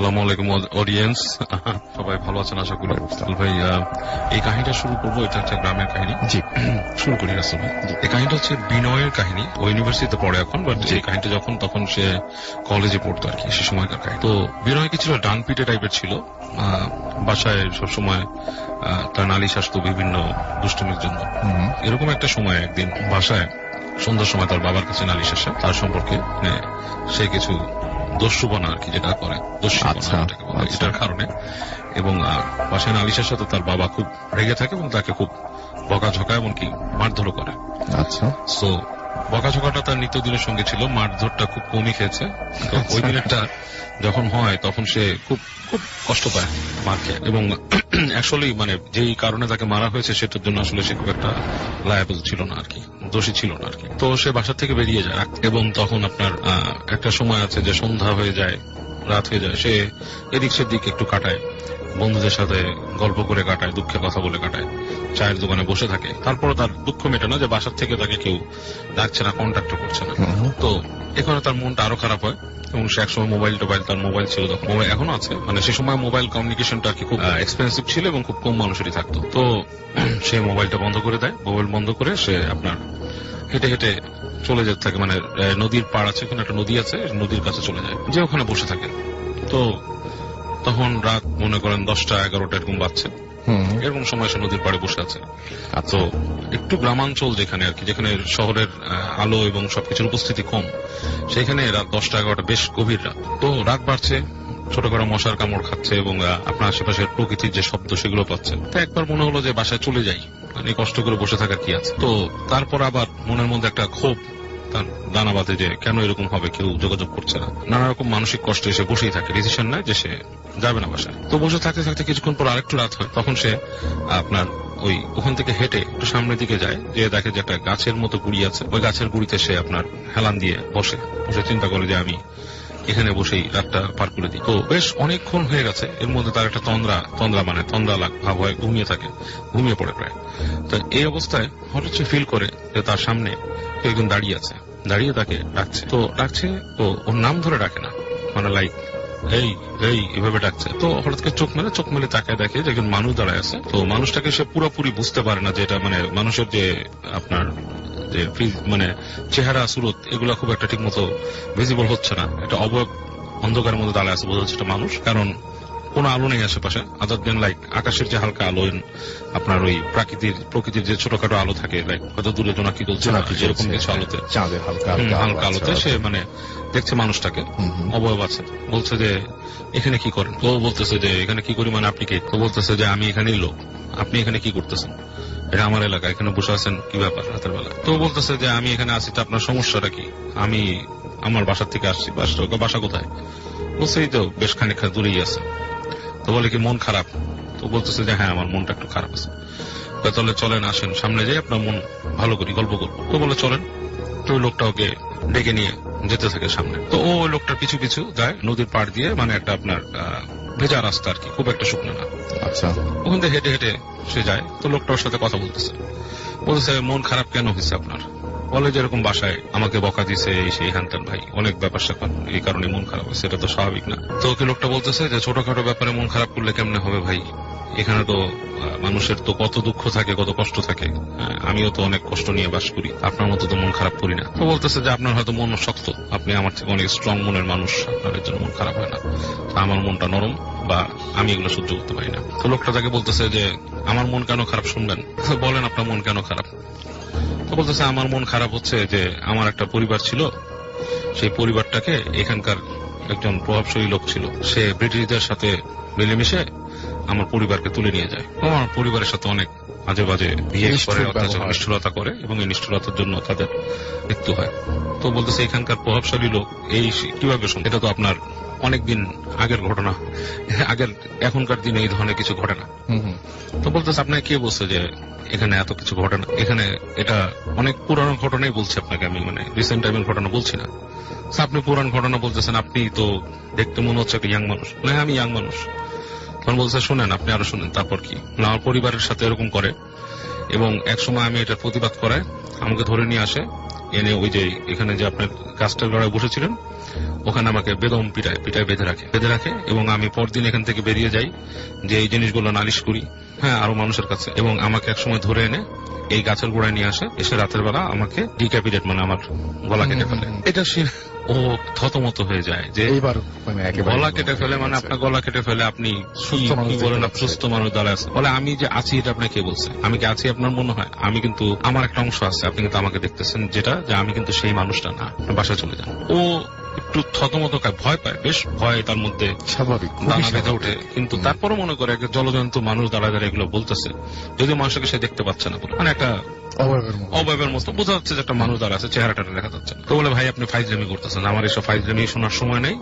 আসসালামু আলাইকুম অডিয়েন্স, সবাই ভালো আছেন আশা করি। ভাই এই কাহিনীটা শুরু করবো, এটা একটা গ্রামের কাহিনী। জি, শুরু করি রাসেল ভাই। এই কাহিনীটা হচ্ছে বিনয়ের কাহিনী। ও ইউনিভার্সিটিতে পড়ে এখন, বাট এই কাহিনীটা তখন সে কলেজে পড়তো আর কি, সে সময়কার কাহিনী। তো বিনয় কিছুটা ডান পিটে টাইপের ছিল, বাসায় সবসময় তার নালিশ আসতো বিভিন্ন দুষ্টুমির জন্য। এরকম একটা সময় একদিন বাসায় সন্ধ্যার সময় তার বাবার কাছে নালিশ আসে তার সম্পর্কে, সে কিছু দস্যুপনা আর কি যেটা করে, এটার কারণে। এবং বাসায় নালিশের সাথে তার বাবা খুব রেগে থাকে এবং তাকে খুব বকাঝকা এমনকি মারধরও করে। আচ্ছা, সো বকাঝকাটা তার নিত্যদিনের সঙ্গে ছিল, মারধরটা খুব কমই খেয়েছে। তো ওই দিনেরটা যখন হয় তখন সে খুব খুব কষ্ট পায় মার খেয়ে, এবং অ্যাকচুয়ালি মানে যেই কারণে তাকে মারা হয়েছে সেটার জন্য আসলে সে খুব একটা লায়াবল ছিল না আর কি, দোষী ছিল না আর কি। তো সে বাসা থেকে বেরিয়ে যায়, এবং তখন আপনার একটা সময় আছে যে সন্ধ্যা হয়ে যায়, রাত হয়ে যায়, সে এদিক সেদিক একটু কাটায়, বন্ধুদের সাথে গল্প করে কাটায়, দুঃখের কথা বলে কাটায়, চায়ের দোকানে বসে থাকে। তারপরে তার দুঃখ মেটে না যে বাসার থেকে তাকে কেউ ডাকছে না, কন্ট্যাক্ট করছে না। তো এখানে তার মনটা আরো খারাপ হয়, এবং সে একসময় তার মোবাইল ছিল, তখন মোবাইল এখনো আছে, মানে সে সময় মোবাইল কমিউনিকেশনটা আর কি খুব এক্সপেন্সিভ ছিল এবং খুব কম মানুষেরই থাকতো। তো সে মোবাইলটা বন্ধ করে দেয়, মোবাইল বন্ধ করে সে আপনার হেঁটে হেঁটে চলে যেতে থাকে, মানে নদীর পাড় আছে, ওখানে একটা নদী আছে, নদীর কাছে চলে যায়, যে ওখানে বসে থাকে। তো তখন রাত মনে করেন 10টা-11টা এরকম বাজছে, এরকম সময় সে নদীর পাড়ে বসে আছে। তো একটু গ্রামাঞ্চল যেখানে আর কি, যেখানে শহরের আলো এবং সবকিছুর উপস্থিতি কম, সেখানে রাত 10টা-11টা বেশ গভীর রাত। তো রাত বাড়ছে, ছোট করে মশার কামড় খাচ্ছে, এবং আপনার আশেপাশের প্রকৃতির যে শব্দ সেগুলো পাচ্ছেন। তো একবার মনে হলো যে বাসায় চলে যাই, মানে কষ্ট করে বসে থাকার কি আছে। তো তারপর আবার মনের মধ্যে একটা ক্ষোভ তার দানা বাঁধে যে কেন এরকম হবে, কেউ যোগাযোগ করছে না, নানা রকম মানসিক কষ্টে এসে বসেই থাকে, ডিসিশন নেয় যে সে যাবে না বাসায়। তো বসে থাকতে থাকতে কিছুক্ষণ পর আরেকটু রাত হয়, তখন সে আপনার ওখান থেকে হেঁটে একটু সামনের দিকে যায়, যে দেখে যে একটা গাছের মতো গুড়ি আছে, ওই গাছের গুড়িতে সে আপনার হেলান দিয়ে বসে চিন্তা করে যে আমি এখানে বসেই রাতটা পার করে দিই। তো বেশ অনেকক্ষণ হয়ে গেছে, এর মধ্যে তার একটা তন্দ্রা ভাব হয়, ঘুমিয়ে পড়ে প্রায়। তো এই অবস্থায় হঠাৎ সে ফিল করে যে তার সামনে একজন দাঁড়িয়ে আছে, দাঁড়িয়ে তাকে ডাকছে। তো ডাকছে, তো ওর নাম ধরে ডাকে না, মানে লাইক এই এই এভাবে ডাকছে। তো হঠাৎ করে চোখ মেলে তাকায় দেখে যে একজন মানুষ দাঁড়ায় আছে। তো মানুষটাকে সে পুরোপুরি বুঝতে পারে না যে এটা মানে মানুষের যে আপনার যে মানে চেহারা সুরত এগুলা খুব একটা ঠিক মতো ভিজিবল হচ্ছে না, একটা অন্ধকারের মধ্যে দাঁড়ায় আছে, বোঝা যাচ্ছে একটা মানুষ, কারণ কোনো আলো নেই আশেপাশে, আদার দেন লাইক আকাশের যে হালকা আলো, আপনার ওই প্রকৃতির যে ছোটখাটো আলো থাকে, লাইক হয়তো দূরে জোনাকি চলছে না, এরকম কিছু আলোতে, চাঁদের হালকা আলোতে সে মানে দেখছে মানুষটাকে, অবয়ব আছে। বলছে যে এখানে কি করেন? তো বলতেছে যে এখানে কি করি মানে আপনি কে? তো বলতেছে যে আমি এখানেই লোক, আপনি এখানে কি করতেছেন? এটা আমার এলাকা, এখানে বসে আছেন কি ব্যাপার রাতের বেলা? তো বলতেছে যে আমি এখানে আছি, তো আপনার সমস্যাটা কি? আমি আমার বাসার থেকে আসছি। বাসা কোথায়? বলছে এই তো বেশ খানিকটা দূরেই আছে। তো বলে কি মন খারাপ? তো বলতেছে যে হ্যাঁ আমার মনটা একটু খারাপ আছে। তাহলে চলেন, আসেন সামনে যাই, আপনার মন ভালো করি, গল্প করবো। তো বলে চলেন। তো ওই লোকটা ওকে ডেকে নিয়ে যেতে থাকে সামনে। তো ওই লোকটার পিছু পিছু যায় নদীর পাড় দিয়ে, মানে একটা আপনার ভেজা রাস্তা আর কি, খুব একটা শুকনো না। আচ্ছা, ওখান থেকে হেঁটে হেঁটে সে যায়। তো লোকটা ওর সাথে কথা বলতেছে, মন খারাপ কেন হয়েছে আপনার? বলে যেরকম বাসায় আমাকে বকা দিছে, সেই হান্তার ভাই, অনেক ব্যাপার স্যাপার, এই কারণে মন খারাপ হয়েছে, এটা তো স্বাভাবিক না। তো ওকে লোকটা বলতেছে যে ছোটখাটো ব্যাপারে মন খারাপ করলে কেমনে হবে ভাই, এখানে তো মানুষের তো কত দুঃখ থাকে, কত কষ্ট থাকে, আমিও তো অনেক কষ্ট নিয়ে বাস করি, আপনার মতো তো মন খারাপ করি না। তো বলতেছে যে আপনার হয়তো মন শক্ত, আপনি আমার থেকে অনেক স্ট্রং মনের মানুষ, আপনার জন্য মন খারাপ হয় না, আমার মনটা নরম, বা আমি এগুলো সহ্য করতে পারি না। তো লোকটা তাকে বলতেছে যে আমার মন কেন খারাপ শুনবেন, বলেন আপনার মন কেন খারাপ? তো বলতেছে আমার মন খারাপ হচ্ছে যে আমার একটা পরিবার ছিল, সেই পরিবারটাকে এখানকার একজন প্রভাবশালী লোক ছিল, সে ব্রিটিশদের সাথে মিলেমিশে আমার পরিবারকে তুলে নিয়ে যায়, আমার পরিবারের সাথে অনেক আজে বাজে বিহেভ করে, অত্যাচার নিষ্ঠুরতা করে, এবং এই নিষ্ঠুরতার জন্য তাদের মৃত্যু হয়। তো বলতেছে এখানকার প্রভাবশালী লোক এই কিভাবে শুনে, এটা তো আপনার অনেকদিন আগের ঘটনা, এখনকার দিনে এই ধরনের কিছু ঘটে না। তো বলতেছে আপনাকে কে বলছে যে এখানে এত কিছু ঘটে না? এখানে এটা অনেক পুরানো ঘটনাই বলছে আপনাকে, আমি মানে রিসেন্ট টাইমের ঘটনা বলছি না। আপনি পুরান ঘটনা বলতেছেন, আপনি তো দেখতে মনে হচ্ছে একটা ইয়াং মানুষ। না আমি ইয়াং মানুষ। তখন বলছে শোনেন, আপনি আরো শোনেন। তারপর কি? আমার পরিবারের সাথে এরকম করে, এবং একসময় আমি এটার প্রতিবাদ করায় আমাকে ধরে নিয়ে আসে, এনে ওই যে এখানে যে আপনার গাছটার গড়ায় বসেছিলেন ওখানে আমাকে বেদম পিটায় বেঁধে রাখে এবং আমি পরদিন এখান থেকে বেরিয়ে যাই যে এই জিনিসগুলো নালিশ করি, হ্যাঁ, আরো মানুষের কাছে, এবং আমাকে একসময় ধরে এনে এই গাছের গোড়ায় নিয়ে আসে, এসে রাতের বেলা আমাকে ডিক্যাপিটেট মানে আমার গলা কেটে ফেলে। এটা সে ও থতমত হয়ে যায় যে গলা কেটে ফেলে মানে আপনার গলা কেটে ফেলে, আপনি কি বলেন, সুস্থ মানুষ দাঁড়ায় আছে, বলে আমি যে আছি এটা আপনাকে কে বলছে, আমি কি আছি আপনার মনে হয়, আমি কিন্তু আমার একটা অংশ আছে, আপনি কিন্তু আমাকে দেখতেছেন যেটা, যে আমি কিন্তু সেই মানুষটা না, বাসায় চলে যান। ও একটু থতমত ভয় পায়, বেশ ভয় তার মধ্যে স্বাভাবিক দানা বেঁধে ওঠে, কিন্তু তারপরও মনে করে একটা জলজন্তু মানুষ দাঁড়ায় এগুলো বলতেছে, যদিও মানুষকে সে দেখতে পাচ্ছে না, মানে একটা অবয়বের মতো বোঝা যাচ্ছে যে একটা মানুষ দাঁড়া আছে, চেহারাটা দেখা যাচ্ছে। তো বলে ভাই আপনি ফাইজলামি করতেছেন, আমার এসব ফাইজলামি শোনার সময় নেই,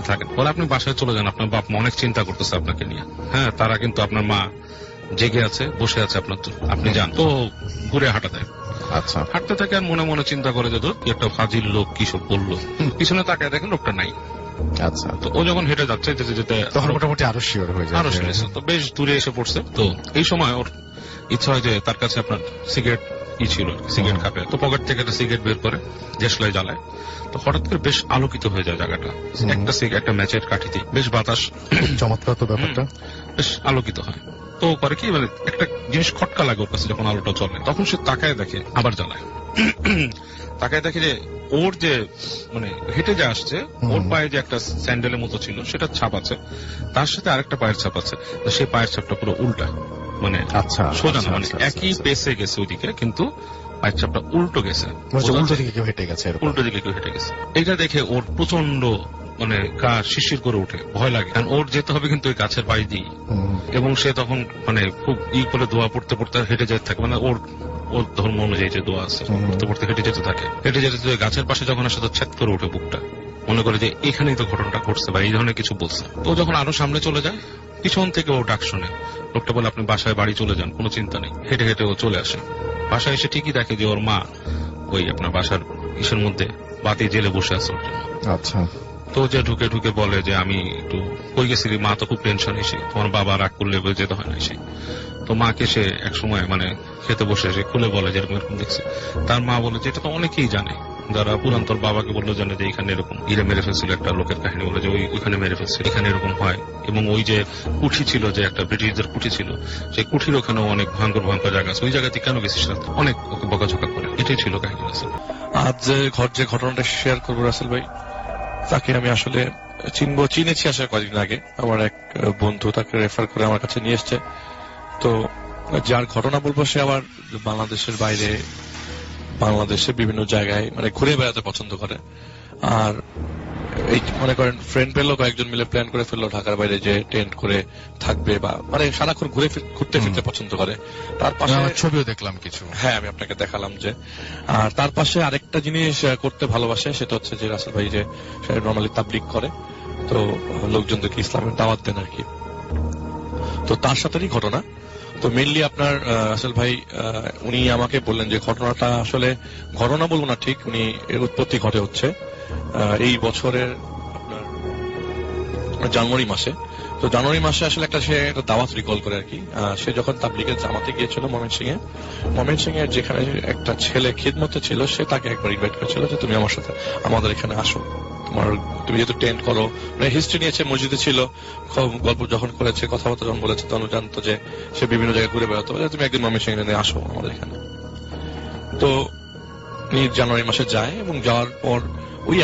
থাকেন। বলে আপনি বাসায় চলে যান, আপনার বাপ মা অনেক চিন্তা করতেছে আপনাকে নিয়ে, হ্যাঁ, তারা কিন্তু আপনার মা জেগে আছে, বসে আছে আপনার, আপনি যান। তো ঘুরে হাঁটা দেয়। আচ্ছা, হাঁটতে থাকে আর মনে মনে চিন্তা করে যে কি একটা ফাজিল লোক কি সব বললো, পিছনে তাকায় দেখেন লোকটা নাই। আচ্ছা, তো ও যখন হেঁটে যাচ্ছে যেতে তখন মোটামুটি আরো শিওর হয়ে যায়, তো বেশ দূরে এসে পড়ছে। তো এই সময় ওর ইচ্ছা হয় যে তার কাছে আপনার সিগারেট ছিল, সিগারেট খাবে, তো পকেট থেকে একটা সিগারেট বের করে দেশলাই জ্বালায়। তো হঠাৎ করে বেশ আলোকিত হয়ে যায় জায়গাটা, একটা ম্যাচের কাঠিতে, বেশ বাতাস, চমৎকার তো ব্যাপারটা, বেশ আলোকিত হয়। তো করে কি, মানে একটা জিনিস খটকা লাগে ওর কাছে যখন আলোটা চলে, তখন সে তাকায় দেখে, আবার জ্বালায়, তাকায় দেখে যে ওর যে মানে হেঁটে যে আসছে, ওর পায়ে যে একটা স্যান্ডেলের মতো ছিল সেটা ছাপ আছে, তার সাথে আরেকটা পায়ের ছাপ আছে, সেই পায়ের ছাপটা পুরো উল্টা, মানে সোজা না, মানে একই পেসে গেছে ওইদিকে, কিন্তু পায়ের ছাপটা উল্টো গেছে, উল্টো দিকে কেউ হেঁটে গেছে। এটা দেখে ওর প্রচন্ড মানে গা শিরশির করে উঠে, ভয় লাগে, কারণ ওর যেতে হবে কিন্তু ওই গাছের পাশ দিয়ে, এবং সে তখন মানে খুব করে দোয়া পড়তে পড়তে হেঁটে যেতে থাকে, মানে ওর ধর্ম অনুযায়ী যে দোয়া আছে, পড়তে পড়তে হেঁটে যেতে থাকে, হেঁটে যেতে গাছের পাশে যখন আসে তো ছেদ করে ওঠে বুকটা, মনে করে যে এখানেই তো ঘটনাটা ঘটছে বা এই ধরনের কিছু বলছে। তো যখন আরো সামনে চলে যায়, পিছন থেকে ও ডাক শুনে, লোকটা বলে আপনি বাসায় বাড়ি চলে যান, কোনো চিন্তা নেই। হেঁটে হেঁটে ও চলে আসে বাসায়, এসে ঠিকই দেখে যে ওর মা ওই আপনার বাসার ইসের মধ্যে বাতি জেলে বসে আছে ওর জন্য। আচ্ছা, তো যে ঢুকে ঢুকে বলে যে আমি একটু কই গেছিলি, মা তো খুব টেনশন, এসে তোমার বাবা রাগ করলে যেতে হয় না এসে। তো মাকে সে এক সময় মানে খেতে বসে এসে খুলে বলে যে এরকম দেখছি। তার মা বলে যে এটা তো অনেকেই জানে, যারা পুরান তোর বাবাকে বললো জানে যে এখানে এরকম ইরে মেরে ফেলছিল, একটা লোকের কাহিনী বলে যে ওইখানে মেরে ফেলছে, এখানে এরকম হয়, এবং ওই যে কুঠি ছিল, যে একটা ব্রিটিশদের কুঠি ছিল, সেই কুঠির ওখানেও অনেক ভয়ঙ্কর জায়গা আছে, ওই জায়গাতে কেন গেছিস, অনেক ওকে বকাঝকা করে। এটাই ছিল কাহিনী। আজ যে ঘটনাটা শেয়ার করবো রাসেল ভাই, তাকে আমি আসলে চিনেছি আসলে কয়েকদিন আগে, আমার এক বন্ধু তাকে রেফার করে আমার কাছে নিয়ে এসছে। তো যার ঘটনা বলবো সে আবার বাংলাদেশের বাইরে, বাংলাদেশের বিভিন্ন জায়গায় মানে ঘুরে বেড়াতে পছন্দ করে, আর এই মনে করেন ফ্রেন্ড পেলো, কয়েকজন মিলে প্ল্যান করে ফেললো ঢাকার বাইরে যে টেন্ট করে থাকবে, বা মানে সারাক্ষণ ঘুরতে ফিরতে পছন্দ করে। তার পাশে ছবিও দেখলাম কিছু, হ্যাঁ আমি আপনাকে দেখালাম যে, আর তার পাশে আরেকটা জিনিস করতে ভালোবাসে, সেটা হচ্ছে যে রাসেল ভাই যে নর্মালি তাবলিগ করে, তো লোকজনদেরকে ইসলামের দাওয়াত দেন আর কি। তো তার সাথেই ঘটনা। তো মেইনলি আপনার রাসেল ভাই উনি আমাকে বললেন যে ঘটনাটা আসলে ঘটনা বলবো না ঠিক, উনি এর উৎপত্তি ঘটে হচ্ছে এই বছরের আপনার জানুয়ারি মাসে। তো জানুয়ারি মাসে আসলে সে একটা দাওয়াত রিকল করে আর কি। সে যখন তাবলিগের জামাতে গিয়েছিল ময়মনসিংহে যেখানে একটা ছেলে খিদমতে ছিল, সে তাকে একবার ইনভাইট করেছিল যে তুমি আমার সাথে আমাদের এখানে আসো, তুমি যেহেতু টেন্ট করো, মানে হিস্ট্রি নিয়েছে, মসজিদে ছিল, গল্প যখন করেছে, কথাবার্তা যখন বলেছে, তখন জানতো যে সে বিভিন্ন জায়গায় ঘুরে বেড়াতো, তুমি একদিন ময়মনসিংহে আসো আমাদের এখানে। তো জানুয়ারি মাসে যায়, এবং যাওয়ার পর ওই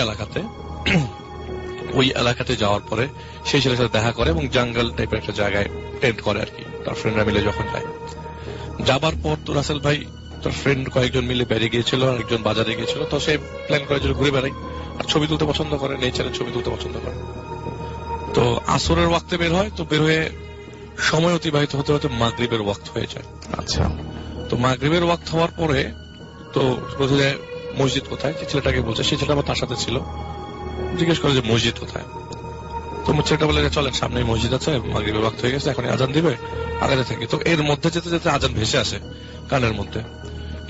এলাকাতে যাওয়ার পরে সেই ছেলের সাথে দেখা করে, এবং জঙ্গল টাইপের একটা জায়গায় টেন্ট করে আর কি, তার ফ্রেন্ডরা মিলে যখন যায়। যাবার পর তো রাসেল ভাই তার ফ্রেন্ড কয়েকজন মিলে বেরিয়ে গিয়েছিল, আর একজন বাজারে গিয়েছিল। তো সে প্ল্যান করে ঘুরে বেড়াই, আর ছবি তুলতে পছন্দ করে, নেচারের ছবি তুলতে পছন্দ করে। তো আসরের ওয়াক্তে বের হয়, তো বের হয়ে সময় অতিবাহিত হতে হতে মাগরিবের ওয়াক্ত হয়ে যায়। আচ্ছা, তো মাগরিবের ওয়াক্ত হওয়ার পরে তো প্রথমে মসজিদ কোথায়, যে ছেলেটাকে বলছে, সেই ছেলেটা আবার তার সাথে ছিল, জিজ্ঞেস করে যে মসজিদ কোথায়। তো ছেলেটা বলে চলেন, সামনেই মসজিদ আছে, মাগরিবের ওয়াক্ত হয়ে গেছে, এখন আজান দিবে, আগাতে থাকি। তো এর মধ্যে যেতে যেতে আজান ভেসে আসে কানের মধ্যে।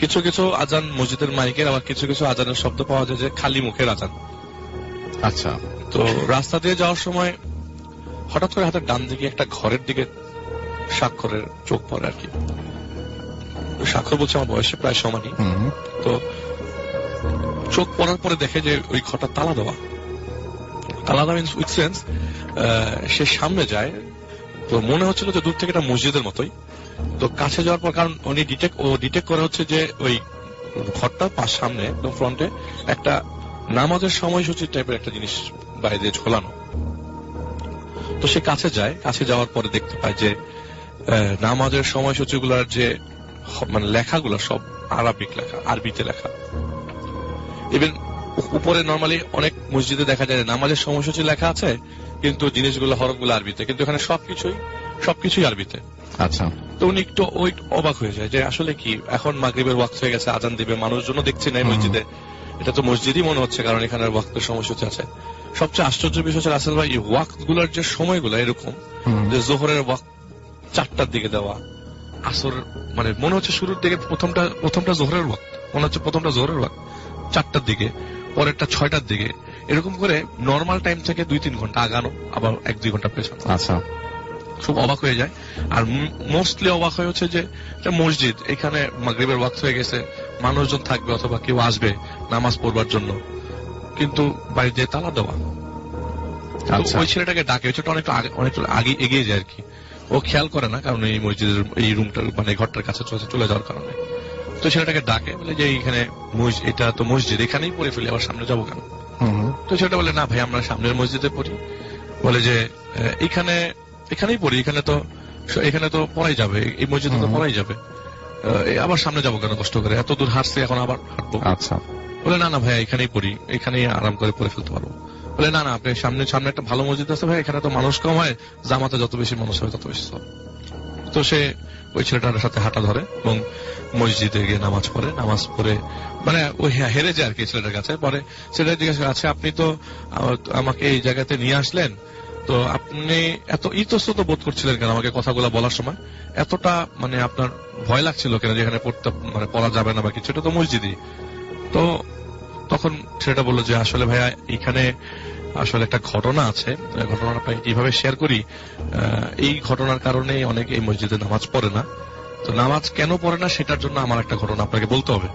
কিছু কিছু আজান মসজিদের মাইকের, আবার কিছু কিছু আজানের শব্দ পাওয়া যায় যে খালি মুখের আজান। আচ্ছা, তো রাস্তা দিয়ে যাওয়ার সময় হঠাৎ করে হাতের ডান দিকে একটা ঘরের দিকে স্বাক্ষরের চোখ পড়ে আর কি। স্বাক্ষর বলছে আমার বয়সে প্রায় সমানই। তো চোখ পড়ার পরে দেখে যে ওই ঘরটা তালা দেওয়া, আলাদা মিনস উইথ সেন্স সে সামনে যায়, তো মনে হচ্ছিল যে দূর থেকে একটা মসজিদের মতোই। তো কাছে যাওয়ার পর, কারণ উনি ডিটেক্ট করা হচ্ছে যে ওই ঘরটার সামনে একদম ফ্রন্টে একটা নামাজের সময়সূচি টাইপের একটা জিনিস বাইরে ঝোলানো। তো সে কাছে যায়, কাছে যাওয়ার পরে দেখতে পায় যে নামাজের সময়সূচি গুলার যে মানে লেখাগুলো সব আরবিক লেখা, আরবিতে লেখা। ইভেন উপরে নর্মালি অনেক মসজিদে দেখা যায় নামাজের সময়সূচি লেখা আছে কিন্তু জিনিসগুলো হরফগুলো আরবিতে, কিন্তু এখানে সবকিছুই আরবিতে। আচ্ছা, তো উনি একটু অবাক হয়ে যায় যে আসলে কি, এখন মাগরিবের ওয়াক্ত হয়ে গেছে, আজান দিবে, মানুষজন দেখছি না মসজিদে, এটা তো মসজিদই মনে হচ্ছে কারণ এখানে ওয়াক্তের সময়সূচি আছে। সবচেয়ে আশ্চর্য বিষয় হচ্ছে রাসেল ভাই, ওয়াক্ত গুলার যে সময়গুলো এরকম যে জোহরের ওয়াক্ত 4টার দিকে দেওয়া, আসর মানে মনে হচ্ছে শুরুর দিকে প্রথমটা জোহরের ওয়াক্ত, মনে হচ্ছে প্রথমটা জোহরের ওয়াক্ত 4টার দিকে, পরেরটা 6টার দিকে, এরকম করে নর্মাল টাইম থেকে 2-3 ঘন্টা আগানো, আবার 1-2 ঘন্টা পেছানো। আচ্ছা, খুব অবাক হয়ে যায়। আর মোস্টলি অবাক হয়ে হচ্ছে যে মসজিদ, এখানে মাগরিবের ওয়াক্ত হয়ে গেছে, মানুষজন থাকবে অথবা কেউ আসবে নামাজ পড়বার জন্য, কিন্তু বাইরে যে তালা দেওয়া। ওই ছেলেটাকে ডাকে, ওই ছেলেটা অনেকটা আগে এগিয়ে যায় আর কি, ও খেয়াল করে না কারণ এই মসজিদের এই রুমটার মানে ঘরটার কাছে চলে যাওয়ার কারণে। তো ছেলেটাকে ডাকে, বলে যে এইখানে এটা তো মসজিদ, এখানেই পড়ে ফেলি, আবার সামনে যাবো কেন? তো ছেলেটা বলে না ভাই, আমরা সামনের মসজিদে পড়ি। বলে যে এখানেই পড়ি, এখানে তো পড়াই যাবে, এই মসজিদে তো পড়াই যাবে, আবার সামনে যাবো কেন কষ্ট করে, এত দূর হাঁটছে এখন আবার হাঁটবো। আচ্ছা, বলে না ভাইয়া, এখানেই পড়ি, এখানেই আরাম করে পড়ে ফেলতে পারবো। বলে না আপনি সামনে একটা ভালো মসজিদ আছে ভাই, এখানে তো মানুষ কম হয়, জামাতে যত বেশি মানুষ হয় তত বেশি সব। তো সে ওই ছেলেটার সাথে হাঁটা ধরে এবং মসজিদে গিয়ে নামাজ পড়ে মানে ওই হেরে যায় আর কি ছেলেটার কাছে। পরে ছেলেটা জিজ্ঞাসা করে, আচ্ছা আপনি তো আমাকে এই জায়গাতে নিয়ে আসলেন, তো আপনি এত ইতস্তত বোধ করছিলেন কেন আমাকে কথাগুলো বলার সময়? এতটা মানে আপনার ভয় লাগছিল কেন যেখানে পড়া যাবে না বা কিছু, এটা তো মসজিদই। তো তখন ছেলেটা বললো যে আসলে ভাইয়া, এখানে আসলে একটা ঘটনা আছে, ঘটনাটা আপনাকে কিভাবে শেয়ার করি। এই ঘটনার কারণে অনেকে এই মসজিদে নামাজ পড়ে না। তো নামাজ কেন পড়ে না সেটার জন্য আমার একটা ঘটনা আপনাকে বলতে হবে।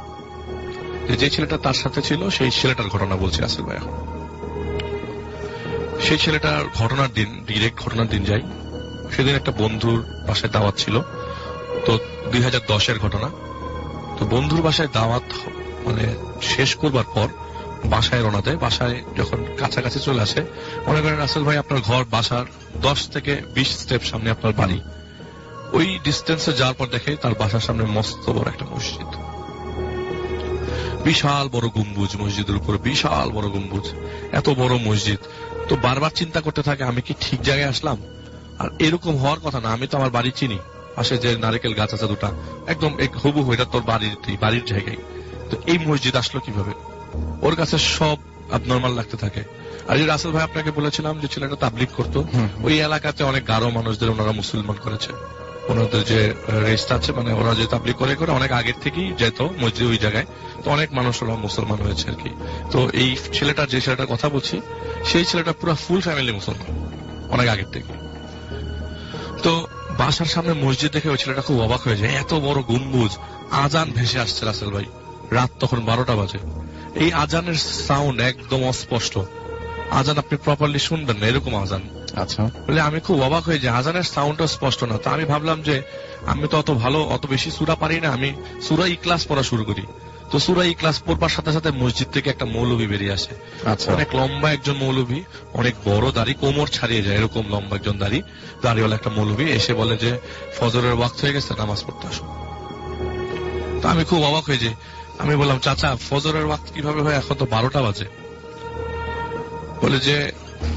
যে ছেলেটা তার সাথে ছিল সেই ছেলেটার ঘটনা বলছি আসিফ ভাই এখন। সেই ছেলেটার ডিরেক্ট ঘটনার দিন যাই। সেদিন একটা বন্ধুর বাসায় দাওয়াত ছিল, তো 2010-এর ঘটনা। তো বন্ধুর বাসায় দাওয়াত মানে শেষ করবার পর বাসায় রওনা দেয়। বাসায় যখন কাছাকাছি চলে আসে, মনে করেন রাসেল ভাই আপনার ঘর বাসার 10 থেকে 20 স্টেপ সামনে আপনার বাড়ি। ওই ডিস্টেন্সে যাওয়ার পর দেখে তার বাসার সামনে মস্ত বড় একটা মসজিদ, বিশাল বড় গম্বুজ, মসজিদের উপরে বিশাল বড় গম্বুজ, এত বড় মসজিদ। তো বারবার চিন্তা করতে থাকে আমি কি ঠিক জায়গায় আসলাম? আর এরকম হওয়ার কথা না, আমি তো আমার বাড়ি চিনি, পাশে যে নারকেল গাছ আছে দুটা, একদম হুবহু এটা তোর বাড়ির জায়গায়। তো এই মসজিদ আসলো কিভাবে? ওর কাছে সব abnormal লাগতে থাকে। আর যে রাসেল ভাই আপনাকে বলেছিলাম যে ছেলেটা তাবলিগ করতো, ওই এলাকাতে অনেক গারো মানুষদের ওনারা মুসলমান করেছে। ওনাদের যে রেস্ট আছে, মানে ওরা যে তাবলিগ করে অনেক আগের থেকেই যেত মসজিদ ওই জায়গায়, তো অনেক মানুষ ওরা মুসলমান হয়েছে আর কি। তো এই যে ছেলেটার কথা বলছি, সেই ছেলেটা পুরো ফুল ফ্যামিলি মুসলমান অনেক আগের থেকে। তো বাসার সামনে মসজিদ দেখে ওই ছেলেটা খুব অবাক হয়ে যায়, এত বড় গম্বুজ, আজান ভেসে আসছে রাসেল ভাই, রাত তখন 12টা বাজে। এই আজানের সাউন্ড একদম অস্পষ্ট, আজান আপনি প্রপারলি শুনবেন না, এরকম আজান। আচ্ছা, বলে আমি খুব অবাক হয়ে যে আজানের সাউন্ডটা স্পষ্ট না। তা আমি ভাবলাম যে আমি তো অত বেশি সূরা পারি না, আমি সূরা ইখলাস পড়া শুরু করি। তো সূরা ইখলাস পড়বার সাথে সাথে মসজিদ থেকে একটা মৌলবী বেরিয়ে আসে। আচ্ছা, অনেক লম্বা একজন মৌলবী, অনেক বড় দাড়ি, কোমর ছাড়িয়ে যায় এরকম লম্বা একজন দাড়িওয়ালা একটা মৌলবী এসে বলে যে ফজরের ওয়াক্ত হয়ে গেছে, নামাজ পড়তে আসো। তো আমি খুব অবাক হয়ে যে আমি বললাম, চাচা ফজরের ওয়াক্ত কিভাবে হয়, এখন তো 12টা বাজে। বলে যে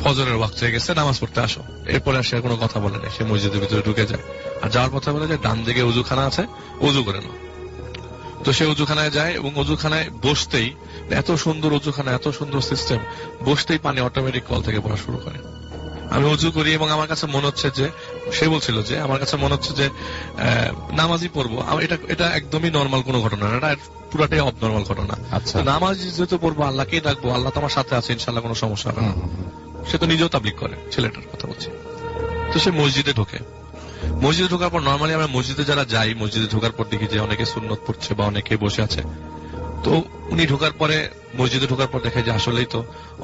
ফজরের ওয়াক্ত হয়ে গেছে, নামাজ পড়তে আসো। এরপরে সে কোনো কথা বলে না, সে মসজিদের ভিতরে ঢুকে যায়। আর যাওয়ার কথা বলে যে ডান দিকে উজুখানা আছে, উজু করে নাও। তো সে উজুখানায় যায় এবং উজুখানায় বসতেই, এত সুন্দর উজুখানা, এত সুন্দর সিস্টেম, বসতেই পানি অটোমেটিক কল থেকে পড়া শুরু করে। আমি উজু করি এবং আমার কাছে মনে হচ্ছে যে, সে বলছিল যে আমার কাছে মনে হচ্ছে যে নামাজই পড়বো। এটা একদমই নর্মাল কোনো ঘটনা না, এটা পুরাটাই অবনর্মাল ঘটনা। নামাজ যেহেতু পড়বো, আল্লাহকেই ডাকবো, আল্লাহ তো আমার সাথে আছে, ইনশাল্লাহ কোনো সমস্যা হবে না। সে তো নিজেও তাবলিগ করে, ছেলেটার কথা বলছি। তো সে মসজিদে ঢোকার পর নর্মালি আমরা মসজিদে যারা যাই, মসজিদে ঢোকার পর দেখি যে অনেকে সুন্নত পড়ছে বা অনেকে বসে আছে। তো উনি ঢোকার পরে, মসজিদে ঢোকার পর দেখে যে আসলেই তো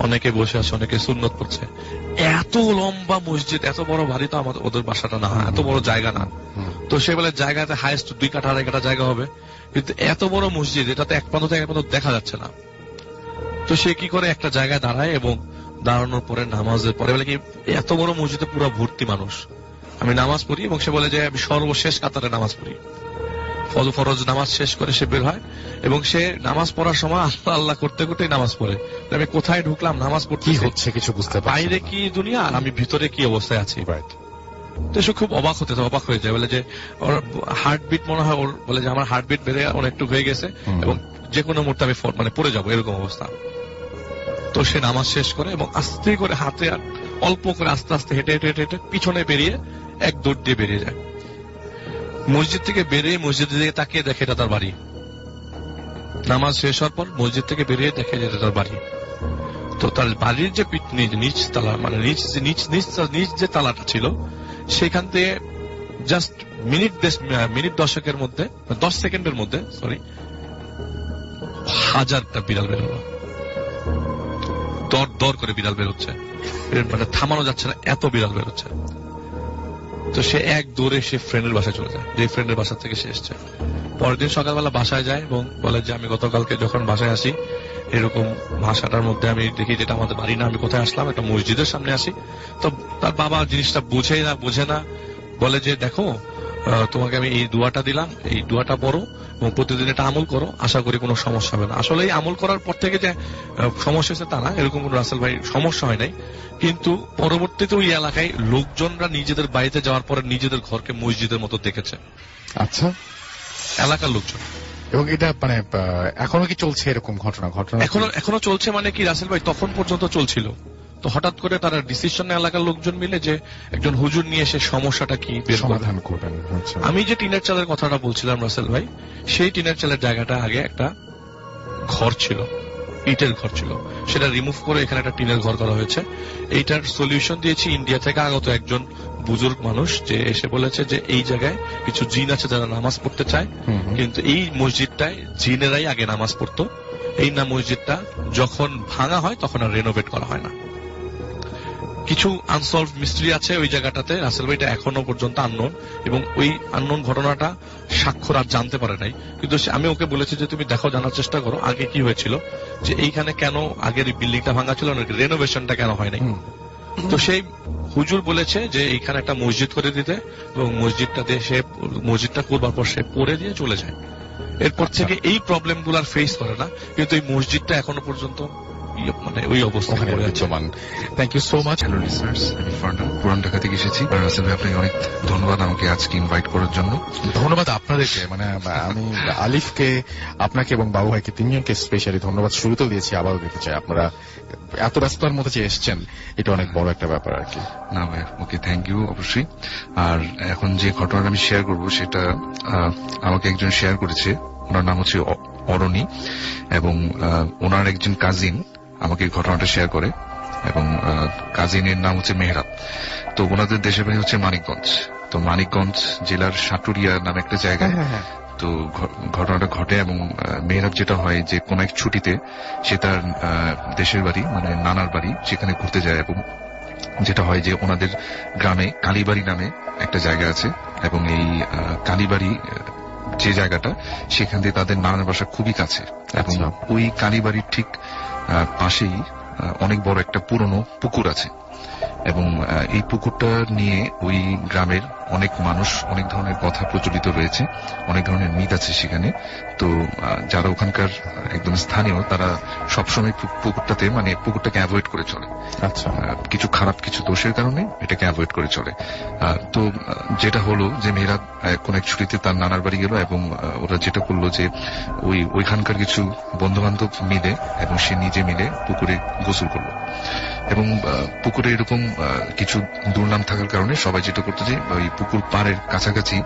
অনেকে বসে আছে, অনেকে সুন্নত পড়ছে। এত লম্বা মসজিদ, এত বড় বাড়ি তো আমাদের ওদের বাসাটা না, এত বড় জায়গা না। তো সে বলে জায়গাতে হাইস্ট 2 কাঠা 2.5 কাঠা জায়গা হবে, কিন্তু এত বড় মসজিদ এটাতে এক প্রান্ত থেকে এক প্রান্ত দেখা যাচ্ছে না। তো সে কি করে একটা জায়গায় দাঁড়ায় এবং দাঁড়ানোর পরে নামাজের পরে বলে কি এত বড় মসজিদে পুরো ভর্তি মানুষ, আমি নামাজ পড়ি। এবং সে বলে যে আমি সর্বশেষ কাতারে নামাজ পড়ি। ফরজ নামাজ শেষ করে সে বের হয় এবং সে নামাজ পড়ার সময় আল্লাহ আল্লাহ করতে করতে নামাজ পড়ে। আমি কোথায় ঢুকলাম, নামাজ পড়তে কি হচ্ছে কিছু বুঝতে পারছি বাইরে না। কি দুনিয়া আর আমি ভিতরে কি অবস্থায় আছি। Right. তো সে খুব অবাক হয়ে যায়, বলে যে ওর হার্টবিট মনে হয়, ওর বলে যে আমার হার্টবিট বেড়ে অনেকটুকু হয়ে গেছে এবং যে কোনো মুহূর্তে আমি মানে পড়ে যাবো, এরকম অবস্থা। তো সে নামাজ শেষ করে এবং আস্তে করে হাতে অল্প করে আস্তে আস্তে হেঁটে হেঁটে হেঁটে হেঁটে পিছনে বেরিয়ে এক দৌড় দিয়ে বেরিয়ে যায়। মসজিদ থেকে বেরিয়ে মসজিদের দিকে তাকিয়ে দেখে এটা তার বাড়ি। নামাজ শেষ হওয়ার পর মসজিদ থেকে বেরিয়ে দেখে যে এটা তার বাড়ি। তো তার বাড়ির যে নিচ তালা, মানে নিচ যে তালাটা ছিল, সেখান থেকে জাস্ট মিনিট 10 মধ্যে, 10 সেকেন্ডের মধ্যে 1000টা বিড়াল বেরোলো। দর করে বিড়াল বেরোচ্ছে, মানে থামানো যাচ্ছে না, এত বিড়াল বেরোচ্ছে। তো সে এক দৌড়ে সে ফ্রেন্ডের বাসায় চলে যায়, যে ফ্রেন্ডের বাসা থেকে সে এসছে। পরের দিন সকালবেলা বাসায় যায় এবং বলে যে আমি গতকালকে যখন বাসায় আসি, এরকম ভাষাটার মধ্যে আমি দেখি যেটা আমাদের বাড়ি না, আমি কোথায় আসলাম, একটা মসজিদের সামনে আসি। তো তার বাবা জিনিসটা বোঝে না, বলে যে দেখো তোমাকে আমি এই দোয়াটা দিলাম, এই দোয়াটা পড়ো এবং প্রতিদিন এটা আমল করো, আশা করি কোনো সমস্যা হবে না। আসলে এই আমল করার পর থেকে যে সমস্যা হয়েছে তা না, এরকম কোনো রাসেল ভাই সমস্যা হয় নাই। কিন্তু পরবর্তীতে ওই এলাকায় লোকজনরা নিজেদের বাড়িতে যাওয়ার পরে নিজেদের ঘরকে মসজিদের মতো দেখেছে, আচ্ছা, এলাকার লোকজন। এবং এটা মানে এখনো কি চলছে এরকম ঘটনা? এখনো চলছে, মানে কি রাসেল ভাই তখন পর্যন্ত চলছিল। তো হঠাৎ করে তারা ডিসিশন এলাকার লোকজন মিলে যে একজন হুজুর নিয়ে এসে সমস্যাটা কি বের সমাধান করবেন। আচ্ছা। আমি যে টিনের চালের কথাটা বলছিলাম রাসেল ভাই, সেই টিনের চালের জায়গাটা আগে একটা ঘর ছিল, ইটের ঘর ছিল, সেটা রিমুভ করে এখানে একটা টিনের ঘর করা হয়েছে। এইটার সলিউশন দিয়েছি ইন্ডিয়া থেকে আগত একজন বুজুর্গ মানুষ, যে এসে বলেছে যে এই জায়গায় কিছু জিন আছে যারা নামাজ পড়তে চায়, কিন্তু এই মসজিদটায় জিনেরাই আগে নামাজ পড়তো। এই না মসজিদটা যখন ভাঙা হয় তখন আর রেনোভেট করা হয় না। কিছু আনসলভ মিস্ট্রি আছে ওই জায়গাটাতে, রাসেল ভাইটা এখনো পর্যন্ত আননোন, এবং ওই আননোন ঘটনাটা স্বাক্ষর আর জানতে পারে নাই। কিন্তু আমি ওকে বলেছি যে তুমি দেখো, জানার চেষ্টা করো আগে কি হয়েছিল, যে এইখানে কেন আগের এই বিল্ডিংটা ভাঙা ছিল, রেনোভেশনটা কেন হয় নাই। তো সেই হুজুর বলেছে যে এইখানে একটা মসজিদ করে দিতে, এবং মসজিদটা করবার পর সে পড়ে দিয়ে চলে যায়। এরপর থেকে এই প্রবলেম গুলার ফেস করে না, কিন্তু এই মসজিদটা এখনো পর্যন্ত মানে ওই অবস্থায় পড়ে আছে। Thank you so much. Hello listeners, আমি ফারহান পুরান ঢাকা থেকে এসেছি। আর রাসেল ভাই, আপনাকে অনেক ধন্যবাদ আমাকে আজকে ইনভাইট করার জন্য। ধন্যবাদ আপনাদেরকে, মানে আমি আলিফকে, আপনাকে এবং বাবু ভাইকে, তিনজনকে স্পেশালি ধন্যবাদ শুরুতেও দিয়েছি, আবারও দিতে চাই। আপনারা এত ব্যস্ততার মধ্যে যে এসছেন, এটা অনেক বড় একটা ব্যাপার আর কি। না ভাই, ওকে, থ্যাংক ইউ অবশ্যই। আর এখন যে ঘটনাটা আমি শেয়ার করব সেটা আমাকে একজন শেয়ার করেছে। ওনার নাম হচ্ছে অরণি, এবং ওনার একজন কাজিন আমাকে ঘটনাটা শেয়ার করে, এবং কাজিনের নাম হচ্ছে মেহরাব। তো ওনাদের দেশের বাড়ি হচ্ছে মানিকগঞ্জ। তো মানিকগঞ্জ জেলার সাটুরিয়া নামে একটা জায়গায় তো ঘটনাটা ঘটে। এবং মেহরাব যেটা হয় যে কোন এক ছুটিতে সে তার দেশের বাড়ি, মানে নানার বাড়ি, সেখানে ঘুরতে যায়। এবং যেটা হয় যে ওনাদের গ্রামে কালীবাড়ি নামে একটা জায়গা আছে, এবং এই কালীবাড়ি যে জায়গাটা, সেখান থেকে তাদের নানার বাসা খুবই কাছে। এবং ওই কালীবাড়ির ঠিক পাশেই অনেক বড় একটা পুরনো পুকুর আছে, এবং এই পুকুরটা নিয়ে ওই গ্রামের অনেক মানুষ, অনেক ধরনের কথা প্রচলিত রয়েছে, অনেক ধরনের মিথ আছে সেখানে। তো যারা ওখানকার একদম স্থানীয়, তারা সবসময় পুকুরটাতে, মানে পুকুরটাকে অ্যাভয়েড করে চলে। আচ্ছা, কিছু খারাপ কিছু দোষের কারণে এটাকে অ্যাভয়েড করে চলে। তো যেটা হলো যে মেয়েরা কোন এক ছুটিতে তার নানার বাড়ি গেল, এবং ওরা যেটা করলো যে ওইখানকার কিছু বন্ধু বান্ধব মিলে এবং সে নিজে মিলে পুকুরে গোসল করলো। এবং পুকুরে এরকম কিছু দুর্নাম থাকার কারণে সবাই যেটা করতো যে ওই পুকুর পাড়ের কাছাকাছি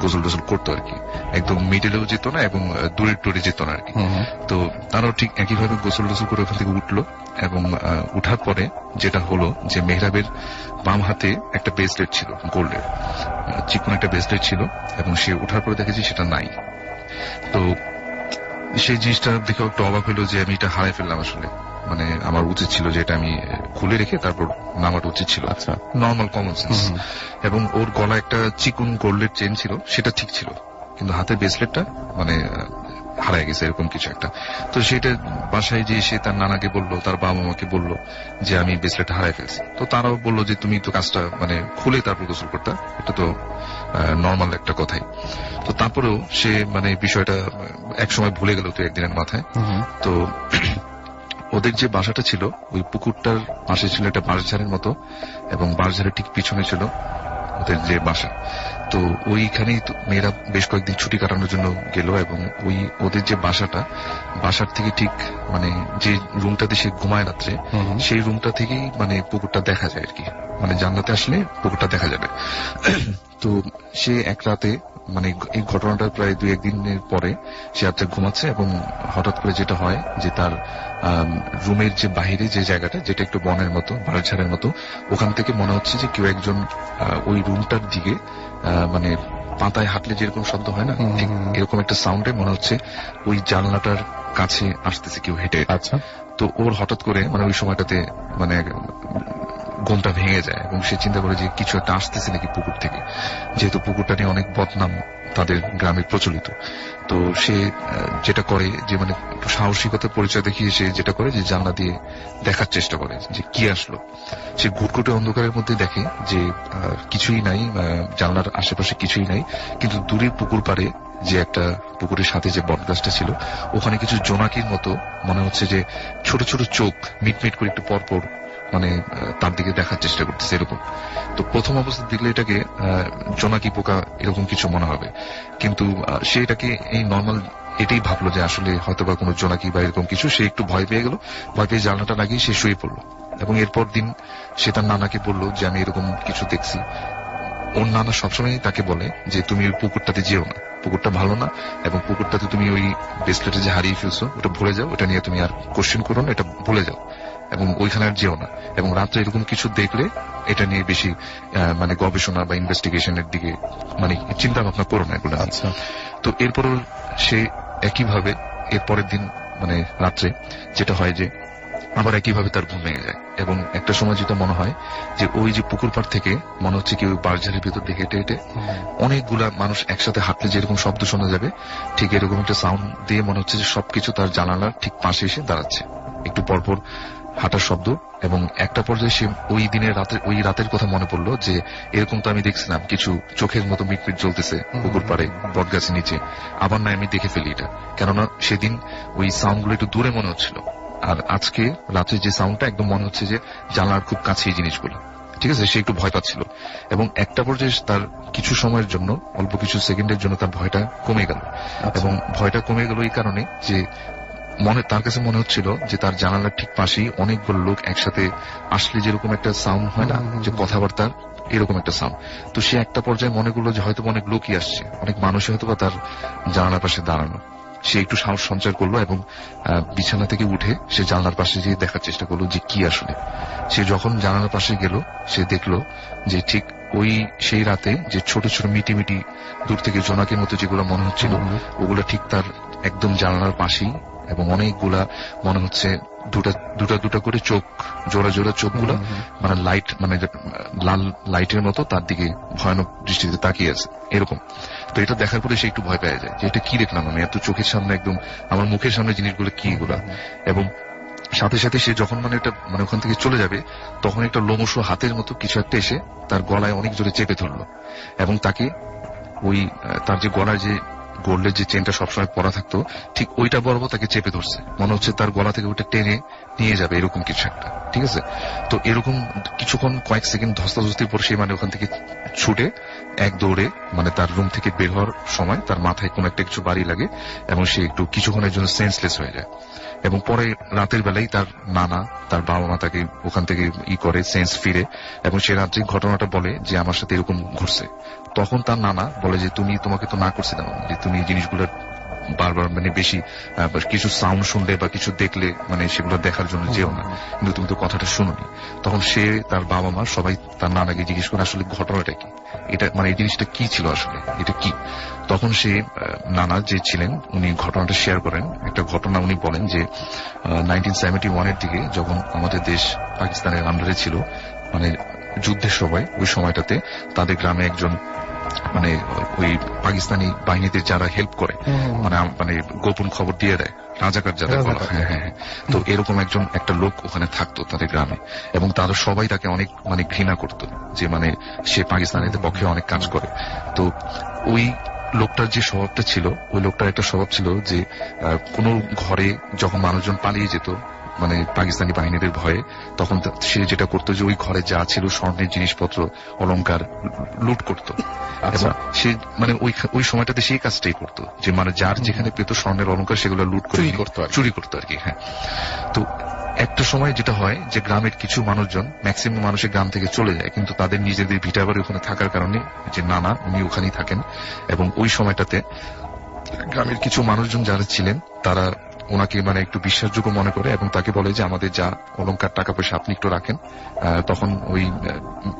গোসল টোসল করতো আর কি, একদম মিডলেও যেত না এবং দূরের টোরে যেত না আর কি। তো তারাও ঠিক একইভাবে গোসল টোসল করে ওখান থেকে উঠলো, এবং উঠার পরে যেটা হলো যে মেহরাবের বাম হাতে একটা ব্রেসলেট ছিল, গোল্ডের চিকন একটা ব্রেসলেট ছিল, এবং সে উঠার পরে দেখেছে সেটা নাই। তো সেই জিনিসটা দেখে একটু অবাক হলো যে আমি এটা হারাই ফেললাম আসলে। মানে আমার উচিত ছিল যে এটা আমি খুলে রেখে তারপর নামাটা উচিত ছিল। আচ্ছা। Normal common sense. এবং ওর গলা একটা চিকুন গোল্ডের চেন ছিল, সেটা ঠিক ছিল, কিন্তু হাতের ব্রেসলেটটা মানে হারায় গেছে এরকম কিছু একটা। তো সেটা বাসায় যে সে তার নানাকে বললো, তার বাবা মাকে বললো যে আমি ব্রেসলেটটা হারাই ফেলছি। তো তারাও বললো যে তুমি তো কাজটা মানে খুলে তারপর গোসল করতে, এটা তো নর্মাল একটা কথাই। তো তারপরেও সে মানে বিষয়টা এক সময় ভুলে গেল তো একদিনের মাথায়। তো ওদের যে বাসাটা ছিল ওই পুকুরটার পাশে ছিল একটা বাঁশঝাড়ের মতো, এবং বাঁশঝাড়ের ঠিক পিছনে ছিল ওদের যে বাসা। তো ওইখানেই মেয়েরা বেশ কয়েকদিন ছুটি কাটানোর জন্য গেল, এবং ওই ওদের যে বাসাটা, বাসার থেকে ঠিক মানে যে রুমটাতে সে ঘুমায় রাত্রে, সেই রুমটা থেকেই মানে পুকুরটা দেখা যায় আর কি। মানে জানলাতে আসলে পুকুরটা দেখা যাবে। তো সে এক রাতে মানে এই ঘটনাটা প্রায় 2-1 দিনের পরে সে রাত্রে ঘুমাচ্ছে, এবং হঠাৎ করে যেটা হয় যে তার রুমের যে বাহিরে যে জায়গাটা, যেটা একটু বনের মতো, বাড়িঝাড়ের মতো, ওখান থেকে মনে হচ্ছে যে কেউ একজন ওই রুমটার দিকে মানে পাতায় হাঁটলে যেরকম শব্দ হয় না, ঠিক এরকম একটা সাউন্ডে মনে হচ্ছে ওই জানলাটার কাছে আসতেছে কেউ হেঁটে। আচ্ছা। তো ওর হঠাৎ করে মানে ওই সময়টাতে মানে ঘুমটা ভেঙে যায়, এবং সে চিন্তা করে যে কিছু একটা আসতেছে নাকি পুকুর থেকে, যেহেতু পুকুরটা নিয়ে অনেক বদনাম তাদের গ্রামে প্রচলিত। তো সে যেটা করে যে মানে একটু সাহসিকতার পরিচয় দেখিয়ে সে যেটা করে যে জানলা দিয়ে দেখার চেষ্টা করে যে কি আসলো। সে ঘুটঘুটে অন্ধকারের মধ্যে দেখে যে কিছুই নাই, জানলার আশেপাশে কিছুই নাই, কিন্তু দূরে পুকুর পাড়ে যে একটা পুকুরের সাথে যে বটগাছটা ছিল, ওখানে কিছু জোনাকির মতো মনে হচ্ছে যে ছোট ছোট চোখ মিটমিট করে একটু পরপর মানে তার দিকে দেখার চেষ্টা করতেছে এরকম। তো প্রথম অবস্থা দেখলে এটাকে জোনাকি পোকা এরকম কিছু মনে হবে, কিন্তু সে এটাকে এই নর্মাল এটাই ভাবলো যে আসলে হয়তো বা কোনো জোনাকি বা এরকম কিছু। সে একটু ভয় পেয়ে গেল, ভয় পেয়ে জানলাটা লাগিয়ে সে শুয়ে পড়লো, এবং এরপর দিন সে তার নানাকে বললো যে আমি এরকম কিছু দেখছি। ওর নানা সবসময় তাকে বলে যে তুমি ওই পুকুরটাতে যেও না, পুকুরটা ভালো না, এবং পুকুরটাতে তুমি ওই ব্রেসলেটে যে হারিয়ে ফেলছো ওটা ভুলে যাও, ওটা নিয়ে তুমি আর কোশ্চেন করো না, এটা ভুলে যাও, এবং ওইখানে আর যেও না, এবং রাত্রে এরকম কিছু দেখলে এটা নিয়ে বেশি মানে গবেষণা বা ইনভেস্টিগেশনের দিকে মানে চিন্তা ভাবনা করো না এগুলো। আচ্ছা। তো এরপর সে একইভাবে এর পরের দিন মানে রাত্রে যেটা হয় যে আবার একইভাবে তার ঘুম ভেঙে যায়, এবং একটা সময় যেটা মনে হয় যে ওই যে পুকুর পাড় থেকে মনে হচ্ছে কেউ বাঁশঝাড়ের ভেতর দিয়ে হেঁটে হেঁটে অনেকগুলা মানুষ একসাথে হাঁটলে যেরকম শব্দ শোনা যাবে, ঠিক এরকম একটা সাউন্ড দিয়ে মনে হচ্ছে যে সবকিছু তার জানালার ঠিক পাশে এসে দাঁড়াচ্ছে, একটু পরপর হাঁটার শব্দ। এবং একটা পর্যায়ে সে ওই রাতের কথা মনে পড়লো যে এরকম তো আমি দেখছিলাম কিছু চোখের মতো মিটমিট জ্বলতেছে পুকুর পাড়ে বটগাছের নিচে, আবার না আমি দেখে ফেলি এটা, কেননা সেদিন ওই সাউন্ড গুলো একটু দূরে মনে হচ্ছিল, আর আজকে রাতে যে সাউন্ডটা একদম মনে হচ্ছে যে জানলার খুব কাছে এই জিনিসগুলো। ঠিক আছে, সে একটু ভয় পাচ্ছিল, এবং একটা পর্যায়ে তার কিছু সময়ের জন্য, অল্প কিছু সেকেন্ডের জন্য তার ভয়টা কমে গেল। এবং ভয়টা কমে গেল এই কারণে যে তার কাছে মনে হচ্ছিল যে তার জানালার ঠিক পাশেই অনেকগুলো লোক একসাথে আসলে যেরকম একটা সাউন্ড হয় না, যে কথাবার্তার এরকম একটা সাউন্ড। তো সে একটা পর্যায়ে মনে করলো যে হয়তো অনেক লোকই আসছে, অনেক মানুষই হয়তো বা তার জানালার পাশে দাঁড়ানো। সে একটু সাহস সঞ্চার করলো, এবং বিছানা থেকে উঠে সে জানলার পাশে গিয়ে দেখার চেষ্টা করলো যে কি আসলে। সে যখন জানালার পাশে গেল, সে দেখলো যে ঠিক ওই সেই রাতে যে ছোট ছোট মিটি মিটি দূর থেকে জোনাকের মতো যেগুলো মনে হচ্ছিল, ওগুলো ঠিক তার একদম জানালার পাশেই, এবং অনেকগুলা মনে হচ্ছে দুটা দুটা করে চোখ, জোড়া জোড়া চোখগুলো মানে লাইট মানে লাল লাইটের মতো তার দিকে ভয়ানক দৃষ্টিতে তাকিয়ে আছে এরকম। তো এটা দেখার পরে সে একটু ভয় পেয়ে যায় যে এটা কি দেখলাম আমি, এত চোখের সামনে একদম আমার মুখের সামনে জিনিসগুলো কি এগুলা। এবং সাথে সাথে সে যখন মানে এটা মানে ওখান থেকে চলে যাবে, তখন একটা লোমশ হাতের মতো কিছু একটা এসে তার গলায় অনেক জোরে চেপে ধরলো, এবং তাকে ওই তার যে গলায় যে গোল্ডের যে চেনটা সবসময় পরা থাকতো, ঠিক ওইটা বরাবর তাকে চেপে ধরছে, মনে হচ্ছে তার গলা থেকে ওইটা টেনে নিয়ে যাবে এরকম কিছু একটা। ঠিক আছে, তো এরকম কিছুক্ষণ কয়েক সেকেন্ড ধস্তাধস্তির পর সে মানে ওখান থেকে ছুটে এক দৌড়ে মানে তার রুম থেকে বের হওয়ার সময় তার মাথায় কোনো একটা কিছু বাড়ি লাগে, এবং সে একটু কিছুক্ষণের জন্য সেন্সলেস হয়ে যায়। এবং পরে রাতের বেলায় তার নানা, তার বাবা মা তাকে ওখান থেকে করে সেন্স ফিরে, এবং সে রাত্রে ঘটনাটা বলে যে আমার সাথে এরকম ঘটছে। তখন তার নানা বলে যে তোমাকে তো না করছিলাম যে তুমি এই জিনিসগুলো বারবার মানে বেশি কিছু সাউন্ড শুনলে বা কিছু দেখলে মানে সেগুলো দেখার জন্য যেও না, কিন্তু তুমি তো কথাটা শুনোনি। তখন সে তার বাবা মা সবাই তার নানাকে জিজ্ঞেস করে আসলে ঘটনাটা কি, এটা মানে এই জিনিসটা কি ছিল আসলে, এটা কি। তখন সে নানা যে ছিলেন উনি ঘটনাটা শেয়ার করেন। একটা ঘটনা উনি বলেন যে 1971 দিকে যখন আমাদের দেশ পাকিস্তানের আন্ডারে ছিল, মানে যুদ্ধের সময়, ওই সময়টাতে তাদের গ্রামে একজন মানে ওই পাকিস্তানি বাহিনীদের যারা হেল্প করে, মানে গোপন খবর দিয়ে দেয়, রাজাকার যাদের বলা হয়, হ্যাঁ হ্যাঁ, তো এরকম একটা লোক ওখানে থাকতো তাদের গ্রামে, এবং তারা সবাই তাকে অনেক মানে ঘৃণা করত, যে মানে সে পাকিস্তানিদের পক্ষে অনেক কাজ করে। তো ওই লোকটার যে স্বভাবটা ছিল, ওই লোকটার একটা স্বভাব ছিল যে কোনো ঘরে যখন মানুষজন পালিয়ে যেত মানে পাকিস্তানি বাহিনীদের ভয়ে, তখন সে যেটা করতো যে ওই ঘরে যা ছিল স্বর্ণের জিনিসপত্র, অলংকার লুট করতো। এবং সে মানে ওই সময়টাতে সেই কাজটাই করতো, যে মানে যার যেখানে পেত স্বর্ণের অলংকার সেগুলো লুট করে চুরি করতো আর কি। হ্যাঁ, তো একটা সময় যেটা হয় যে গ্রামের কিছু মানুষজন, ম্যাক্সিমাম মানুষের গ্রাম থেকে চলে যায়, কিন্তু তাদের নিজেদের ভিটা বাড়ি ওখানে থাকার কারণে যে নানা উনি ওখানেই থাকেন। এবং ওই সময়টাতে গ্রামের কিছু মানুষজন যারা ছিলেন তারা ওনাকে মানে একটু বিশ্বাসযোগ্য মনে করে এবং তাকে বলে যে আমাদের যা অলংকার টাকা পয়সা আপনি একটু রাখেন। তখন ওই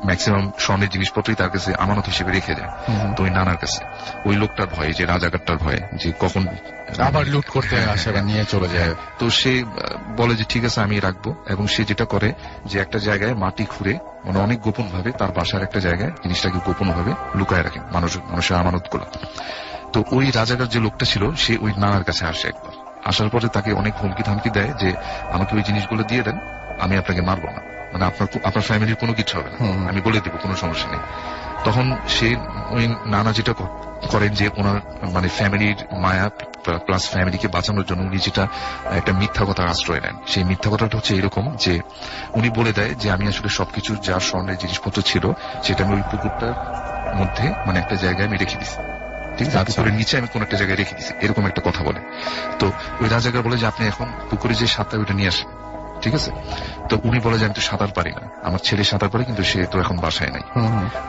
ম্যাক্সিমাম স্বর্ণের জিনিসপত্রই তার কাছে আমানত হিসেবে রেখে দেয়। তো ওই নানার কাছে ওই লোকটার ভয়ে, যে রাজাকারটার ভয়ে, যে কখন আবার লুট করতে আসে বা নিয়ে চলে যায়। তো সে বলে যে ঠিক আছে আমি রাখবো। এবং সে যেটা করে যে একটা জায়গায় মাটি খুঁড়ে মানে অনেক গোপন ভাবে তার বাসার একটা জায়গায় জিনিসটাকে গোপন ভাবে লুকায় রাখে মানুষের আমানত গুলো। তো ওই রাজাকার যে লোকটা ছিল সে ওই নানার কাছে আসে একবার, আসার পরে তাকে অনেক হুমকি ধামকি দেয় যে আমাকে ওই জিনিসগুলো দিয়ে দেন, আমি আপনাকে মারবো না, মানে আপনার ফ্যামিলির কোনো কিছু হবে না, আমি বলে দিব, কোনো সমস্যা নেই। তখন সে ওই নানা যেটা করেন যে ওনার মানে ফ্যামিলির মায়া প্লাস ফ্যামিলিকে বাঁচানোর জন্য উনি যেটা একটা মিথ্যা কথার আশ্রয় নেন। সেই মিথ্যা কথাটা হচ্ছে এরকম যে উনি বলে দেয় যে আমি আসলে সবকিছু যা স্বর্ণের জিনিসপত্র ছিল সেটা আমি ওই পুকুরটার মধ্যে মানে একটা জায়গায় আমি রেখে দিচ্ছি, ঠিক আছে, পুকুরের নিচে আমি কোন একটা জায়গায় রেখে দিচ্ছি, এরকম একটা কথা বলে। তো ওই রাজাকার বলে যে আপনি এখন পুকুরে যে সাঁতার ওইটা নিয়ে আসেন, ঠিক আছে। তো উনি বলে যে আমি তো সাঁতার পারি না, আমার ছেলে সাঁতার পারে কিন্তু সে তো এখন বাসায় নাই।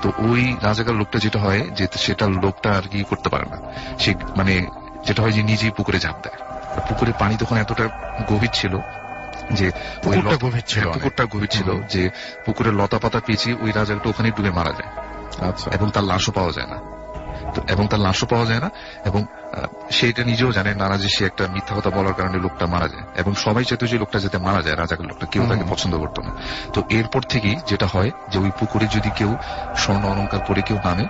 তো ওই রাজাকার লোকটা যেটা হয় যে সেটা লোকটা আর কি করতে পারে না, সে মানে যেটা হয় যে নিজেই পুকুরে ঝাঁপ দেয়। পুকুরে পানি তখন এতটা গভীর ছিল যে পুকুরটা গভীর ছিল যে পুকুরের লতা পাতা পেঁচিয়ে ওই রাজাকারটা ওখানে ডুবে মারা যায়। আচ্ছা। এবং তার লাশও পাওয়া যায় না, এবং সেটা নিজেও জানে নানা যে সে একটা মিথ্যা কথা বলার কারণে লোকটা মারা যায়। এবং সবাই চাইতো যে লোকটা যাতে মারা যায়, রাজাকার লোকটা, কেউ তাকে পছন্দ করতো না। তো এরপর থেকেই যেটা হয় যে ওই পুকুরে যদি কেউ স্বর্ণ অলংকার পরে কেউ নামে,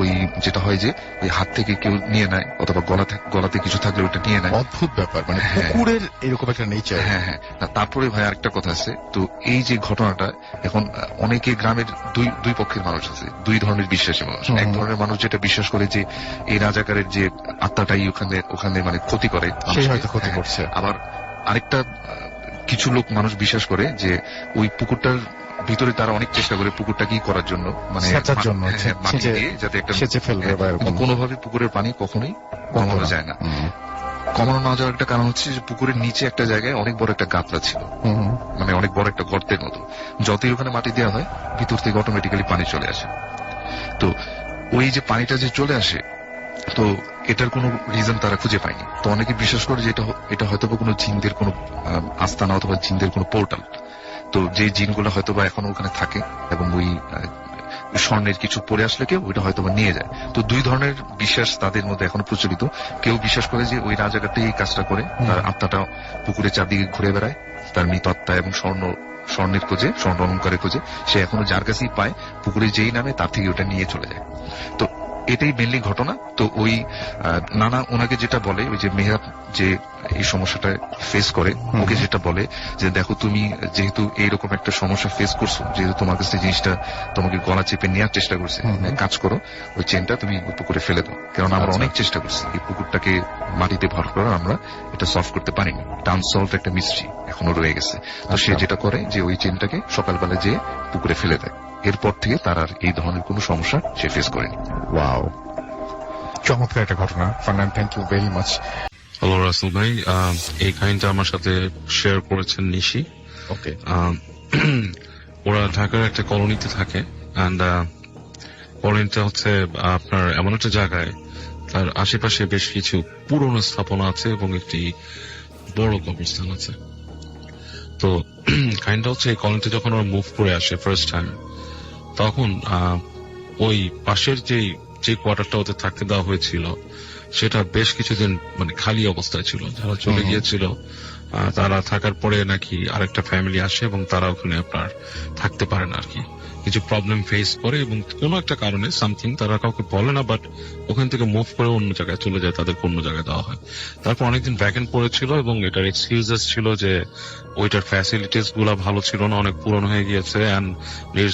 ওই যেটা হয় যে ওই হাত থেকে কেউ নিয়ে নেয়, অথবা গলাতে কিছু থাকলে ওটা নিয়ে নেয়। অদ্ভুত ব্যাপার, মানে পুকুরের এরকম একটা নেচার। হ্যাঁ হ্যাঁ। তারপরে ভাই আরেকটা কথা আছে, তো এই যে ঘটনাটা এখন অনেকে গ্রামের দুই পক্ষের মানুষ আছে, দুই ধরনের বিশ্বাসী মানুষ। এক ধরনের মানুষ যেটা বিশ্বাস করে যে এই রাজাকারের যে আত্মাটাই ওখানে মানে ক্ষতি করে, সেই হয়তো ক্ষতি করছে। আবার আরেকটা কিছু লোক মানুষ বিশ্বাস করে যে ওই পুকুরটার ভিতরে তারা অনেক চেষ্টা করে পুকুরটা কি করার জন্য, মানে মাটি দিয়ে যাতে একটা কোনোভাবে পুকুরের পানি কখনোই কমানো যায় না। কমানো না যাওয়ার একটা কারণ হচ্ছে যে পুকুরের নিচে একটা জায়গায় অনেক বড় একটা গাঁতরা ছিল, মানে অনেক বড় একটা গর্তের মতো। যতই ওখানে মাটি দেওয়া হয় ভিতর থেকে অটোমেটিক্যালি পানি চলে আসে। তো ওই যে পানিটা যে চলে আসে, তো এটার কোনো রিজন তারা খুঁজে পায়নি। তো অনেকে বিশ্বাস করে যে এটা হয়তো কোনো জিনদের কোনো আস্তানা অথবা জিনদের কোনো পোর্টাল। তো যে জিনগুলো হয়তো বা এখনো ওখানে থাকে এবং ওই স্বর্ণের কিছু পরে আসলে কেউ ওইটা হয়তো বা নিয়ে যায়। তো দুই ধরনের বিশ্বাস তাদের মধ্যে এখনো প্রচলিত। কেউ বিশ্বাস করে যে ওই রাজাকারটাই এই কাজটা করে, তার আত্মাটা পুকুরে চারদিকে ঘুরে বেড়ায়, তার মৃত আত্মা এবং স্বর্ণের খোঁজে, স্বর্ণ অলংকারের খোঁজে, সে এখনো যার কাছেই পায় পুকুরে যেই নামে তার থেকে ওটা নিয়ে চলে যায়। তো এটাই মেনলি ঘটনা। তো ওই নানা ওনাকে যেটা বলে, ওই যে মেহরাব যে এই সমস্যাটা ফেস করে, ওকে যেটা বলে যে দেখো তুমি যেহেতু এইরকম একটা সমস্যা ফেস করছো, যেহেতু তোমার কাছে জিনিসটা তোমাকে গলা চেপে নেওয়ার চেষ্টা করছে, কাজ করো ওই চেনটা তুমি পুকুরে ফেলে দাও, কারণ আমরা অনেক চেষ্টা করছি এই পুকুরটাকে মাটিতে ভর করার, আমরা এটা সলভ করতে পারিনি, এটা আনসলভ একটা মিস্ট্রি এখনো রয়ে গেছে। তো সে যেটা করে যে ওই চেনটাকে সকালবেলা যেয়ে পুকুরে ফেলে দেয়। এরপর থেকে তার আর এই ধরনের কোনো সমস্যা সে ফেস করেনি। ওয়াও, চমৎকার একটা ঘটনা। Farnan, thank you very much. Hello Russell ভাই, এই কাহিনীটা আমার সাথে শেয়ার করেছেন নিশি। ওকে। ওরা ঢাকার একটা কলোনিতে থাকে, এন্ড কলোনিটা হচ্ছে আপনার এমন একটা জায়গায় তার আশেপাশে বেশ কিছু পুরনো স্থাপনা আছে এবং একটি বড় কবরস্থান আছে। তো কাহিনীটা হচ্ছে এই কলোনিতে যখন ওরা মুভ করে আসে ফার্স্ট টাইম, তখন ওই পাশের যে কোয়ার্টারটা ওদের থাকতে দেওয়া হয়েছিল সেটা বেশ কিছুদিন মানে খালি অবস্থায় ছিল। যারা চলে গিয়েছিল তারা থাকার পরে নাকি আরেকটা ফ্যামিলি আসে এবং তারা ওখানে আপনার থাকতে পারে না আর কি, কিছু প্রবলেম ফেস করে এবং কোনো একটা কারণে সামথিং তারা কাউকে বলে না, বাট ওখান থেকে মুভ করে অন্য জায়গায় চলে যায়, তাদেরকে অন্য জায়গায় দেওয়া হয়। তারপর অনেকদিন ভ্যাকেন্ট পড়েছিল এবং এটার এক্সকিউজেস ছিল যে ওইটার ফ্যাসিলিটিস গুলা ভালো ছিল না, অনেক পুরনো হয়ে গিয়েছে অ্যান্ড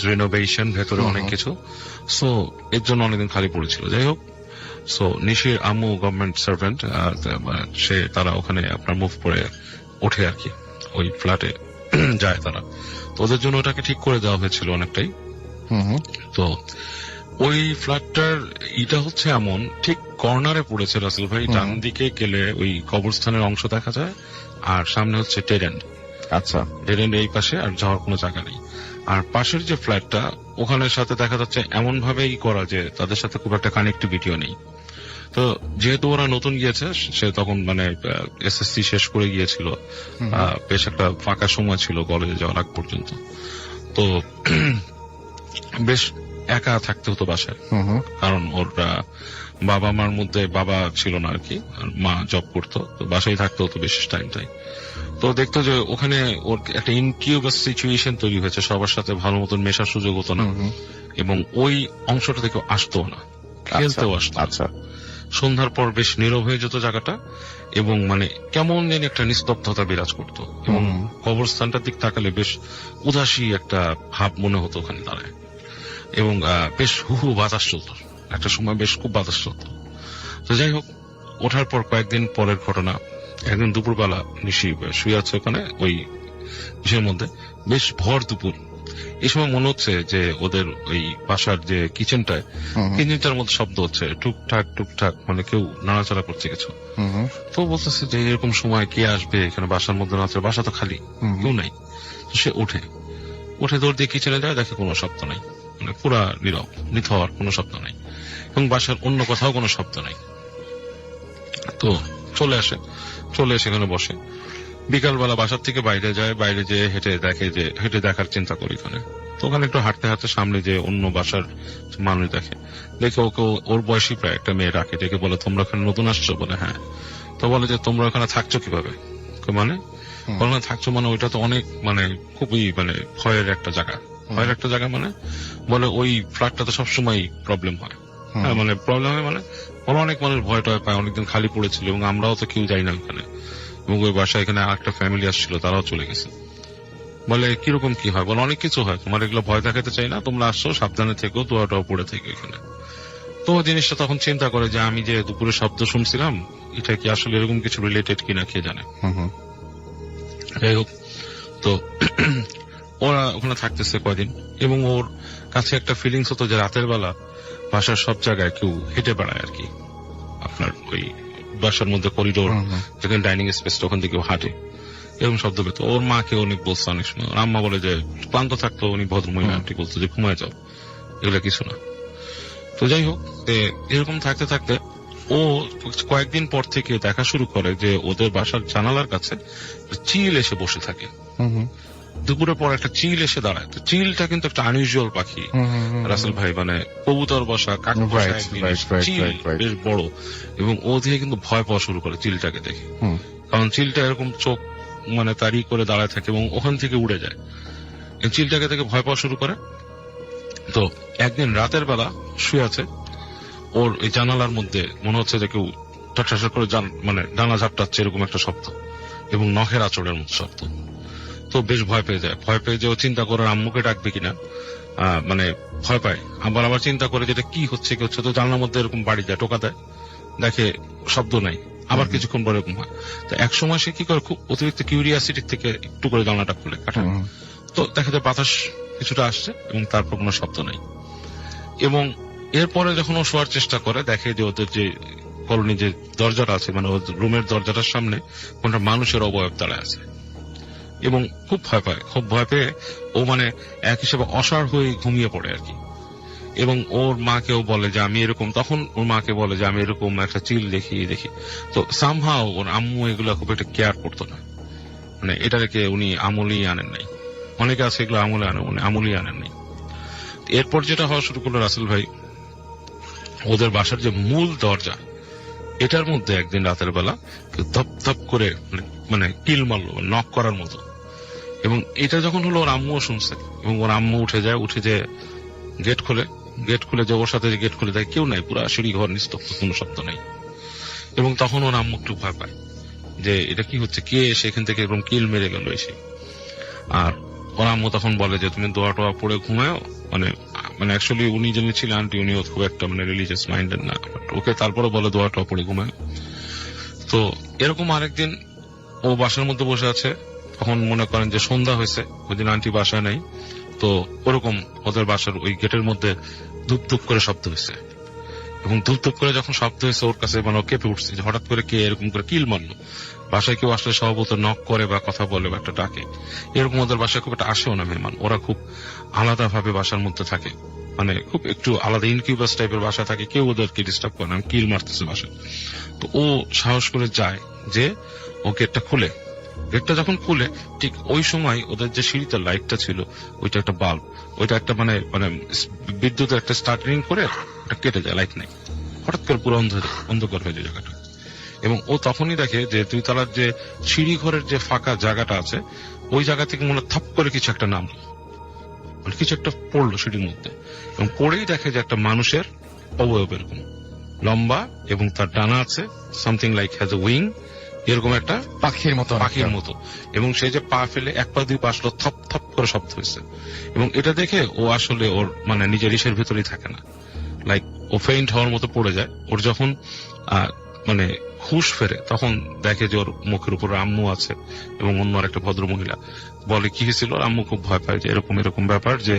রিনোভেশন ভেতরে অনেক কিছু, সো এর জন্য অনেকদিন খালি পড়েছিল। যাই হোক, সো নিশির আম্মু গভর্নমেন্ট সার্ভেন্ট, তারা ওখানে আপনার মুভ করে ওঠে আর কি, ওই ফ্ল্যাটে যায় তারা। তো ওদের জন্য ওটাকে ঠিক করে দেওয়া হয়েছিল অনেকটাই। তো ওই ফ্ল্যাটটার ইটা হচ্ছে এমন ঠিক কর্নারে পড়েছে রাসেল ভাই, ডান দিকে গেলে ওই কবরস্থানের অংশ দেখা যায় আর সামনে হচ্ছে ডেড এন্ড। আচ্ছা, ডেড এন্ড এই পাশে, আর যাওয়ার কোনো জায়গা নেই। আর পাশের যে ফ্ল্যাটটা ওখানের সাথে দেখা যাচ্ছে এমন ভাবেই করা যে তাদের সাথে খুব একটা কানেক্টিভিটিও নেই। তো যেহেতু ওরা নতুন গিয়েছে, সে তখন মানে এসএসসি শেষ করে গিয়েছিল, বেশ একটা ফাঁকা সময় ছিল কলেজে যাওয়ার আগ পর্যন্ত। তো বেশ একা থাকতে হতো বাসায়, কারণ ওর বাবা মার মধ্যে বাবা ছিল না আর কি, আর মা জব করতো, তো বাসায় থাকতে হতো বেশি টাইমটাই। তো দেখতো যে ওখানে ওর একটা ইনকিউবাস সিচুয়েশন তৈরি হয়েছে, সবার সাথে ভালো মতন মেশার সুযোগ হতো না এবং ওই অংশটা থেকে আসতো না, খেলতেও আসতো। আচ্ছা, সন্ধ্যার পর বেশ নীরব হয়ে যেত জায়গাটা এবং মানে কেমন যেন একটা নিস্তব্ধতা বিরাজ করতো এবং কবরস্থানটার দিক তাকালে বেশ উদাসী একটা ভাব মনে হতো ওখানে দাঁড়ায় এবং বেশ হু বাতাস চলতো, একটা সময় বেশ খুব বাতাস চলতো। তো যাই হোক, ওঠার পর কয়েকদিন পরের ঘটনা, একদিন দুপুরবেলা নিশি শুয়ে আছে ওখানে ওই বিষয়ের মধ্যে, বেশ ভর দুপুর। এই সময় মনে হচ্ছে যে ওদের ওই বাসার যে কিচেনটায় 3-4টার মধ্যে শব্দ হচ্ছে, টুকটাক টুকটাক, মানে কেউ নাড়াচাড়া করছে কিছু। তো বলতেছে যে এরকম সময় কে আসবে এখানে, বাসার মধ্যে নাড়াচাড়া, বাসা তো খালি, কেউ নাই। সে উঠে দৌড় দিয়ে কিচেনে যায়, দেখে কোনো শব্দ নাই, মানে পুরা নীরব, নিথর, কোনো শব্দ নাই এবং বাসার অন্য কোথাও কোনো শব্দ নাই। তো চলে এসে এখানে বসে। বিকালবেলা বাসার থেকে বাইরে যায়, বাইরে যেয়ে হেঁটে দেখার চিন্তা করি এখানে। তো ওখানে একটু হাঁটতে হাঁটতে সামনে যে অন্য বাসার মানুষ দেখে ওকে ওর বয়সী প্রায় একটা মেয়ে ডাকে, ডেকে বলে তোমরা ওখানে নতুন আসছো? বলে হ্যাঁ। তো বলে যে তোমরা ওখানে থাকছো কিভাবে? মানে বলে থাকছো মানে ওইটা তো অনেক মানে খুবই মানে ভয়ের একটা জায়গা। মানে বলে ওই ফ্ল্যাটটাতে সবসময় প্রবলেম হয়। হ্যাঁ, মানে প্রবলেম হয় মানে অনেক মানুষ ভয় টয় পায়, অনেকদিন খালি পড়েছিল এবং আমরাও তো কেউ যাই না ওখানে, এবং ওই বাসায় এখানে আরেকটা ফ্যামিলি আসছিল, তারাও চলে গেছে। বলে কিরকম কি হয়? বলে অনেক কিছু হয়, তোমার এগুলো ভয় দেখাতে চাই না, তোমরা আসছো সাবধানে থেকো, দোয়াটাও পড়ে থেকো এখানে। তো জিনিসটা তখন চিন্তা করে যে আমি যে দুপুরে শব্দ শুনছিলাম এটা কি আসলে এরকম কিছু রিলেটেড কিনা কে জানে। যাই হোক, তো ওরা ওখানে থাকতেছে কয়দিন এবং ওর কাছে একটা ফিলিংস হতো যে রাতের বেলা বাসার সব জায়গায় কেউ হেঁটে বেড়ায় আর কি, আপনার ওই বাসার মধ্যে করিডোর যেখানে ডাইনিং স্পেস, ওখান থেকে হাঁটে, এরকম শব্দ পেত। ওর মাকে অনেক বলছে অনেক সময়, ওর আম্মা বলে যে ক্লান্ত থাকতো, উনি ভদ্রমহিলা আন্টি বলতো যে ঘুমায় যাও, এগুলো কিছু না। তো যাই হোক, এরকম থাকতে থাকতে ও কয়েকদিন পর থেকে দেখা শুরু করে যে ওদের বাসার জানালার কাছে চিল এসে বসে থাকে। দুপুরের পর একটা চিল এসে দাঁড়ায়। তো চিলটা কিন্তু একটা আনইউজুয়াল পাখি রাসেল ভাই, মানে কবুতর বসা, কাক বসা, চিল বেশ বড়, এবং ও দিয়ে কিন্তু ভয় পাওয়া শুরু করে চিলটাকে দেখে, কারণ চিলটা এরকম চোখ মানে তাড়ি করে দাঁড়ায় থাকে এবং ওখান থেকে উড়ে যায়। চিলটাকে দেখে ভয় পাওয়া শুরু করে। তো একদিন রাতের বেলা শুয়ে আছে, ওর এই জানালার মধ্যে মনে হচ্ছে যে কেউ ঠাস করে মানে ডানা ঝাপটাচ্ছে, এরকম একটা শব্দ এবং নখের আঁচড়ের মতো শব্দ। তো বেশ ভয় পেয়ে যায়, যে ও চিন্তা করে আম্মুকে ডাকবে কিনা, মানে ভয় পায়। আবার চিন্তা করে যেটা কি হচ্ছে কি হচ্ছে, তো জানলার মধ্যে এরকম বাড়ি যায়, টোকা দেয়, দেখে শব্দ নাই, আবার কিছুক্ষণ পরে এরকম হয়। তো এক সময় সে কি করে, খুব অতিরিক্ত কিউরিয়াসিটির থেকে একটু করে জানলাটা খুলে কাটায়, তো দেখা যায় বাতাস কিছুটা আসছে এবং তারপর কোনো শব্দ নাই। এবং এরপরে যখন ও শোয়ার চেষ্টা করে, দেখে যে ওদের যে কলোনি যে দরজাটা আছে, মানে ওদের রুমের দরজাটার সামনে কোনটা মানুষের অবয়ব দাঁড়ায় আছে এবং খুব ভয় পেয়ে ও মানে এক হিসেবে অসাড় হয়ে ঘুমিয়ে পড়ে আর কি। এবং ওর মাকেও বলে যে আমি এরকম, তখন ওর মাকে বলে যে আমি এরকম একটা চিল দেখি। তো সামহাও ওর আম্মু এগুলো খুব একটা কেয়ার করতো না, মানে এটাকে উনি আমলেই আনেন নাই। অনেকে আছে এগুলো আমলে আনে, উনি আমলেই আনেন নাই। এরপর যেটা হওয়া শুরু করলো রাসেল ভাই, ওদের বাসার যে মূল দরজা, এটার মধ্যে একদিন রাতের বেলা ধপ ধপ করে মানে কিল মারলো, নক করার মতো। এবং এটা যখন হলো ওর আম্মুও শুনছে, এবং ওর আম্মু উঠে যে গেট খুলে যে ওর সাথে গেট খুলে দেয়, কেউ নাই, পুরো সিঁড়ি ঘর নিস্তব্ধ, কোনো শব্দ নাই। এবং তখন ওর আম্মু একটু ভয় পায় যে এটা কি হচ্ছে, কে সেখান থেকে এরকম কিল মেরে গেল এসে। আর ওর আম্মু তখন বলে যে তুমি দোয়া টোয়া পড়ে ঘুমাও, মানে অ্যাকচুয়ালি উনি যিনি ছিলেন আন্টি, উনিও খুব একটা মানে রিলিজিয়াস মাইন্ডেড না, ওকে তারপরে বলে দোয়া টোয়া পড়ে ঘুমাও। তো এরকম আরেকদিন ও বাসার মধ্যে বসে আছে, তখন মনে করেন যে সন্ধ্যা হয়েছে, ওই দিন আন্টি বাসায় নাই, তো ওরকম ওদের বাসার ওই গেটের মধ্যে ধুপ ধুপ করে শব্দ হয়েছে। এবং ধুপ ধুপ করে যখন শব্দ হয়েছে, ওর কাছে মানে কেঁপে উঠছে যে হঠাৎ করে কে এরকম করে কিল মারলো। বাসায় কেউ আসলে স্বভাবত নক করে বা কথা বলে বা একটা ডাকে, এরকম ওদের বাসায় খুব একটা আসেও না মেহমান। ওরা খুব আলাদা ভাবে বাসার মধ্যে থাকে, মানে খুব একটু আলাদা ইনকিউবাস টাইপের বাসা থাকে, কেউ ওদেরকে ডিস্টার্ব করে না, কিল মারতেছে বাসায়। তো ও সাহস করে যায় যে ও গেটটা খুলে, গেটটা যখন খুলে ঠিক ওই সময় ওদের যে সিঁড়িতে লাইটটা ছিল, ওইটা একটা বাল্ব, ওইটা একটা মানে বিদ্যুতের একটা স্টার্টিং করে ওটা কেটে যায়, লাইট নেই, হঠাৎ করে পুরো অন্ধকার হয়ে যায় জায়গাটা। এবং ও তখনই দেখে যে 2 তলার যে সিঁড়ি ঘরের যে ফাঁকা জায়গাটা আছে, ওই জায়গা থেকে মনে থাপ করে কিছু একটা নামলো, মানে কিছু একটা পড়লো সিঁড়ির মধ্যে। এবং পড়েই দেখে যে একটা মানুষের অবয়ব এরকম লম্বা, এবং তার ডানা আছে, something like has a wing, এরকম একটা পাখির মতো। এবং সে যে পা ফেলে 1 পা 2 পা আসলো, থপ থপ করে শব্দ হয়েছে। এবং এটা দেখে ও আসলে ওর মানে নিজের ইসের ভিতরেই থাকে না, লাইক ও ফেইন্ট হওয়ার মতো পড়ে যায়। ওর যখন মানে হুশ ফেরে, তখন দেখে যে ওর মুখের উপর আম্মু আছে এবং অন্য আর একটা ভদ্র মহিলা। বলে কি হয়েছিল, আম্মু খুব ভয় পায় যে এরকম ব্যাপার, যে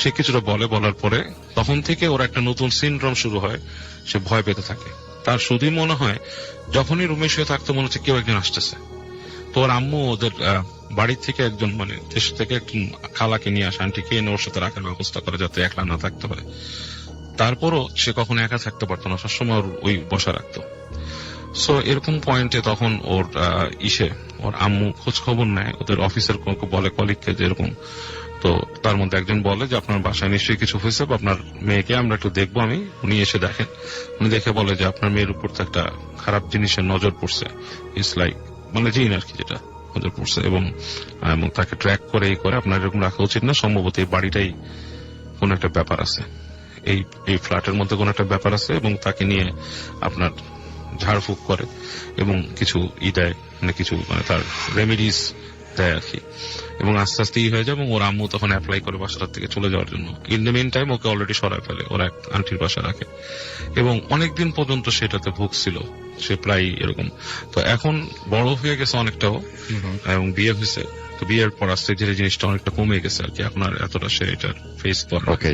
সে কিছুটা বলার পরে তখন থেকে ওর একটা নতুন সিনড্রোম শুরু হয়, সে ভয় পেতে থাকে। তার শুধুই মনে হয় যখনই রুমে শুয়ে থাকতো মনে হচ্ছে কেউ একজন আসতেছে। তো ওর আম্মু ওদের বাড়ির থেকে একজন মানে দেশ থেকে একজন খালাকে নিয়ে আসে, আন্টিকে এনে ওর সাথে রাখার ব্যবস্থা করে যাতে একলা না থাকতে পারে। তারপরও সে কখনো একা থাকতে পারতো না, সবসময় ওর ওই বসা রাখতো। সো এরকম পয়েন্টে তখন ওর ওর আম্মু খোঁজ খবর নেয়, ওদের অফিসের বলে কলিগকে যে এরকম। তো তার মধ্যে একজন বলে যে আপনার বাসায় নিশ্চয়ই কিছু হয়েছে, আপনার মেয়েকে আমরা একটু দেখবো। উনি এসে দেখেন, উনি দেখে বলে যে আপনার মেয়ের উপর তো একটা খারাপ জিনিসের নজর পড়ছে, ইটস লাইক মানে জিন আর কি, যেটা নজর পড়ছে, এবং তাকে ট্র্যাক করে আপনার এরকম রাখা উচিত না, সম্ভবত এই বাড়িটাই কোন একটা ব্যাপার আছে, এই ফ্ল্যাটের মধ্যে কোন একটা ব্যাপার আছে, এবং তাকে নিয়ে আপনার ঝাড়ফুঁক করে এবং কিছু দেয়, মানে কিছু মানে তার রেমেডিস দেয় আর কি। এবং আস্তে আস্তে হয়ে যায়, এবং ওর আম্মু তখন অ্যাপ্লাই করে বাসার থেকে চলে যাওয়ার জন্য। In the meantime okay already সরায় ফেলে, ওরা এক আন্টির বাসা রাখে, এবং অনেকদিন পর্যন্ত সেটাতে ভুগছিল সে প্রায় এরকম। তো এখন বড় হয়ে গেছে অনেকটাও, এবং বিয়ে হয়েছে, তো বিয়ের পর আস্তে ধীরে জিনিসটা অনেকটা কমে গেছে আর কি, এখন আর এতটা সে এটার ফেস করে। ওকে,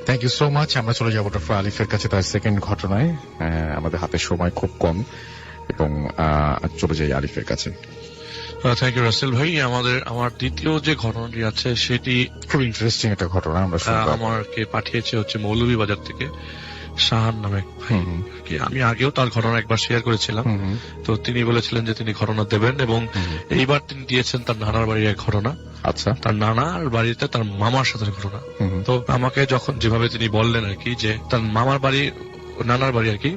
থ্যাংক ইউ সো মাচ। আমরা চলে যাবো ডক্টর আলিফের কাছে তার সেকেন্ড ঘটনায়। আমাদের হাতে সময় খুব কম, এবং চলে যাই আলিফের কাছে। থ্যাংক ইউ রাসেল ভাই। আমার দ্বিতীয় যে ঘটনাটি আছে সেটি খুব ইন্টারেস্টিং একটা ঘটনা, আমরা শুনবো। আমাকে পাঠিয়েছে হচ্ছে মৌলভীবাজার থেকে শাহান নামে ভাই। আমি আগেও তার ঘটনা একবার শেয়ার করেছিলাম, তো তিনি বলেছিলেন যে তিনি ঘটনা দেবেন, এবং এইবার তিনি দিয়েছেন তার নানার বাড়ির এক ঘটনা। আচ্ছা, তার নানার বাড়িতে তার মামার সাথে ঘটনা। তো আমাকে যখন যেভাবে তিনি বললেন আর কি, যে তার নানার বাড়ি আর কি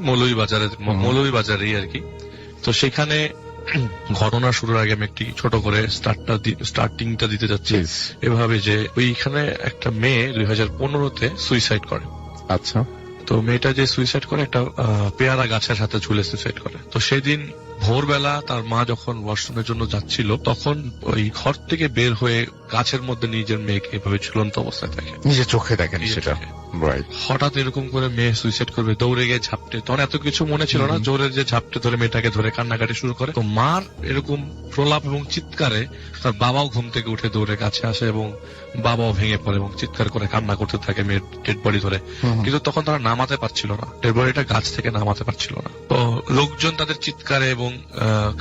মৌলভীবাজারেই আর কি। তো সেখানে ঘটনা শুরুর আগে আমি একটি ছোট করে স্টার্টিংটা দিতে যাচ্ছি, এভাবে যে ওইখানে একটা মেয়ে 2015-তে সুইসাইড করে। আচ্ছা, তো মেয়েটা যে সুইসাইড করে একটা পেয়ারা গাছের সাথে ঝুলে সুইসাইড করে। তো সেদিন ভোরবেলা তার মা যখন ওয়াশরুমের জন্য যাচ্ছিল, তখন ওই ঘর থেকে বের হয়ে গাছের মধ্যে নিজের মেয়েকে এভাবে ঝুলন্ত অবস্থায় দেখে, নিজের চোখে দেখেন সেটা। হঠাৎ এরকম করে মেয়ে সুইসাইড করবে, দৌড়ে গিয়ে ঝাপটে, তখন এত কিছু মনে ছিল না, জোরে যে ঝাপটে ধরে মেয়েটাকে ধরে কান্নাকাটি শুরু করে। তো মার এরকম প্রলাপ এবং চিৎকারে তার বাবাও ঘুম থেকে উঠে দৌড়ে কাছে আসে, এবং বাবাও ভেঙে পড়ে এবং চিৎকার করে কান্না করতে থাকে মেয়ের ডেড বডি ধরে। কিন্তু তখন তারা নামাতে পারছিল না, ডেড বডিটা গাছ থেকে নামাতে পারছিল না। তো লোকজন তাদের চিৎকারে এবং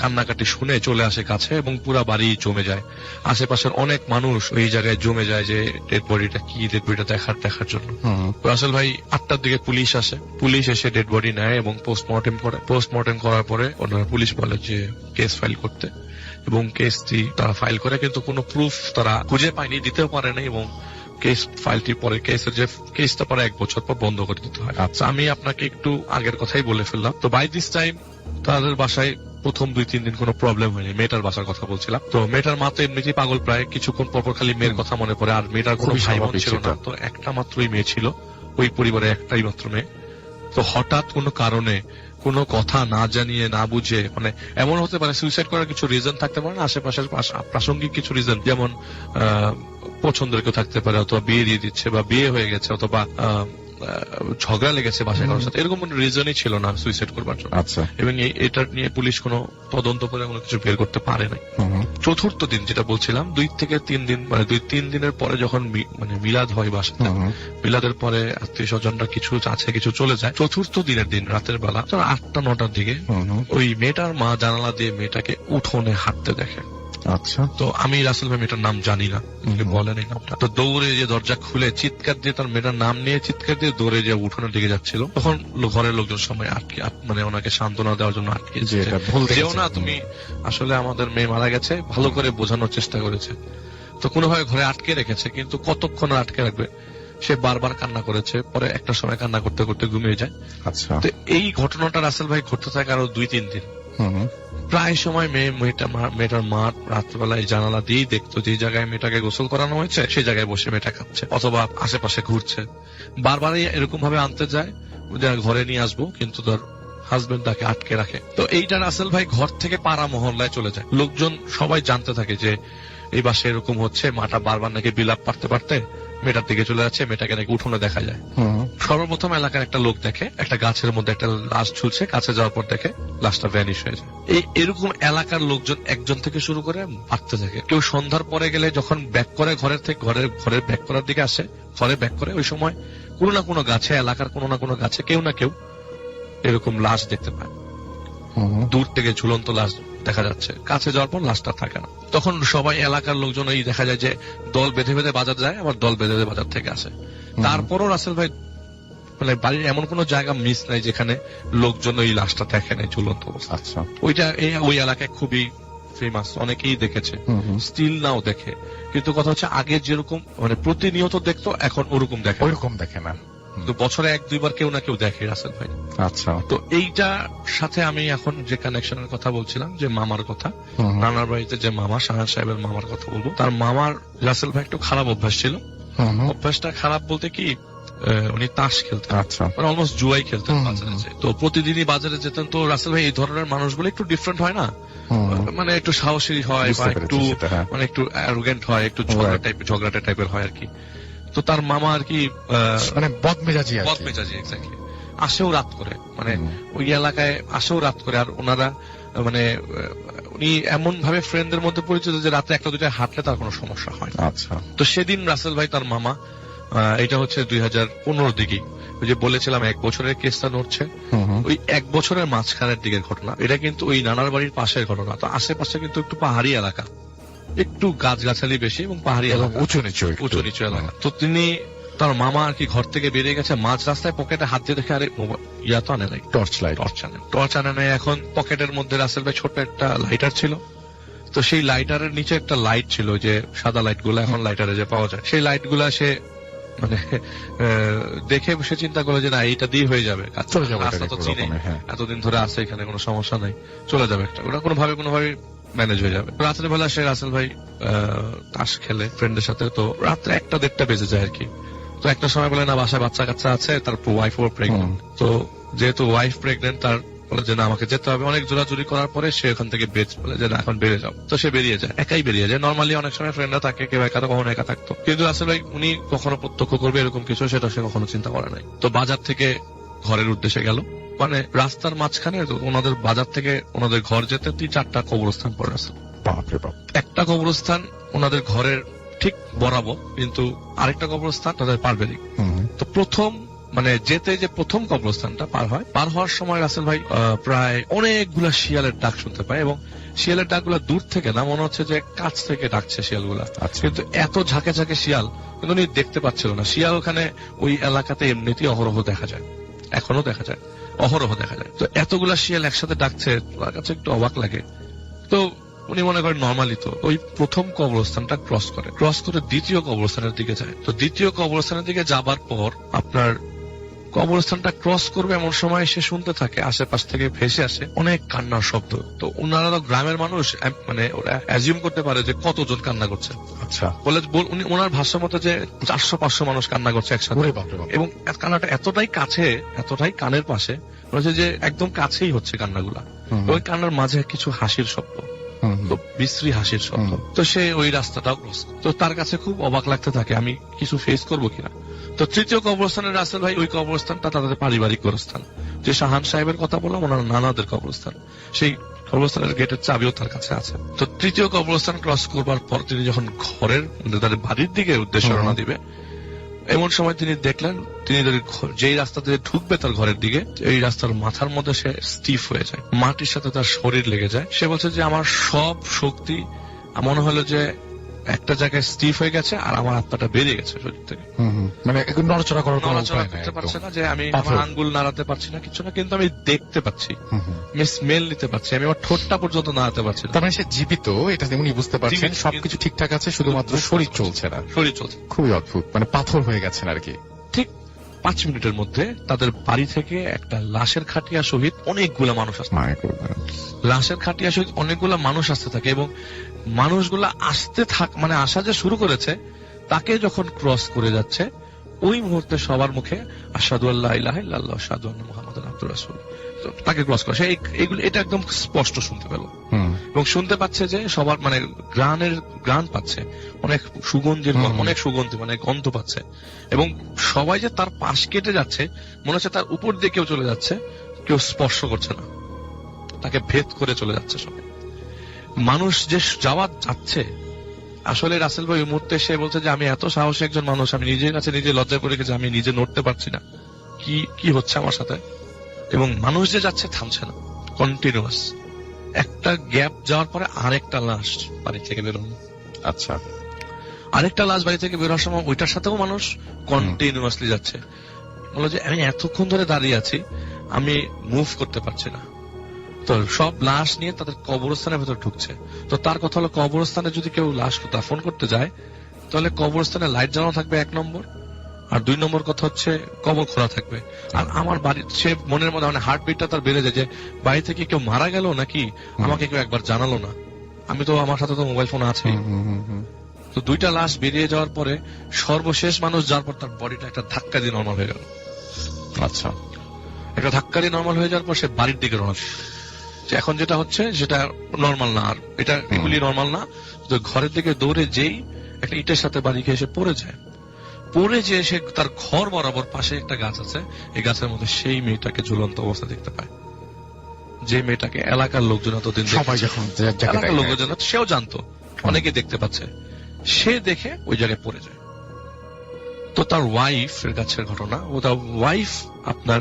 কান্নাকাটি শুনে চলে আসে কাছে, এবং পুরা বাড়ি জমে যায়। আশেপাশের অনেক মানুষ ওই জায়গায় জমে যায় যে ডেড বডিটা কি, ডেড বডিটা দেখার জন্য। রাসেল ভাই 8টার দিকে পুলিশ আসে, পুলিশ এসে ডেড বডি নেয় এবং পোস্টমর্টেম করে। পোস্টমর্টেম করার পরে ওনারা পুলিশ বলে যে কেস ফাইল করতে, এবং কেসটি তারা ফাইল করে, কিন্তু কোনো প্রুফ তারা খুঁজে পায়নি, দিতেও পারে না, এবং কেস ফাইলটি পরে কেসটা পরে 1 বছর পর বন্ধ করে দিতে হয়। আচ্ছা, আমি আপনাকে একটু আগের কথাই বলে ফেললাম। তো বাই দিস টাইম তাদের বাসায় প্রথম 2-3 দিন কোনো প্রবলেম হয়নি। মেয়েটার বাসার কথা বলছিলাম। তো মেয়েটার মা তো এমনিতেই পাগল, প্রায় কিছুক্ষণ পর খালি মেয়ের কথা মনে পড়ে। আর মেয়েটার কোনো খুবই ভাই বোন স্বাভাবিক ছিল না, সেটা। তো একটা মাত্রই মেয়ে ছিল ওই পরিবারে, একটাই মাত্র মেয়ে। তো হঠাৎ কোনো কারণে কোনো কথা না জানিয়ে না বুঝে, মানে এমন হতে পারে সুইসাইড করার কিছু রিজন থাকতে পারে না, আশেপাশের প্রাসঙ্গিক কিছু রিজন, যেমন পছন্দের কেউ থাকতে পারে, অথবা বিয়ে দিয়ে দিচ্ছে, বা বিয়ে হয়ে গেছে, অথবা ঝগড়া লেগেছে বাসায় কারোর সাথে, এরকম কোনো রিজনই ছিল না সুইসাইড করবার জন্য। আচ্ছা। এবং এটা নিয়ে পুলিশ কোনো তদন্ত করে কোনো কিছু বের করতে পারে নাই। চতুর্থ দিন যেটা বলছিলাম, 2 থেকে 3 দিন, মানে 2-3 দিনের পরে যখন মানে মিলাদ হয় বাসাতে, মিলাদের পরে আত্মীয় স্বজনরা কিছু আছে, কিছু চলে যায়। চতুর্থ দিনের দিন রাতের বেলা 8টা-9টার দিকে ওই মেয়েটার মা জানালা দিয়ে মেয়েটাকে উঠোনে হাঁটতে দেখে। আচ্ছা। তো আমি রাসেল ভাই মেয়েটার নাম জানি না, বলেন এই নামটা। তো দৌড়ে যে দরজা খুলে চিৎকার দিয়ে, তার মেয়েটার নাম নিয়ে চিৎকার দিয়ে দৌড়ে যে উঠোনের দিকে যাচ্ছিল, তখন ঘরের লোকজন সময় আটকে, মানে ওনাকে সান্ত্বনা দেওয়ার জন্য আটকে, যেও না তুমি, আসলে আমাদের মেয়ে মারা গেছে, ভালো করে বোঝানোর চেষ্টা করেছে। তো কোনোভাবে ঘরে আটকে রেখেছে, কিন্তু কতক্ষণ আটকে রাখবে, সে বারবার কান্না করেছে। পরে একটা সময় কান্না করতে করতে ঘুমিয়ে যায়। আচ্ছা। তো এই ঘটনাটা রাসেল ভাই ঘটতে থাকে আরো 2-3 দিন। প্রায় সময় মেয়েটার মা রাত্রবেলায় জানালা দিয়েই দেখতো, যে জায়গায় মেয়েটাকে গোসল করানো হয়েছে সেই জায়গায় বসে মেয়েটা খাচ্ছে, অথবা আশেপাশে ঘুরছে। বারবারই এরকম ভাবে আনতে যায়, ঘরে নিয়ে আসবো, কিন্তু তার হাজবেন্ড তাকে আটকে রাখে। তো এইটা রাসেল ভাই ঘর থেকে পাড়া মহল্লায় চলে যায়। লোকজন সবাই জানতে থাকে যে এই বাসায় এরকম হচ্ছে, মাটা বারবার নাকি বিলাপ পারতে পারতে মেয়েটার দিকে চলে যাচ্ছে, মেয়েটাকে নাকি উঠোনে দেখা যায়। সর্বপ্রথম এলাকার একটা লোক দেখে একটা গাছের মধ্যে একটা লাশ ঝুলছে, কাছে যাওয়ার পর দেখে লাশটা ভ্যানিশ হয়ে যায়। এরকম এলাকার লোকজন একজন থেকে শুরু করে বাড়তে থাকে। কেউ সন্ধ্যার পরে গেলে যখন ব্যাক করে ঘরের থেকে ঘরের ব্যাক করার দিকে আসে, ঘরে ব্যাক করে, ওই সময় কোনো না কোনো গাছে, এলাকার কোনো না কোনো গাছে কেউ না কেউ এরকম লাশ দেখতে পায়। দূর থেকে ঝুলন্ত লাশ দেখা যাচ্ছে, কাছে যাওয়ার পর লাশটা থাকে না। তখন সবাই এলাকার লোকজন এই দেখা যায় যে দল বেঁধে বেঁধে বাজার যায়, আবার দল বেঁধে বেঁধে বাজার থেকে আসে। তারপরও রাসেল ভাই মানে বাড়ির এমন কোন জায়গা মিস নাই যেখানে লোকজন ওই লাশটা দেখে নাই ঝুলন্ত অবস্থা। আচ্ছা। ওইটা ওই এলাকায় খুবই ফেমাস, অনেকেই দেখেছে, স্টিল নাও দেখে। কিন্তু কথা হচ্ছে আগে যেরকম মানে প্রতিনিয়ত দেখতো, এখন ওরকম দেখে না। তো বছরে 1-2 বার কেউ না কেউ দেখে রাসেল ভাই। আচ্ছা। তো এইটার সাথে আমি এখন যে কানেকশনের কথা বলছিলাম, যে মামার কথা, নানার বাড়িতে যে মামা, শাহান সাহেবের মামার কথা বলবো। তার মামার রাসেল ভাই একটু খারাপ অভ্যাস ছিল। অভ্যাসটা খারাপ বলতে কি, উনি তাস খেলতেন, মানে অলমোস্ট জুয়াই খেলতেন বাজারে। তো প্রতিদিনই বাজারে যেতেন। তো রাসেল ভাই এই ধরনের মানুষগুলো একটু ডিফারেন্ট হয় না, মানে একটু সাহসী হয়, বা একটু মানে একটু অ্যারোগেন্ট হয়, একটু ঝগড়াটে টাইপের হয় আর কি। তো তার মামা আর কি মানে বদমেজাজি এক্স্যাক্টলি, আসেও রাত করে, মানে ওই এলাকায় আসেও রাত করে। আর ওনারা মানে উনি এমন ভাবে ফ্রেন্ডদের মধ্যে পরিচিত যে রাতে 1-2টায় হাঁটলে তার কোনো সমস্যা হয়। আচ্ছা। তো সেদিন রাসেল ভাই তার মামা, এটা হচ্ছে 2015 দিকে, ওই যে বলেছিলাম 1 বছরের কেসটা নড়ছে, ওই 1 বছরের মাঝখানের দিকের ঘটনা। এটা কিন্তু ওই নানার বাড়ির পাশের ঘটনা। তো আশেপাশে কিন্তু একটু পাহাড়ি এলাকা, একটু গাছগাছালি বেশি এবং পাহাড়ি এলাকা, উঁচু নিচু এলাকা। তো তিনি, তার মামা আর কি ঘর থেকে বেরিয়ে গেছে, মাঝ রাস্তায় পকেটে হাত দিয়ে দেখে, আরে ইয়া তো আনে নাই, টর্চ আনে নাই। এখন পকেটের মধ্যে রাসেল ভাই ছোট একটা লাইটার ছিল। তো সেই লাইটারের নিচে একটা লাইট ছিল, যে সাদা লাইট গুলা এখন লাইটারে যে পাওয়া যায়, সেই লাইট গুলা সে মানে দেখে সে চিন্তা করলো যে না, এইটা দিয়ে হয়ে যাবে, রাস্তা তো চিনে, এতদিন ধরে আছে এখানে, কোনো সমস্যা নাই, চলে যাবে একটা, ওটা কোনোভাবে ম্যানেজ হয়ে যাবে। রাতের বেলা সে রাসেল ভাই তাস খেলে ফ্রেন্ডের সাথে। তো রাত্রে 1-1:30 বেজে যায় আর কি। তো একটা সময় বলে না, বাসায় বাচ্চা কাচ্চা আছে, তার ওয়াইফ ও প্রেগনেন্ট। তো যেহেতু ওয়াইফ প্রেগনেন্ট, তার বলে যে না, আমাকে যেতে হবে। অনেক জোরাজুরি করার পরে সে ওখান থেকে বলে যে না, এখন বেরিয়ে যাও। তো সে বেরিয়ে যায়, একাই বেরিয়ে যায়। নর্মালি অনেক সময় ফ্রেন্ডরা থাকে, কেউ একা, কখনো একা থাকতো, কিন্তু আসলে ভাই উনি কখনো প্রত্যক্ষ করবে এরকম কিছু সেটা সে কখনো চিন্তা করে নাই। তো বাজার থেকে ঘরের উদ্দেশ্যে গেল, মানে রাস্তার মাঝখানে ওনাদের বাজার থেকে ওনাদের ঘর যেতে 3-4টা কবরস্থান পড়ে আছে। একটা কবরস্থান ওনাদের ঘরের ঠিক বরাবর, কিন্তু আরেকটা কবরস্থান তাদের পার্বেরিক। তো প্রথম মানে যেতে যে প্রথম কবরস্থানটা পার হওয়ার সময় রাসেল ভাই প্রায় অনেকগুলা শিয়ালের ডাক শুনতে পায়, এবং শিয়ালের ডাকগুলা দূর থেকে না, মনে হচ্ছে যে কাছ থেকে ডাকছে শিয়ালগুলা। কিন্তু এত ঝাঁকে ঝাঁকে শিয়াল, কিন্তু উনি দেখতে পাচ্ছিল না। শিয়াল ওখানে ওই এলাকাতে এমনিতেই অহরহ দেখা যায়, এখনো দেখা যায়, অহরহ দেখা যায়। তো এতগুলা শিয়াল একসাথে ডাকছে, তার কাছে একটু অবাক লাগে। তো উনি মনে করেন নর্মালি তো ওই প্রথম কবরস্থানটা ক্রস করে দ্বিতীয় কবরস্থানের দিকে যায়। তো দ্বিতীয় কবরস্থানের দিকে যাবার পর আপনার কবরস্থানটা ক্রস করবে এমন সময় সে শুনতে থাকে আশেপাশ থেকে ভেসে আসে অনেক কান্নার শব্দ। তো ওনারা তো গ্রামের মানুষ, মানে ওরা অ্যাজিউম করতে পারে যে কতজন কান্না করছে। আচ্ছা, বলে উনি ওনার ভাষ্য মতো যে 400-500 মানুষ কান্না করছে একসাথে। ওরে বাপরে বাপ। এবং কান্নাটা এতটাই কাছে, এতটাই কানের পাশে, মনে হচ্ছে যে একদম কাছেই হচ্ছে কান্নাগুলা। হুম, ওই কান্নার মাঝে কিছু হাসির শব্দ, হুম, তো বিশ্রী হাসির শব্দ। তো সে ওই রাস্তাটাও ক্রস, তো তার কাছে খুব অবাক লাগতে থাকে আমি কিছু ফেস করবো কিনা। তো তৃতীয় কবরস্থানের রাসেল ভাই, ওই কবরস্থানটা তাদের পারিবারিক কবরস্থান, যে শাহান সাহেবের কথা বললাম ওনার নানাদের কবরস্থান, সেই কবরস্থানের গেটের চাবিও তার কাছে আছে। তো তৃতীয় কবরস্থান ক্রস করবার পর তিনি যখন ঘরের তাদের বাড়ির দিকে উদ্দেশ্যে রওনা দিবে, এমন সময় তিনি দেখলেন তিনি যেই রাস্তা দিয়ে ঢুকবে তার ঘরের দিকে, এই রাস্তার মাথার মধ্যে সে স্টিফ হয়ে যায়, মাটির সাথে তার শরীর লেগে যায়। সে বলছে যে আমার সব শক্তি মনে হলো যে একটা জায়গায় স্টিফ হয়ে গেছে আর আমার আত্মাটা বেরিয়ে গেছে শরীর থেকে। মানে একটু নড়াচড়া করার কোনো নড়াচড়া উপায় নাই, করতে পারছে একদম। না, যে আমি পাথর। আমার আঙ্গুল নাড়াতে পারছি না, কিছু না, কিন্তু আমি দেখতে পাচ্ছি, হুম, হুম। আমি স্মেল নিতে পারছি, আমি আমার ঠোঁটটা পর্যন্ত নাড়াতে পারছি না। তার মানে সে জীবিত, এটা উনি বুঝতে পারছেন, জীবিত, সবকিছু ঠিকঠাক আছে, শুধুমাত্র শরীর চলছে না। শরীর চলছে। খুবই অদ্ভুত, মানে পাথর হয়ে গেছেন আর কি। ঠিক 5 মিনিটের মধ্যে তাদের বাড়ি থেকে একটা লাশের খাটিয়া সহিত অনেকগুলা মানুষ আসছে। মায়া করবেন। লাশের খাটিয়া সহিত অনেকগুলা মানুষ আসতে থাকে, এবং মানুষগুলা আসতে মানে আসা যে শুরু করেছে, তাকে যখন ক্রস করে যাচ্ছে ওই মুহূর্তে সবার মুখে আশহাদু আল্লা ইলাহা ইল্লাল্লাহ আশহাদু আন্না মুহাম্মাদান আবদুর রাসূল, তাকে ক্রস করে। সে এগুলো এটা একদম স্পষ্ট শুনতে পেল, এবং শুনতে পাচ্ছে যে সবার মানে গ্রান পাচ্ছে, অনেক সুগন্ধির অনেক সুগন্ধি, মানে গন্ধ পাচ্ছে। এবং সবাই যে তার পাশ কেটে যাচ্ছে, মনে হচ্ছে তার উপর দিয়ে কেউ চলে যাচ্ছে, কেউ স্পর্শ করছে না, তাকে ভেদ করে চলে যাচ্ছে সবাই। মানুষ যে যাচ্ছে, আসলে রাসেল ভাই ওই মুহূর্তে সে বলছে যে আমি এত সাহসী একজন মানুষ, আমি নিজের কাছে নিজে লজ্জায় পড়ে গেছি, আমি নিজে নড়তে পারছি না, কি হচ্ছে আমার সাথে। এবং মানুষ যে যাচ্ছে থামছে না, কন্টিনিউয়াস। একটা গ্যাপ যাওয়ার পরে আরেকটা লাশ বাড়ি থেকে বেরোনো, আচ্ছা, আরেকটা লাশ বাড়ি থেকে বেরোনোর সময় ওইটার সাথেও মানুষ কন্টিনিউয়াসলি যাচ্ছে। বললো যে আমি এতক্ষণ ধরে দাঁড়িয়ে আছি, আমি মুভ করতে পারছি না। তো সব লাশ নিয়ে তাদের কবরস্থানের ভেতর ঢুকছে। তো তার কথা হলো, কবরস্থানে যদি কেউ লাশ দাফন করতে যায়, তাহলে কবরস্থানে লাইট জ্বালানো থাকবে 1 নম্বর, আর 2 নম্বর কথা হচ্ছে কবর খোলা থাকবে। আর আমার বাড়ি, সে মনের মধ্যে মানে হার্টবিটটা তার বেড়ে যায় যে বাড়ি থেকে কেউ মারা গেল নাকি, আমাকে কেউ একবার জানালো না, আমি তো আমার সাথে তো মোবাইল ফোন আছে। তো 2টা লাশ বেরিয়ে যাওয়ার পরে সর্বশেষ মানুষ যাওয়ার পর তার বডিটা একটা ধাক্কা দিয়ে নর্মাল হয়ে গেল। আচ্ছা, একটা ধাক্কা দিয়ে নর্মাল হয়ে যাওয়ার পর সে বাড়ির দিকে রওনা দিল। যে এখন যেটা হচ্ছে সেটা নর্মাল না, আর এটা এগুলি নর্মাল না। তো ঘরের দিকে দৌড়ে যেই একটা ইটের সাথে বাড়ি খেয়ে এসে পড়ে যায়, পড়ে যে সে তার ঘর বরাবর পাশে একটা গাছ আছে, এই গাছের মধ্যে সেই মেয়েটাকে ঝুলন্ত অবস্থা দেখতে পায়, যে মেয়েটাকে এলাকার লোকজন এতদিন সবাই যখন এলাকার লোকজন, সেও জানতো, অনেকে দেখতে পাচ্ছে, সে দেখে ওই জায়গায় পড়ে যায়। তো তার ওয়াইফ এর কাছের ঘটনা, ও তার ওয়াইফ আপনার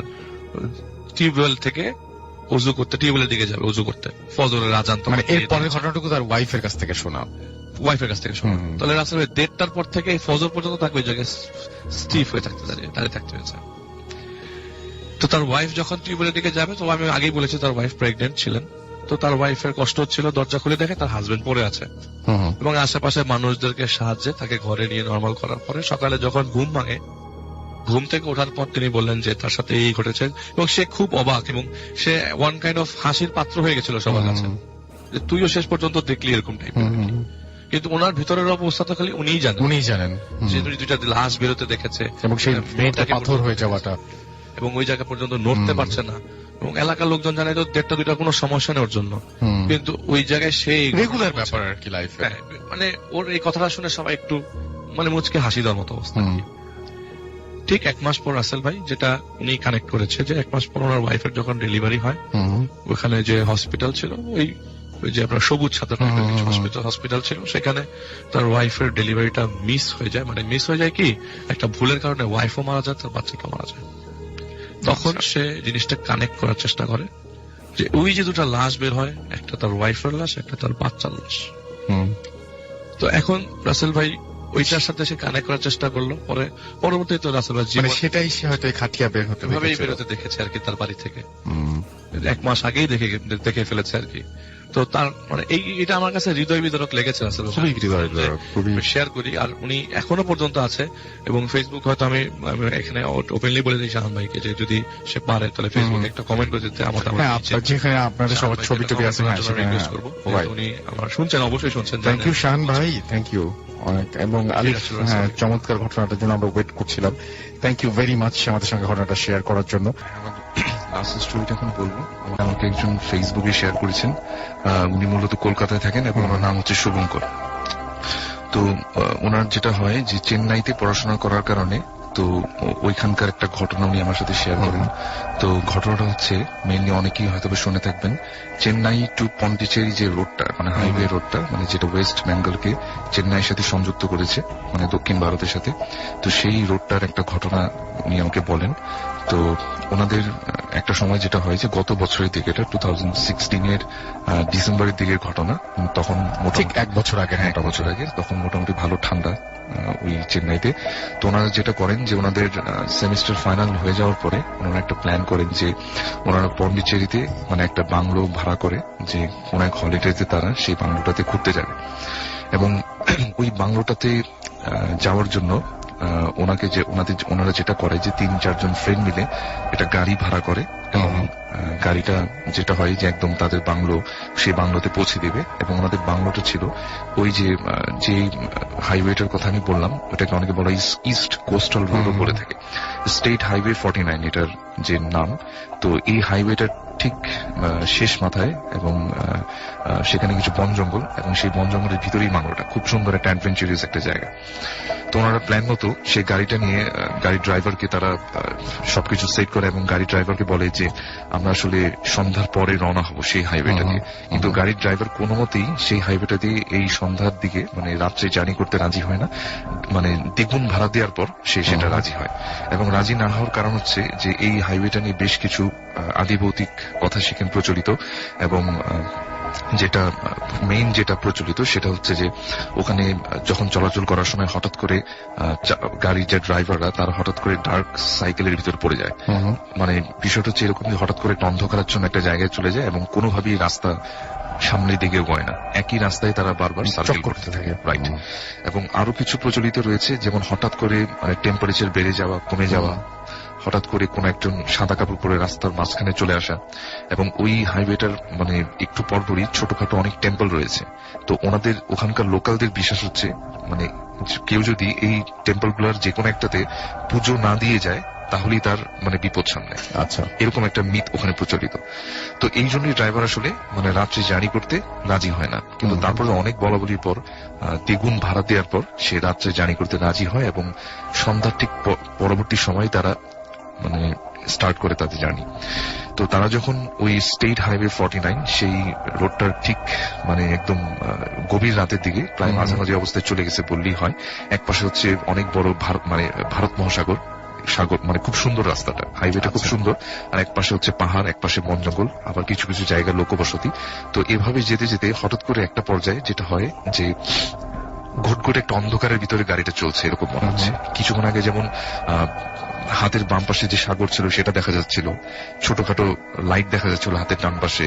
টিউবওয়েল থেকে অজু করতে, টিউবওয়েলের দিকে যাবে অজু করতে, ফজরের আজান, মানে এর পরের ঘটনাটুকু তার ওয়াইফের কাছ থেকে শোনা, ওয়াইফের কাছ থেকে শোনা। তাহলে রাসেল 1:30টার পর থেকে ফজর পর্যন্ত তাকে ওই জায়গায় স্টিফ হয়ে দাঁড়িয়ে থাকতে হয়েছে। তো তার ওয়াইফ যখন টিউবওয়েলের দিকে যাবে, তো আমি আগেই বলেছি তার ওয়াইফ প্রেগনেন্ট ছিলেন। তো তার ওয়াইফের কষ্ট হচ্ছিল, দরজা খুলে দেখে তার হাজবেন্ড পড়ে আছে, এবং আশেপাশে মানুষদেরকে সাহায্যে তাকে ঘরে নিয়ে নর্মাল করার পরে সকালে যখন ঘুম ভাঙে, ঘুম থেকে ওঠার পর তিনি বললেন যে তার সাথে এই ঘটেছে, এবং সে খুব অবাক, এবং সে ওয়ান কাইন্ড অফ হাসির পাত্র হয়ে গেছিল সবার কাছে, যে তুইও শেষ পর্যন্ত দেখলি এরকম টাইপের। কিন্তু ওনার ভিতরের অবস্থা তো খালি উনিই জানেন, যে 2টা লাশ বেরোতে দেখেছে, এবং সেই মেয়েটাকে পাথর হয়ে যাওয়াটা, এবং ওই জায়গা পর্যন্ত নড়তে পারছে না, এবং এলাকার লোকজন জানে তো 1:30-2টা কোনো সমস্যা নেই ওর জন্য, কিন্তু ওই জায়গায় সেই রেগুলার ব্যাপার আর কি লাইফে। মানে ওর এই কথাটা শুনে সবাই একটু মানে মুচকে হাসি দেওয়ার মতো অবস্থা। ঠিক 1 মাস পর রাসেল ভাই যেটা উনি কানেক্ট করেছে, যে 1 মাস পর ওনার ওয়াইফের যখন ডেলিভারি হয়, ওখানে যে হসপিটাল ছিল, ওই যে আপনার সবুজ ছাতা হসপিটাল ছিল, সেখানে তার ওয়াইফের ডেলিভারিটা মিস হয়ে যায়। মানে মিস হয়ে যায় কি, একটা ভুলের কারণে ওয়াইফও মারা যায়, তার বাচ্চাটা মারা যায়। তখন সে জিনিসটা কানেক্ট করার চেষ্টা করে, যে ওই যে 2টা লাশ বের হয়, একটা তার ওয়াইফের লাশ, একটা তার বাচ্চার লাশ। তো এখন রাসেল ভাই ওইটার সাথে সে কানেক্ট করার চেষ্টা করলো। পরবর্তীতে রাসেল ভাই মানে সেটাই সে হয়তো এই খাটিয়া বের হতে এভাবেই দেখেছিল। বেরোতে দেখেছে আর কি তার বাড়ি থেকে। হুম। 1 মাস আগেই দেখে ফেলেছে আর কি। তো তার মানে এটা আমার কাছে হৃদয় বিদারক লেগেছে আসলে। খুবই হৃদয়বিদারক, খুবই শেয়ার করি, আর উনি এখনো পর্যন্ত আছে এবং ফেসবুক হয়তো আমি এখানে ওপেনলি বলে দিই শাহান ভাইকে যে যদি সে পারে তাহলে ফেসবুকে একটা কমেন্ট করে দিতে আমার হ্যাঁ, আপনার যেখানে আপনাদের সবার ছবি টবি আছে, হ্যাঁ, সেখানে রিকোয়েস্ট করবো। ভাই। উনি আমার শুনছেন, অবশ্যই শুনছেন। থ্যাংক ইউ শাহান ভাই, থ্যাংক ইউ অনেক। এবং আলিফ, ঠিক আছে, হ্যাঁ, sorry. চমৎকার ঘটনাটার জন্য আমরা ওয়েট করছিলাম। থ্যাংক ইউ ভেরি মাচ আমাদের সঙ্গে ঘটনাটা শেয়ার করার জন্য। লাস্ট স্টোরিটা এখন বলবো। আমাকে একজন ফেসবুকে শেয়ার করেছেন। উনি মূলত কলকাতায় থাকেন এবং ওনার নাম হচ্ছে শুভঙ্কর। তো ওনার যেটা হয় যে চেন্নাইতে পড়াশোনা করার কারণে তো ওইখানকার একটা ঘটনা উনি আমার সাথে শেয়ার করেন। তো ঘটনাটা হচ্ছে মেইনলি অনেকেই হয়তো শুনে থাকবেন, চেন্নাই টু পন্ডিচেরি যে রোডটা, মানে হাইওয়ে রোডটা, মানে যেটা ওয়েস্ট বেঙ্গলকে চেন্নাইয়ের সাথে সংযুক্ত করেছে, মানে দক্ষিণ ভারতের সাথে। তো সেই রোডটার একটা ঘটনা উনি আমাকে বলেন। তো ওনাদের একটা সময় যেটা হয় যে গত বছরের দিকে, এটা 2016 ডিসেম্বরের দিকের ঘটনা, তখন ঠিক মোটামুটি 1 বছর আগে, হ্যাঁ, 1 বছর আগে, তখন মোটামুটি ভালো ঠান্ডা ওই চেন্নাইতে। তো ওনারা যেটা করেন যে ওনাদের সেমিস্টার ফাইনাল হয়ে যাওয়ার পরে ওনারা একটা প্ল্যান করেন যে ওনারা পন্ডিচেরিতে মানে একটা বাংলো ভাড়া করে, যে কোন এক হলিডেতে তারা সেই বাংলোটাতে ঘুরতে যাবে। এবং ওই বাংলোটাতে যাওয়ার জন্য ওনারা যেটা করে যে 3-4 জন ফ্রেন্ড মিলে একটা গাড়ি ভাড়া করে এবং গাড়িটা যেটা হয় যে একদম তাদের বাংলো, সেই বাংলোতে পৌঁছে দেবে। এবং ওনাদের বাংলোটা ছিল ওই যে হাইওয়েটার কথা আমি বললাম, ওটাকে অনেকে বলা ইস্ট কোস্টাল রোডও বলে থাকে, স্টেট হাইওয়ে 49 এটার যে নাম। তো এই হাইওয়েটার ঠিক শেষ মাথায়, এবং সেখানে কিছু বন জঙ্গল, এবং সেই বন জঙ্গলের ভিতরেই বাংলোটা, খুব সুন্দর একটা অ্যাডভেঞ্চারাস একটা জায়গা। তো ওনারা প্ল্যান মতো সেই গাড়িটা নিয়ে গাড়ির ড্রাইভারকে তারা সবকিছু সেট করে এবং গাড়ি ড্রাইভারকে বলে যে আমরা আসলে সন্ধ্যার পরে রওনা হব সেই হাইওয়েটা দিয়ে। কিন্তু গাড়ির ড্রাইভার কোনো মতেই সেই হাইওয়েটা দিয়ে এই সন্ধ্যার দিকে মানে রাত্রে জার্নি করতে রাজি হয় না। মানে দ্বিগুণ ভাড়া দেওয়ার পর সে সেটা রাজি হয়। এবং রাজি না হওয়ার কারণ হচ্ছে যে এই হাইওয়েটা নিয়ে বেশ কিছু আদিভৌতিক কথা সেখানে প্রচলিত। এবং যেটা মেইন যেটা প্রচলিত সেটা হচ্ছে যে ওখানে যখন চলাচল করার সময় হঠাৎ করে গাড়ির যে ড্রাইভাররা তারা হঠাৎ করে ডার্ক সাইকেলের ভিতর পড়ে যায়। মানে বিষয়টা হচ্ছে এরকম যে হঠাৎ করে অন্ধকারের জন্য একটা জায়গায় চলে যায় এবং কোনোভাবেই রাস্তা সামনের দিকে গয় না, একই রাস্তায় তারা বারবার সার্কেল করতে থাকে। রাইট। এবং আরো কিছু প্রচলিত রয়েছে, যেমন হঠাৎ করে মানে টেম্পারেচার বেড়ে যাওয়া, কমে যাওয়া, হঠাৎ করে কোন একজন সাদা কাপড় পরে রাস্তার মাঝখানে চলে আসা। এবং ওই হাইওয়েটার মানে একটু পরপরই ছোটখাটো অনেক টেম্পল রয়েছে। তো ওনাদের ওখানকার লোকালদের বিশ্বাস হচ্ছে মানে কেউ যদি এই টেম্পল গুলার যে কোনো একটাতে পুজো না দিয়ে যায় তাহলেই তার মানে বিপদ সামনে। আচ্ছা, এরকম একটা মিথ ওখানে প্রচলিত। তো এই জন্যই ড্রাইভার আসলে মানে রাত্রে জার্নি করতে রাজি হয় না। কিন্তু তারপরে অনেক বলাবলির পর দ্বিগুণ ভাড়া দেওয়ার পর সে রাত্রে জার্নি করতে রাজি হয় এবং সন্ধ্যার ঠিক পরবর্তী সময় তারা মানে স্টার্ট করে তাদের জার্নি। তো তারা যখন ওই স্টেট হাইওয়ে 49 সেই রোডটার ঠিক মানে একদম গভীর রাতের দিকে প্রায় মাঝামাঝি অবস্থায় চলে গেছে বললেই হয়। এক পাশে হচ্ছে অনেক বড় ভারত মহাসাগর, সাগর, মানে খুব সুন্দর রাস্তাটা, হাইওয়েটা খুব সুন্দর। আর এক পাশে হচ্ছে পাহাড়, এক পাশে বন জঙ্গল, আবার কিছু কিছু জায়গায় লোকবসতি। তো এভাবে যেতে যেতে হঠাৎ করে একটা পর্যায়ে যেটা হয় যে ঘুটঘুট একটা অন্ধকারের ভিতরে গাড়িটা চলছে এরকম মনে হচ্ছে। কিছুক্ষণ আগে যেমন হাতের বাম পাশে যে সাগর ছিল সেটা দেখা যাচ্ছিল, ছোটখাটো লাইট দেখা যাচ্ছিল হাতের ডান পাশে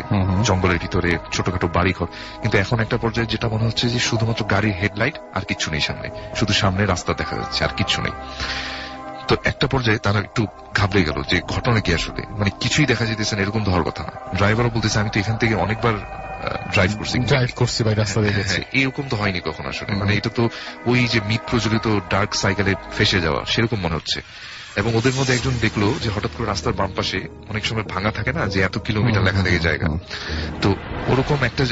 জঙ্গলের ভিতরে, ছোটখাটো বাড়িঘর। কিন্তু এখন একটা পর্যায়ে যেটা মনে হচ্ছে যে শুধুমাত্র গাড়ির হেডলাইট আর কিচ্ছু নেই সামনে, শুধু সামনে রাস্তা দেখা যাচ্ছে আর কিচ্ছু নেই। তো একটা পর্যায়ে তারা একটু ঘাবড়ে গেল যে ঘটনা কি আসলে, মানে কিছুই দেখা যেতেছে না, এরকম তো হওয়ার কথা না। ড্রাইভারও বলতেছে আমি তো এখান থেকে অনেকবার ড্রাইভ করছি ভাই, রাস্তা দিয়ে গেছে, এরকম তো হয়নি কখন আসলে। মানে এটা তো ওই যে মিথ প্রচলিত ডার্ক সাইকেলে ফেসে যাওয়া সেরকম মনে হচ্ছে। এবং ওদের মধ্যে একজন দেখলো যে হঠাৎ করে রাস্তার বাম পাশে অনেক সময় ভাঙা থাকে না, যে এত কিলোমিটার লেখা থাকে জায়গা, তো ওরকম একটা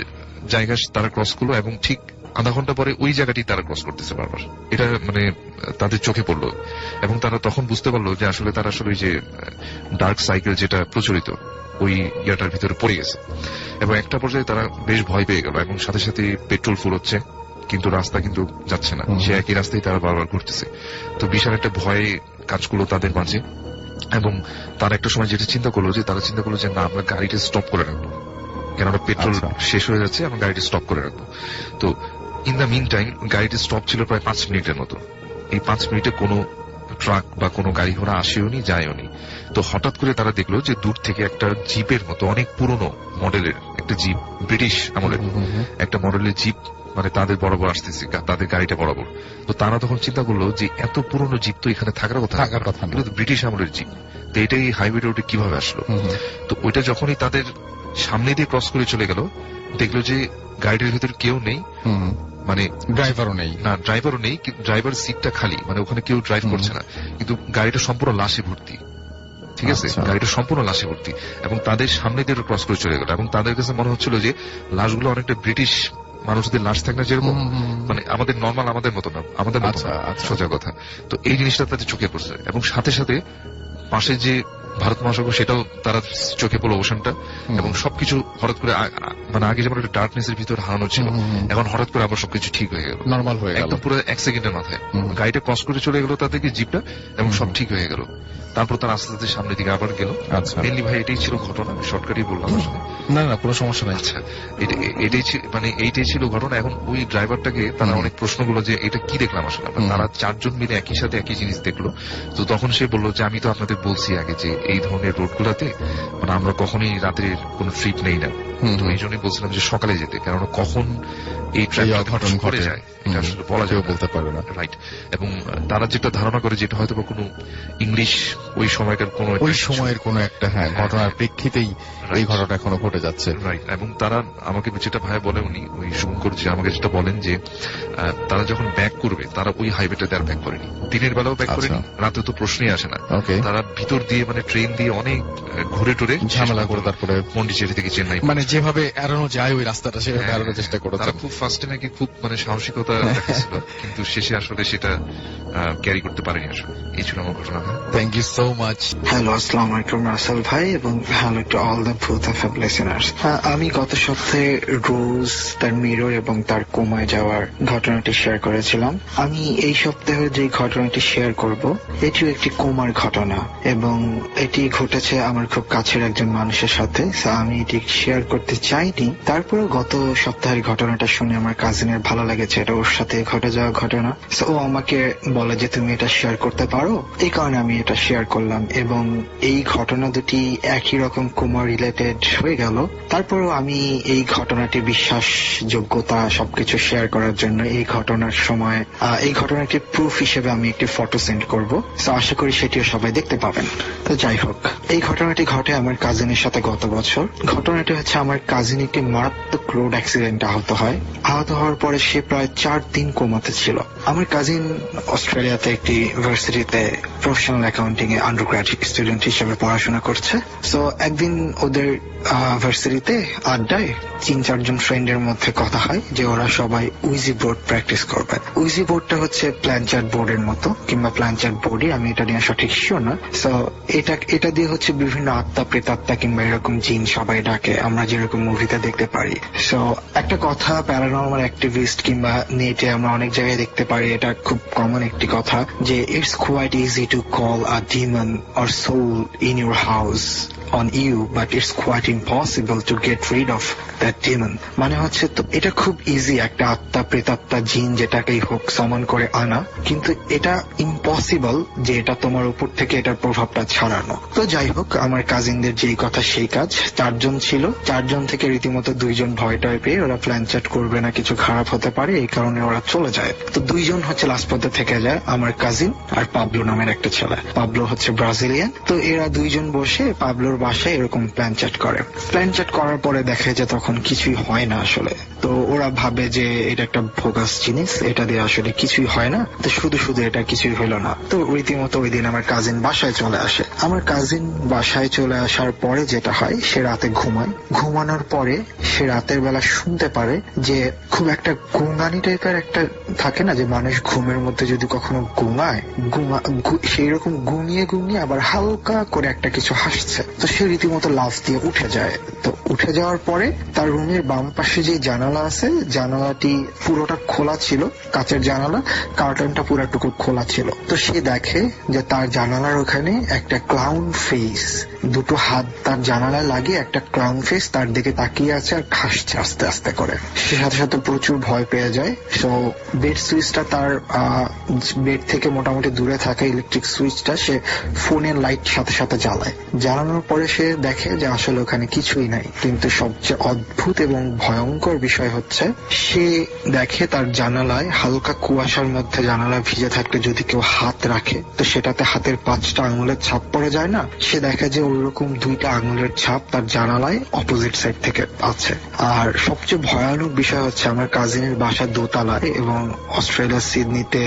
জায়গা তারা ক্রস করলো এবং ঠিক আধা ঘন্টা পরে ওই জায়গাটি তারা ক্রস করতেছে বারবার। এটা মানে তাদের চোখে পড়লো এবং তারা তখন বুঝতে পারলো যে আসলে তারা আসলে ওই যে ডার্ক সাইকেল যেটা প্রচলিত ওই ইয়াটার ভিতরে পড়ে গেছে। এবং একটা পর্যায়ে তারা বেশ ভয় পেয়ে গেল এবং সাথে সাথে পেট্রোল ফুল হচ্ছে, কিন্তু রাস্তা কিন্তু যাচ্ছে না, সে একই রাস্তায় তারা বারবার ঘুরতেছে। তো বিশাল একটা ভয় কাজ করলো তাদের মাঝে। এবং তারা একটা সময় যেটা চিন্তা করলো যে না আমরা গাড়িটা স্টপ করে রাখবো, কেননা পেট্রোল শেষ হয়ে যাচ্ছে এবং গাড়িটা স্টপ করে রাখবো। তো ইন দ্য মিন টাইম গাড়িটি স্টপ ছিল প্রায় 5 মিনিটের মতো। এই 5 মিনিটে কোনো ট্রাক বা কোনো গাড়ি ঘোড়া আসেওনি যায়ওনি। তো হঠাৎ করে তারা দেখলো যে দূর থেকে একটা জিপের মতো অনেক পুরনো মডেলের একটা জিপ, ব্রিটিশ আমলের একটা মডেলের জিপ, মানে তাদের বরাবর আসতেছে, তাদের গাড়িটা বরাবর। তো তারা তখন চিন্তা করলো যে এত পুরনো জিপ তো এখানে থাকার কথা না, এগুলো তো ব্রিটিশ আমলের জিপ, তো এটাই হাইওয়ে রোডে কিভাবে আসলো। তো ওইটা যখনই তাদের সামনে দিয়ে ক্রস করে চলে গেল, দেখলো যে গাড়ির ভিতরে কেউ নেই, মানে ড্রাইভারও নেই, না ড্রাইভারও নেই, ড্রাইভার সিটটা খালি, মানে ওখানে কেউ ড্রাইভ করছে না, কিন্তু গাড়িটা সম্পূর্ণ লাশে ভর্তি। ঠিক আছে, গাড়িটা সম্পূর্ণ লাশে ভর্তি এবং তাদের সামনে দিয়ে ক্রস করে চলে গেল। এবং তাদের কাছে মনে হচ্ছিল যে লাশগুলো অনেকটা ব্রিটিশ মানুষদের লাশ থাকে না যেরকম, মানে আমাদের নর্মাল, আমাদের মতো না, আমাদের মতো না, সোজা কথা। তো এই জিনিসটা তাদের চোখে পড়ছে এবং সাথে সাথে পাশে যে ভারত মহাসাগর সেটাও তারা চোখে পড়লো, ওশানটা, এবং সবকিছু হঠাৎ করে, মানে আগে যেমন একটা ডার্কনেসের ভিতরে হারানো ছিল, এখন হঠাৎ করে আবার সবকিছু ঠিক হয়ে গেল, নর্মাল হয়ে গেল, একদম পুরো 1 সেকেন্ডের মাথায় গাড়িটা ক্রস করে চলে গেল তাদেরকে জিপটা, এবং সব ঠিক হয়ে গেল। তারপর তারা আস্তে আস্তে সামনের দিকে আবার গেল। মেনলি ভাই এটাই ছিল ঘটনা, আমি শর্টকাটই বললাম আসলে। না না, কোনো সমস্যা নাই। আচ্ছা, এইটাই ছিল ঘটনা। এখন ওই ড্রাইভারটাকে তারা অনেক প্রশ্নগুলো যে এটা কি দেখলাম আসলে, তারা 4 জন মিলে একই সাথে একই জিনিস দেখলো। তো তখন সে বললো যে আমি তো আপনাদের বলছি আগে যে এই ধরনের রোড গুলাতে মানে আমরা কখনোই রাতের কোন ট্রিপ নেই না, তো এই জন্যই বলছিলাম যে সকালে যেতে, কারণ কখন এই অঘটন ঘটে যায় এটা আসলে বলা যায়, বলতে পারবে না। রাইট। এবং তারা যেটা ধারণা করে যেটা হয়তো বা কোনো ইংলিশ ওই সময়কার কোন ওই সময়ের কোন একটা ঘটনার প্রেক্ষিতেই এই ঘটনা এখনো ঘটে যাচ্ছে। রাইট। এবং তারা আমাকে যেটা ভাই বলে, উনি ওই শুভঙ্কর যে আমাকে যেটা বলেন যে তারা যখন ব্যাক করবে তারা ওই হাইওয়েটা আর ব্যাক করেনি, দিনের বেলাও ব্যাক করেনি, রাতে তো প্রশ্নই আসে না। তারা ভিতর দিয়ে মানে ট্রেন দিয়ে অনেক ঘুরে টুরে ঝামেলা করে তারপরে পন্ডিচেরি থেকে চেন্নাই, মানে যেভাবে এড়ানো যায় ওই রাস্তাটা সেভাবে এড়ানোর চেষ্টা করেছে। তারা খুব ফার্স্টে নাকি খুব মানে সাহসিকতা দেখাচ্ছিল, কিন্তু শেষে আসলে সেটা ক্যারি করতে পারেনি আসলে। এই ছিল আমার ঘটনা। Thank you so much. Hello, আসসালামু আলাইকুম রাসেল ভাই, এবং hello to all the Bhoot FM listeners. আমি গত সপ্তাহে রোজ তার মিরর এবং তার কোমায় যাওয়ার ঘটনাটি শেয়ার করেছিলাম। আমি এই সপ্তাহে যে ঘটনাটি শেয়ার করব এটিও একটি কোমার ঘটনা, এবং এটি ঘটেছে আমার খুব কাছের একজন মানুষের সাথে। আমি এটি শেয়ার করতে চাইনি, তারপরে গত সপ্তাহের ঘটনাটা শুনে আমার কাজিনের ভালো লেগেছে, এটা ওর সাথে ঘটে যাওয়া ঘটনা। ও আমাকে বলে যে তুমি এটা শেয়ার করতে পারো, এই কারণে আমি এটা শেয়ার করলাম। এবং এই ঘটনা দুটি একই রকম কোমা রিলেটেড হয়ে গেল। তারপরও আমি এই ঘটনাটি বিশ্বাসযোগ্যতা সবকিছু শেয়ার করার জন্য এই ঘটনার সময় এই ঘটনাটি প্রুফ হিসেবে আমি একটি ফটো সেন্ড করবো, তো আশা করি সেটিও সবাই দেখতে পাবেন। তো যাই হোক, এই ঘটনাটি ঘটে আমার কাজিনের সাথে গত বছর। ঘটনাটি হচ্ছে আমার কাজিন একটি মারাত্মক রোড অ্যাক্সিডেন্টে আহত হয়। আহত হওয়ার পরে সে প্রায় 4 দিন কোমাতে ছিল। আমার কাজিন অস্ট্রেলিয়াতে একটি ইউনিভার্সিটিতে প্রফেশনাল অ্যাকাউন্টিং এ আন্ডারগ্র্যাজুয়েট স্টুডেন্ট হিসেবে পড়াশোনা করছে। সো একদিন ওদের ইউনিভার্সিটিতে আড্ডায় 3-4 জন ফ্রেন্ডের মধ্যে কথা হয় যে ওরা সবাই উইজি বোর্ড প্র্যাকটিস করবে। উইজি বোর্ডটা হচ্ছে প্ল্যানচার্ট বোর্ডের মতো, কিংবা প্ল্যানচার্ট বোর্ডই, আমি এটা নিয়ে সঠিক শিওর না। সো এটা দিয়ে হচ্ছে বিভিন্ন আত্মা, প্রেতাত্মা কিংবা এরকম জিন সবাই ডাকে, আমরা যেরকম মুভিতে দেখতে পারি। সো একটা কথা প্যারানর্মাল অ্যাক্টিভিস্ট কিংবা নেটে আমরা অনেক জায়গায় দেখতে পারি, এটা খুব কমন একটি কথা যে it's quite easy to call a demon or soul in your house on you, but it's quite impossible to get rid of that demon. মানে হচ্ছে তো এটা খুব ইজি একটা আত্মা, প্রেতাত্মা, জিন যেটাকেই হোক সমন করে আনা, কিন্তু এটা ইম্পসিবল যে এটা তোমার উপর থেকে এটার প্রভাবটা ছাড়ানো। তো যাই হোক, আমার কাজিনদের যেই কথা সেই কাজ। 4 জন ছিল, 4 জন থেকে রীতিমতো 2 জন ভয় টয় পেয়ে ওরা প্ল্যান চ্যাট করবে না, কিছু খারাপ হতে পারে, এই কারণে ওরা চলে যায়। তো 2 জন হচ্ছে লাস্ট পথে থেকে যায়, আমার কাজিন আর পাবলো নামের একটা ছেলে। পাবলো হচ্ছে ব্রাজিলিয়ান। তো এরা 2 জন বসে পাবলোর বাসায় এরকম প্ল্যান চ্যাট করে। প্ল্যান চ্যাট করার পরে দেখে যে তখন কিছুই হয় না আসলে। তো ওরা ভাবে যে এটা একটা ভোগাস জিনিস, এটা দিয়ে আসলে কিছুই হয় না, তো শুধু শুধু এটা কিছুই হলো না। তো রীতিমতো ওই দিন আমার কাজিন বাসায় চলে আসে। আমার কাজিন বাসায় চলে আসার পরে যেটা হয়, সে রাতে ঘুমায়। ঘুমানোর পরে সে রাতের বেলা শুনতে পারে যে খুব একটা গুঙ্গানি টাইপের একটা থাকে না যে মানুষ ঘুমের মধ্যে যদি কখনো ঘুমায় সেই রকম ঘুমিয়ে ঘুমিয়ে আবার হালকা করে একটা কিছু হাসছে, তো সে রীতিমতো লাফ দিয়ে উঠে যায়। তো উঠে যাওয়ার পরে তার রুমের বাম পাশে যে জানালা আছে, জানালাটি পুরোটা খোলা ছিল, কাচের জানালা, কার্টনটা পুরোটুকু খোলা ছিল। তো সে দেখে যে তার জানালার ওখানে একটা ক্লাউন ফেস, দুটো হাত তার জানালায় লাগিয়ে একটা ক্লাউন ফেস তার দিকে তাকিয়ে আছে আর হাসছে আস্তে আস্তে করে। সে সাথে সাথে প্রচুর ভয় পেয়ে যায়। সো বেড সুইচটা তার বেড থেকে মোটামুটি দূরে থাকা ইলেকট্রিক সুইচটা সে ফোনের লাইট সাথে সাথে জ্বালায়। জ্বালানোর পরে সে দেখে যে আসলে ওখানে কিছুই নাই। কিন্তু সবচেয়ে অদ্ভুত এবং ভয়ঙ্কর বিষয় হচ্ছে সে দেখে তার জানালায় হালকা কুয়াশার মধ্যে জানালায় ভিজে থাকলে যদি কেউ হাত রাখে তো সেটাতে হাতের 5টা আঙুলের ছাপ পড়ে যায় না, সে দেখে যে ওইরকম 2টা আঙুলের ছাপ তার জানালায় অপোজিট সাইড থেকে আছে। আর সবচেয়ে ভয়ানক বিষয় হচ্ছে আমার কাজিনের বাসা দোতলায় এবং অস্ট্রেলিয়া সিডনিতে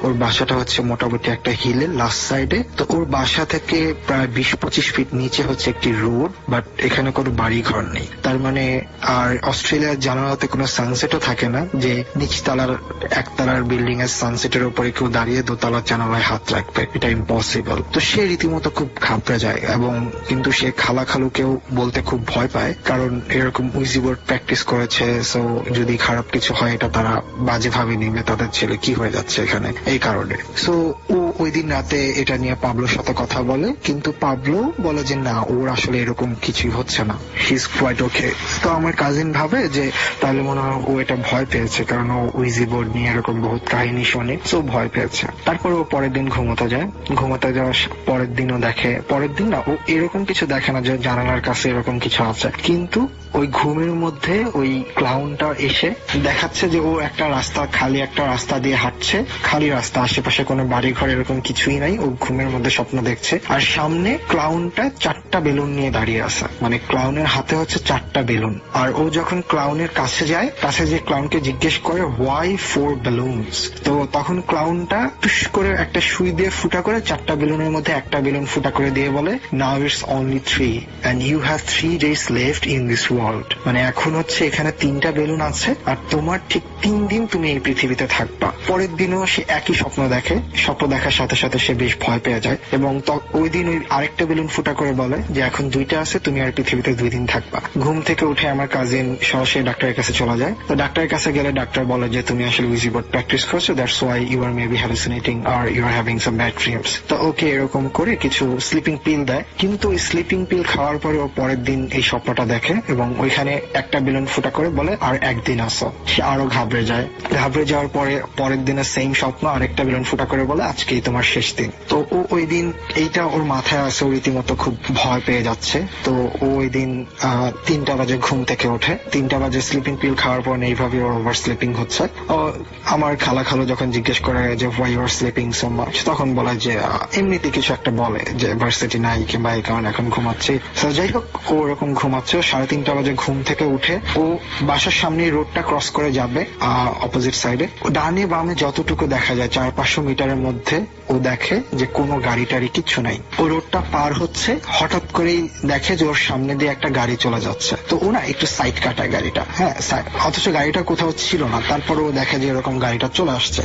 ওর বাসাটা হচ্ছে মোটামুটি একটা হিলের লাস্ট সাইডে। তো ওর বাসা থেকে প্রায় 20-25 ফিট নিচে হচ্ছে একটি রোড, বাট এখানে কোনো বাড়ি ঘর নেই। তার মানে আর অস্ট্রেলিয়ার জানালাতে কোনো সানসেটও থাকে না যে নিচতলার একতলার বিল্ডিং এর সানসেটের উপরে কেউ দাঁড়িয়ে দোতলার জানালায় হাত রাখবে, এটা ইম্পসিবল। তো সে রীতিমতো খুব ঘাবড়ে যায় এবং কিন্তু সে খালাখালুকেও বলতে খুব ভয় পায়, কারণ এরকম উইজি বোর্ড প্র্যাকটিস করেছে। সো যদি খারাপ কিছু হয় এটা তারা বাজে ভাবে নিবে, তাদের ছেলে কি হয়ে যাচ্ছে এখানে, এই কারণে। সো ও ওই দিন রাতে এটা নিয়ে পাবলোর সাথে কথা বলে, কিন্তু পাবলো বলে যে না, ওর আসলে এরকম কিছুই হচ্ছে না, হি ইজ কোয়াইট ওকে। তো আমার কাজিন ভাবে যে তাহলে মনে হয় ও এটা ভয় পেয়েছে, কারণ ও উইজি বোর্ড নিয়ে এরকম বহুত কাহিনী শোনে, সো ভয় পেয়েছে। তারপরে ও পরের দিন ঘুমোতে যায়। ঘুমোতে যাওয়ার পরের দিনও দেখে, পরের দিন না, ও এরকম কিছু দেখে না যে জানালার কাছে এরকম কিছু আছে, কিন্তু ওই ঘুমের মধ্যে ওই ক্লাউনটা এসে দেখাচ্ছে যে ও একটা রাস্তা, খালি একটা রাস্তা দিয়ে হাঁটছে, খালি রাস্তা, আশেপাশে কোনো বাড়ি ঘর এরকম কিছুই নাই। ও ঘুমের মধ্যে স্বপ্ন দেখছে আর সামনে ক্লাউনটা 4টা বেলুন নিয়ে দাঁড়িয়ে আছে, মানে ক্লাউনের হাতে হচ্ছে 4টা বেলুন। আর ও যখন ক্লাউনের কাছে যায়, কাছে যে ক্লাউনকে জিজ্ঞেস করে হোয়াই 4 বেলুনস, তো তখন ক্লাউনটা টুস করে একটা সুই দিয়ে ফুটা করে 4টা বেলুনের মধ্যে একটা বেলুন ফুটা করে দিয়ে বলে now it's only 3 and you have 3 days left in this world, মানে এখন হচ্ছে এখানে 3টা বেলুন আছে আর তোমার ঠিক 3 দিন তুমি এই পৃথিবীতে থাকবা। পরের দিনও সে একই স্বপ্ন দেখে, স্বপ্ন দেখার সাথে সাথে সে বেশ ভয় পেয়ে যায় এবং ওই দিন ওই আরেকটা বেলুন ফুটা করে বলে যে এখন 2টা আছে, তুমি আর পৃথিবীতে 2 দিন থাকবা। ঘুম থেকে উঠে আমার কাজিন সরাসরি ডাক্তারের কাছে চলে যায়। তো ডাক্তারের কাছে গেলে ডাক্তার বলে যে তুমি আসলে উইজি বোর্ড প্র্যাকটিস করছো, that's why you are maybe hallucinating আর you are having some bad dreams. তো ওকে এরকম করে কিছু স্লিপিং পিল দেয়, কিন্তু ওই স্লিপিং পিল খাওয়ার পরে ও পরের দিন এই স্বপ্নটা দেখে এবং ওইখানে একটা বেলুন ফুটা করে বলে আর একদিন আসো। সে আরো ঘাবড়ে যায়, ঘাবড়ে যাওয়ার পরে পরের দিনে সেম স্বপ্ন, আরেকটা বেলুন ফুটা করে বলে আজকেই তোমার শেষ দিন। তো ও ওই দিন এইটা ওর মাথায় আসে, ও রীতিমতো খুব ভয় পেয়ে যাচ্ছে। তো ও ওই দিন 3টা বাজে ঘুম থেকে ওঠে, 3টা বাজে স্লিপিং পিল খাওয়ার পর এইভাবে ওর ওভার স্লিপিং হচ্ছে। আমার খালাখালু যখন জিজ্ঞেস করে যে why you are sleeping so much, তখন বলে যে এমনিতে কিছু একটা বলে যে ভার্সিটি নাই কিংবা এই কারণে এখন ঘুমাচ্ছি। যাই হোক, ও ওরকম ঘুমাচ্ছে। 3:30 বাজে ঘুম থেকে উঠে ও বাসার সামনে রোডটা ক্রস করে যাবে অপোজিট সাইডে। ডানে বামে যতটুকু দেখা যায় 400-500 মিটারের মধ্যে ও দেখে যে কোনো গাড়ি টাড়ি কিচ্ছু নাই। ও রোডটা পার হচ্ছে, হঠাৎ করেই দেখে যে ওর সামনে দিয়ে একটা গাড়ি চলে যাচ্ছে। তো ও না একটু সাইড কাটায় গাড়িটা, হ্যাঁ, অথচ গাড়িটা কোথাও ছিল না, তারপরে ও দেখে যে এরকম গাড়িটা চলে আসছে।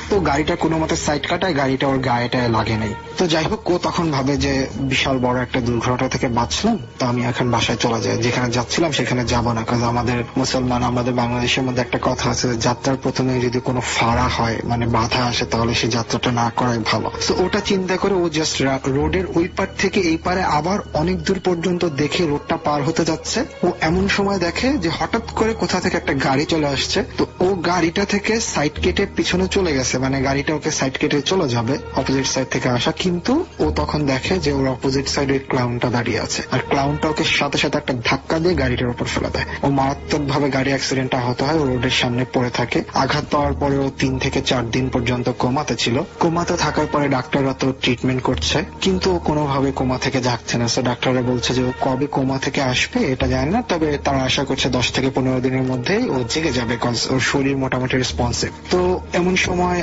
তো গাড়িটা কোনো মতে সাইড কাটায়, গাড়িটা ওর গায়েটায় লাগে নাই। তো যাই হোক, ও তখন ভাবে যে বিশাল বড় একটা দুর্ঘটনা থেকে বাঁচলাম, তো আমি এখন বাসায় চলে যাই, যেখানে যাচ্ছিলাম সেখানে যাবো না। কারণ আমাদের মুসলমান, আমাদের বাংলাদেশের মধ্যে একটা কথা আছে, যাত্রার প্রথমে যদি কোনো ফাড়া হয়, মানে বাধা আসে, তাহলে সেই যাত্রাটা না করাই ভালো। তো ওটা চিন্তা করে ও জাস্ট রোডের ওই পার থেকে এই পারে আবার অনেক দূর পর্যন্ত দেখে রোডটা পার হতে যাচ্ছে। ও এমন সময় দেখে যে হঠাৎ করে কোথা থেকে একটা গাড়ি চলে আসছে। তো ও গাড়িটা থেকে সাইড কেটে পিছনে চলে গেছে, মানে গাড়িটা ওকে সাইড কেটে চলে যাবে অপোজিট সাইড থেকে আসা, কিন্তু ও তখন দেখে যে ওর অপোজিট সাইডে ওই ক্লাউনটা দাঁড়িয়ে আছে আর ক্লাউনটা ওকে সাথে সাথে একটা ধাক্কা দিয়ে গাড়িটার উপর ফেলে দেয়। ও মারাত্মক ভাবে গাড়ি অ্যাক্সিডেন্টে আহত হয়, ও রোডের সামনে পড়ে থাকে। আঘাত পাওয়ার পরে ও 3 থেকে 4 দিন পর্যন্ত কোমাতে ছিল। কোমাতে থাকার পরে ডাক্তাররা তো ট্রিটমেন্ট করছে, কিন্তু ও কোনোভাবে কোমা থেকে জাগছে না। সো ডাক্তাররা বলছে যে ও কবে কোমা থেকে আসবে এটা জানে না, তবে তারা আশা করছে 10 থেকে 15 দিনের মধ্যেই ও জেগে যাবে, কজ ওর শরীর মোটামুটি রেসপন্সিভ। তো এমন সময়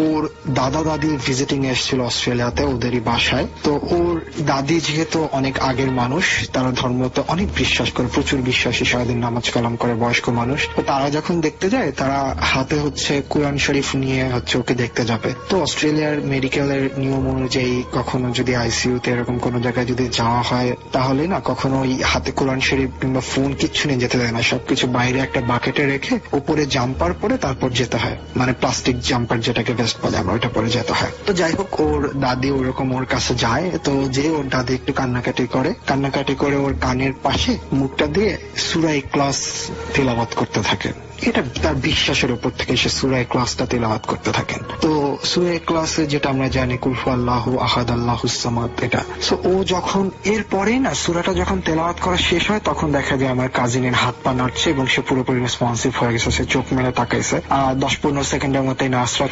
ওর দাদা দাদি ভিজিটিং এসেছিল অস্ট্রেলিয়াতে ওদেরই বাসায়। তো ওর দাদি যেহেতু অনেক আগের মানুষ, তারা ধর্মতে অনেক বিশ্বাস করে, প্রচুর বিশ্বাসী, সারাদিন নামাজ কালাম করে বয়স্ক মানুষ। তো তারা যখন দেখতে যায়, তারা হাতে হচ্ছে কোরআন শরীফ নিয়ে হচ্ছে ওকে দেখতে যাবে। তো অস্ট্রেলিয়ার মেডিকেলের নিয়ম অনুযায়ী কখনো যদি আইসিইউতে এরকম কোনো জায়গায় যদি যাওয়া হয়, তাহলে না কখনো ওই হাতে কোরআন শরীফ কিংবা ফোন কিচ্ছু নিয়ে যেতে দেয় না, সবকিছু বাইরে একটা বাকেটে রেখে উপরে জাম্পার পরে তারপর যেতে হয়, মানে প্লাস্টিক জাম্পার যেটাকে ভেস্ট বলে আমরা, ওইটা পরে যেতে হয়। তো যাই হোক, ওর দাদি ওরকম ওর কাছে যায়। তো যে ওর দাদি একটু কান্নাকাটি করে ওর কানের পাশে মুখটা দিয়ে সূরা ইখলাস তিলাওয়াত করতে থাকে। এটা তার বিশ্বাসের উপর থেকে সে সূরা ইখলাসটা তিলাওয়াত করতে থাকেন। তো সূরা ইখলাসে যেটা আমরা জানি কুল হুয়াল্লাহু আহাদ আল্লাহুস সামাদ, এটা সো ও যখন এরপরে না সূরাটা যখন তেলাওয়াত করা শেষ হয়, তখন দেখা যায় আমার কাজিনের হাত পা নাড়ছে এবং সে পুরোপুরি রেসপন্সিভ হয়ে গেছে। সে চোখ মেলে তাকাইছে। 10-15 সেকেন্ডের মধ্যে নার্সরা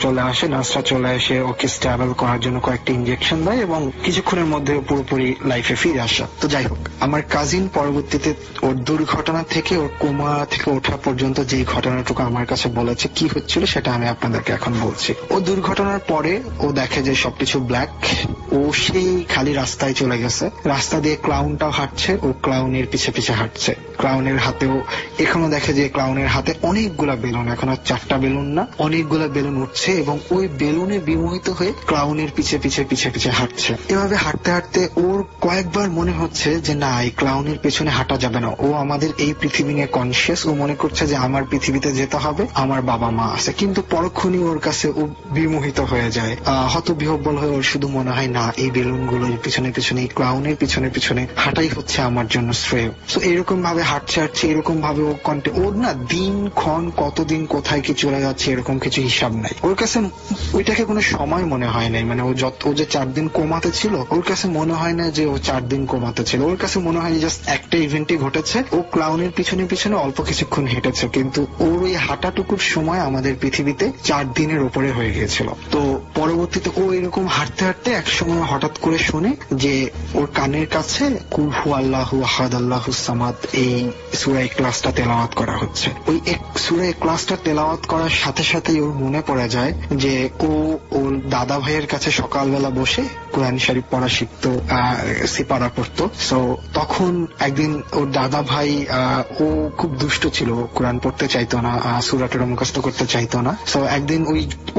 চলে আসে ওকে স্ট্যাবল করার জন্য কয়েকটা ইনজেকশন দেয় এবং কিছুক্ষণের মধ্যে পুরোপুরি লাইফে ফিরে আসে। তো যাই হোক, আমার কাজিন পরবর্তীতে ওর দুর্ঘটনা থেকে, ওর কোমা থেকে ওঠা পর্যন্ত যে ঘটনাটুকু আমার কাছে বলেছে কি হচ্ছিল, সেটা আমি আপনাদেরকে এখন বলছি। ও দুর্ঘটনার পরে ও দেখে যে সবকিছু ব্ল্যাক। ও সেই খালি রাস্তায় চলে গেছে, রাস্তা দিয়ে ক্লাউনটাও হাঁটছে, ও ক্লাউনের পিছে পিছে হাঁটছে। ক্লাউনের হাতেও এখনো দেখে যে ক্লাউনের হাতে অনেকগুলা বেলুন, এখন আর 4টা বেলুন না, অনেকগুলা বেলুন উঠছে এবং ওই বেলুনে বিমোহিত হয়ে ক্লাউনের পিছে পিছে পিছে পিছে হাঁটছে। এভাবে হাঁটতে হাঁটতে ওর কয়েকবার মনে হচ্ছে যে না, এই ক্লাউনের পেছনে হাঁটা যাবে না, ও আমাদের এই পৃথিবী নিয়ে কনসিয়াস। ও মনে করছে যে আমার পৃথিবীতে যেতে হবে, আমার বাবা মা আছে। কিন্তু পরক্ষণই ওর কাছে ও বিমোহিত হয়ে যায়, হতবিহ্বল হয়ে ওর শুধু মনে হয় না, এই বেলুনগুলোর পিছনে পিছনে, এই ক্লাউনের পিছনে পিছনে হাঁটাই হচ্ছে আমার জন্য শ্রেয়। তো এরকম ভাবে হাঁটছে এরকম ভাবে ওর না দিন ক্ষণ কতদিন কোথায় কি চলে যাচ্ছে এরকম কিছু হিসাব নাই। ওর কাছে ওইটাকে কোনো সময় মনে হয় নাই। মানে ও যে 4 দিন কোমাতে ছিল, ওর কাছে মনে হয় না যে ও 4 দিন কোমাতে ছিল। ওর কাছে মনে হয় জাস্ট একটা ইভেন্টই ঘটেছে, ও ক্লাউনের পিছনে পিছনে অল্প কিছুক্ষণ হেঁটেছে, কিন্তু ওর ওই হাঁটাটুকুর সময় আমাদের পৃথিবীতে 4 দিনের উপরে হয়ে গিয়েছিল। তো পরবর্তীতে ও এরকম হাঁটতে হাঁটতে একসময় হঠাৎ করে শুনে যে ওর কানের কাছে কুল হুয়াল্লাহু আহাদ আল্লাহুস সামাদ এই সূরা ইখলাসটা তেলাওয়াত করা হচ্ছে। ওই সূরা ইখলাসটা তেলাওয়াত করার সাথে সাথেই ওর মনে পড়ে যায় যে ও ওর দাদা ভাইয়ের কাছে সকালবেলা বসে কোরআন শরীফ পড়া শিখতো, সিপারা পড়তো। সো তখন একদিন ওর দাদা ভাই, ও খুব দুষ্ট ছিল, কোরআন পড়তে চাইতো না, সূরাটা মুখস্থ করতে চাইতো না। সো একদিন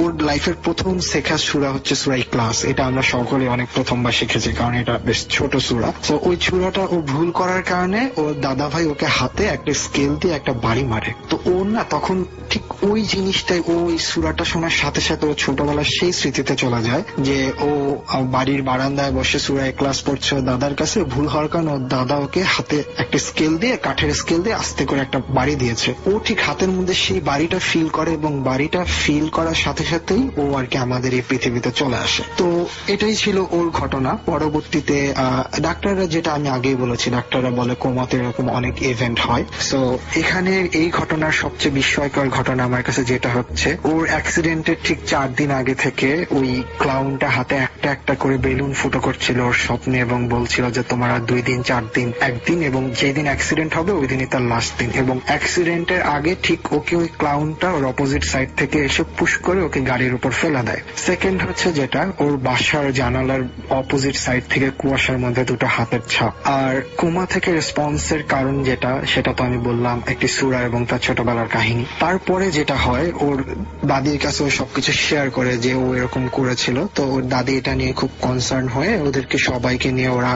ওর লাইফের প্রথম শেখা সূরা হচ্ছে সূরা ইখলাস। এটা আমরা সকলে অনেক প্রথমবার শিখেছি, কারণ এটা বেশ ছোট সূরা। তো ওই সূরাটা ও ভুল করার কারণে ওর দাদা ভাই ওকে হাতে একটা স্কেল দিয়ে একটা বাড়ি মারে। তো ওর না তখন ঠিক ওই জিনিসটাই, ওই সূরাটা শোনার সাথে সাথে ও ছোটবেলার সেই স্মৃতিতে চলে যায় যে ও বাড়ির বারান্দায় বসে সূরা ইখলাস পড়ছে ওর দাদার কাছে। ভুল হওয়ার কারণে ওর দাদা ওকে হাতে একটা স্কেল দিয়ে, কাঠের স্কেল দিয়ে আস্তে করে একটা বাড়ি দিয়েছে। ও ঠিক হাতের মধ্যে সেই বাড়িটা ফিল করে এবং বাড়িটা ফিল করার সাথে সাথেই ও আর কি আমাদের এই পৃথিবীতে চলে আসে। তো এটাই ছিল ওর ঘটনা। পরবর্তীতে ডাক্তাররা, যেটা আমি আগেই বলেছি, ডাক্তাররা বলে কোমাতে এরকম অনেক ইভেন্ট হয়। সো এখানে এই ঘটনার সবচেয়ে বিস্ময়কর ঘটনা আমার কাছে যেটা হচ্ছে, ওর অ্যাক্সিডেন্টের ঠিক 4 দিন আগে থেকে ওই ক্লাউনটা হাতে একটা একটা করে বেলুন ফুটো করছিল ওর স্বপ্নে এবং বলছিল যে তোমার আর 2 দিন, 4 দিন, 1 দিন, এবং যেদিন অ্যাক্সিডেন্ট হবে ওই দিনই তার লাস্ট দিন। এবং অ্যাক্সিডেন্টের আগে ঠিক ওকে ওই ক্লাউনটা ওর অপোজিট সাইড থেকে এসে পুশ করে ওকে গাড়ির উপর ফেলে দেয়। সেকেন্ড হচ্ছে যেটা, ওর বাসার জানালার অপোজিট সাইড থেকে কুয়াশার মধ্যে 2টা হাতের ছাপ। আর কোমা থেকে রেসপন্সের কারণ যেটা, সেটা তো আমি বললাম, একটি সূরা এবং তার ছোটবেলার কাহিনী। তারপরে যেটা হয়, ওর দাদির কাছে ও সবকিছু শেয়ার করে যে ও এরকম করেছিল। তো ওর দাদি এটা নিয়ে খুব কনসার্ন হয়ে ওদেরকে সবাইকে নিয়ে ওরা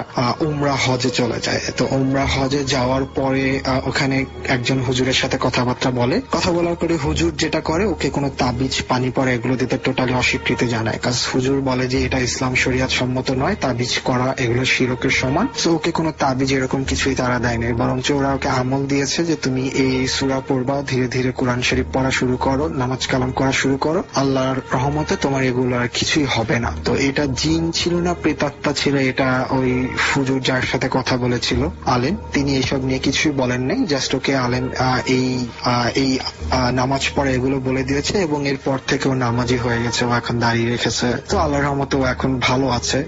উমরা হজে চলে যায়। তো উমরা হজে যাওয়ার পরে ওখানে একজন হুজুরের সাথে কথাবার্তা বলে। কথা বলার পরে হুজুর যেটা করে, ওকে কোনো তাবিজ, পানি পড়া এগুলো দিতে টোটালি অস্বীকৃতি জানায়। কারণ হুজুর বলে যে এটা ইসলাম শরিয়াত সম্মত নয়, তাবিজ করা এগুলো শিরকের সমান। তো ওকে কোনো তাবিজ এরকম কিছুই তারা দেয়নি, বরঞ্চ ওরা ওকে আমল দিয়েছে যে তুমি এই সূরা পড়বা, ধীরে ধীরে কোরআন শরীফ পড়া শুরু করো, নামাজ কালাম করা শুরু করো, আল্লাহর রহমতে তোমার এগুলো আর কিছুই হবে না। তো এটা জিন ছিল না, প্রেতাত্মা ছিল, এটা ওই হুজুর যার সাথে কথা বলেছিল আলেম, তিনি এইসব নিয়ে কিছুই বলেন নাই। জাস্ট ওকে আলেম এই নামাজ পড়া এগুলো বলে দিয়েছে এবং এরপর থেকে ও নামাজি হয়ে গেছে। ও এখন দাঁড়িয়ে রেখেছে। তো আল্লাহর রহমতে ও এখন ভালো আছে।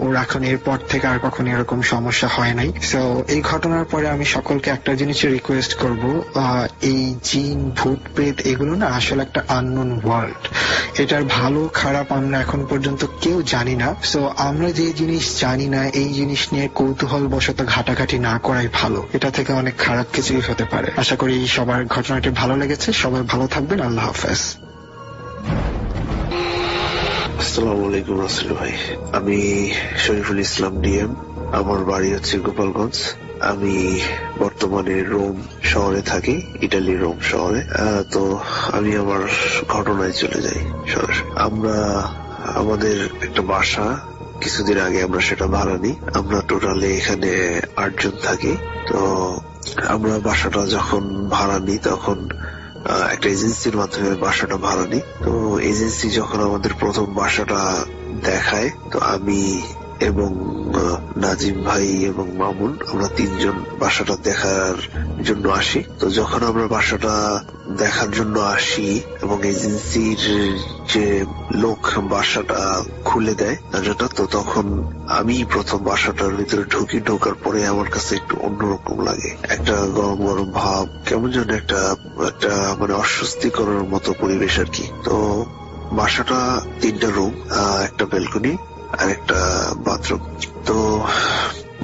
ওর এখন এরপর থেকে আর কখনো এরকম সমস্যা হয় নাই। তো এই ঘটনার পরে আমি সকলকে একটা জিনিসের রিকোয়েস্ট করব, এই জিন ভূত প্রেত এগুলো না আসলে একটা আননোন ওয়ার্ল্ড। এটার ভালো খারাপ আমরা এখন পর্যন্ত কেউ জানি না। তো আমরা যে জিনিস জানি না এই জিনিস নিয়ে কৌতূহল বশত ঘাটাঘাটি না করাই ভালো। এটা থেকে অনেক খারাপ কিছুই হতে পারে। আশা করি সবার ঘটনাটি ভালো লেগেছে। সবাই ভালো থাকবেন। আল্লাহ হাফেজ। আসসালামু আলাইকুম রাসেল ভাই, আমি শরীফুল ইসলাম ডিএম। আমার বাড়ি হচ্ছে গোপালগঞ্জ। আমি বর্তমানে রোম শহরে থাকি, ইটালির রোম শহরে। তো আমি আমার ঘটনায় চলে যাই সরাসরি। আমরা আমাদের একটা বাসা কিছুদিন আগে আমরা সেটা ভাড়া নিই। আমরা টোটালে এখানে 8 জন থাকি। তো আমরা বাসাটা যখন ভাড়া নিই তখন একটা এজেন্সির মাধ্যমে বাসাটা ভাড়া নিই। তো এজেন্সি যখন আমাদের প্রথম বাসাটা দেখায়, তো আমি এবং নাজিম ভাই এবং মামুন আমরা 3 জন বাসাটা দেখার জন্য আসি। তো যখন আমরা বাসাটা দেখার জন্য আসি এবং এজেন্সির যে লোক বাসাটা খুলে দেয় দরজাটা, তো তখন আমি প্রথম বাসাটার ভিতরে ঢোকার পরে আমার কাছে একটু অন্যরকম লাগে। একটা গরম গরম ভাব, কেমন যেন একটা মানে অস্বস্তিকর মতো পরিবেশ আর কি। তো বাসাটা 3টা রুম, একটা ব্যালকনি আর একটা বাথরুম। তো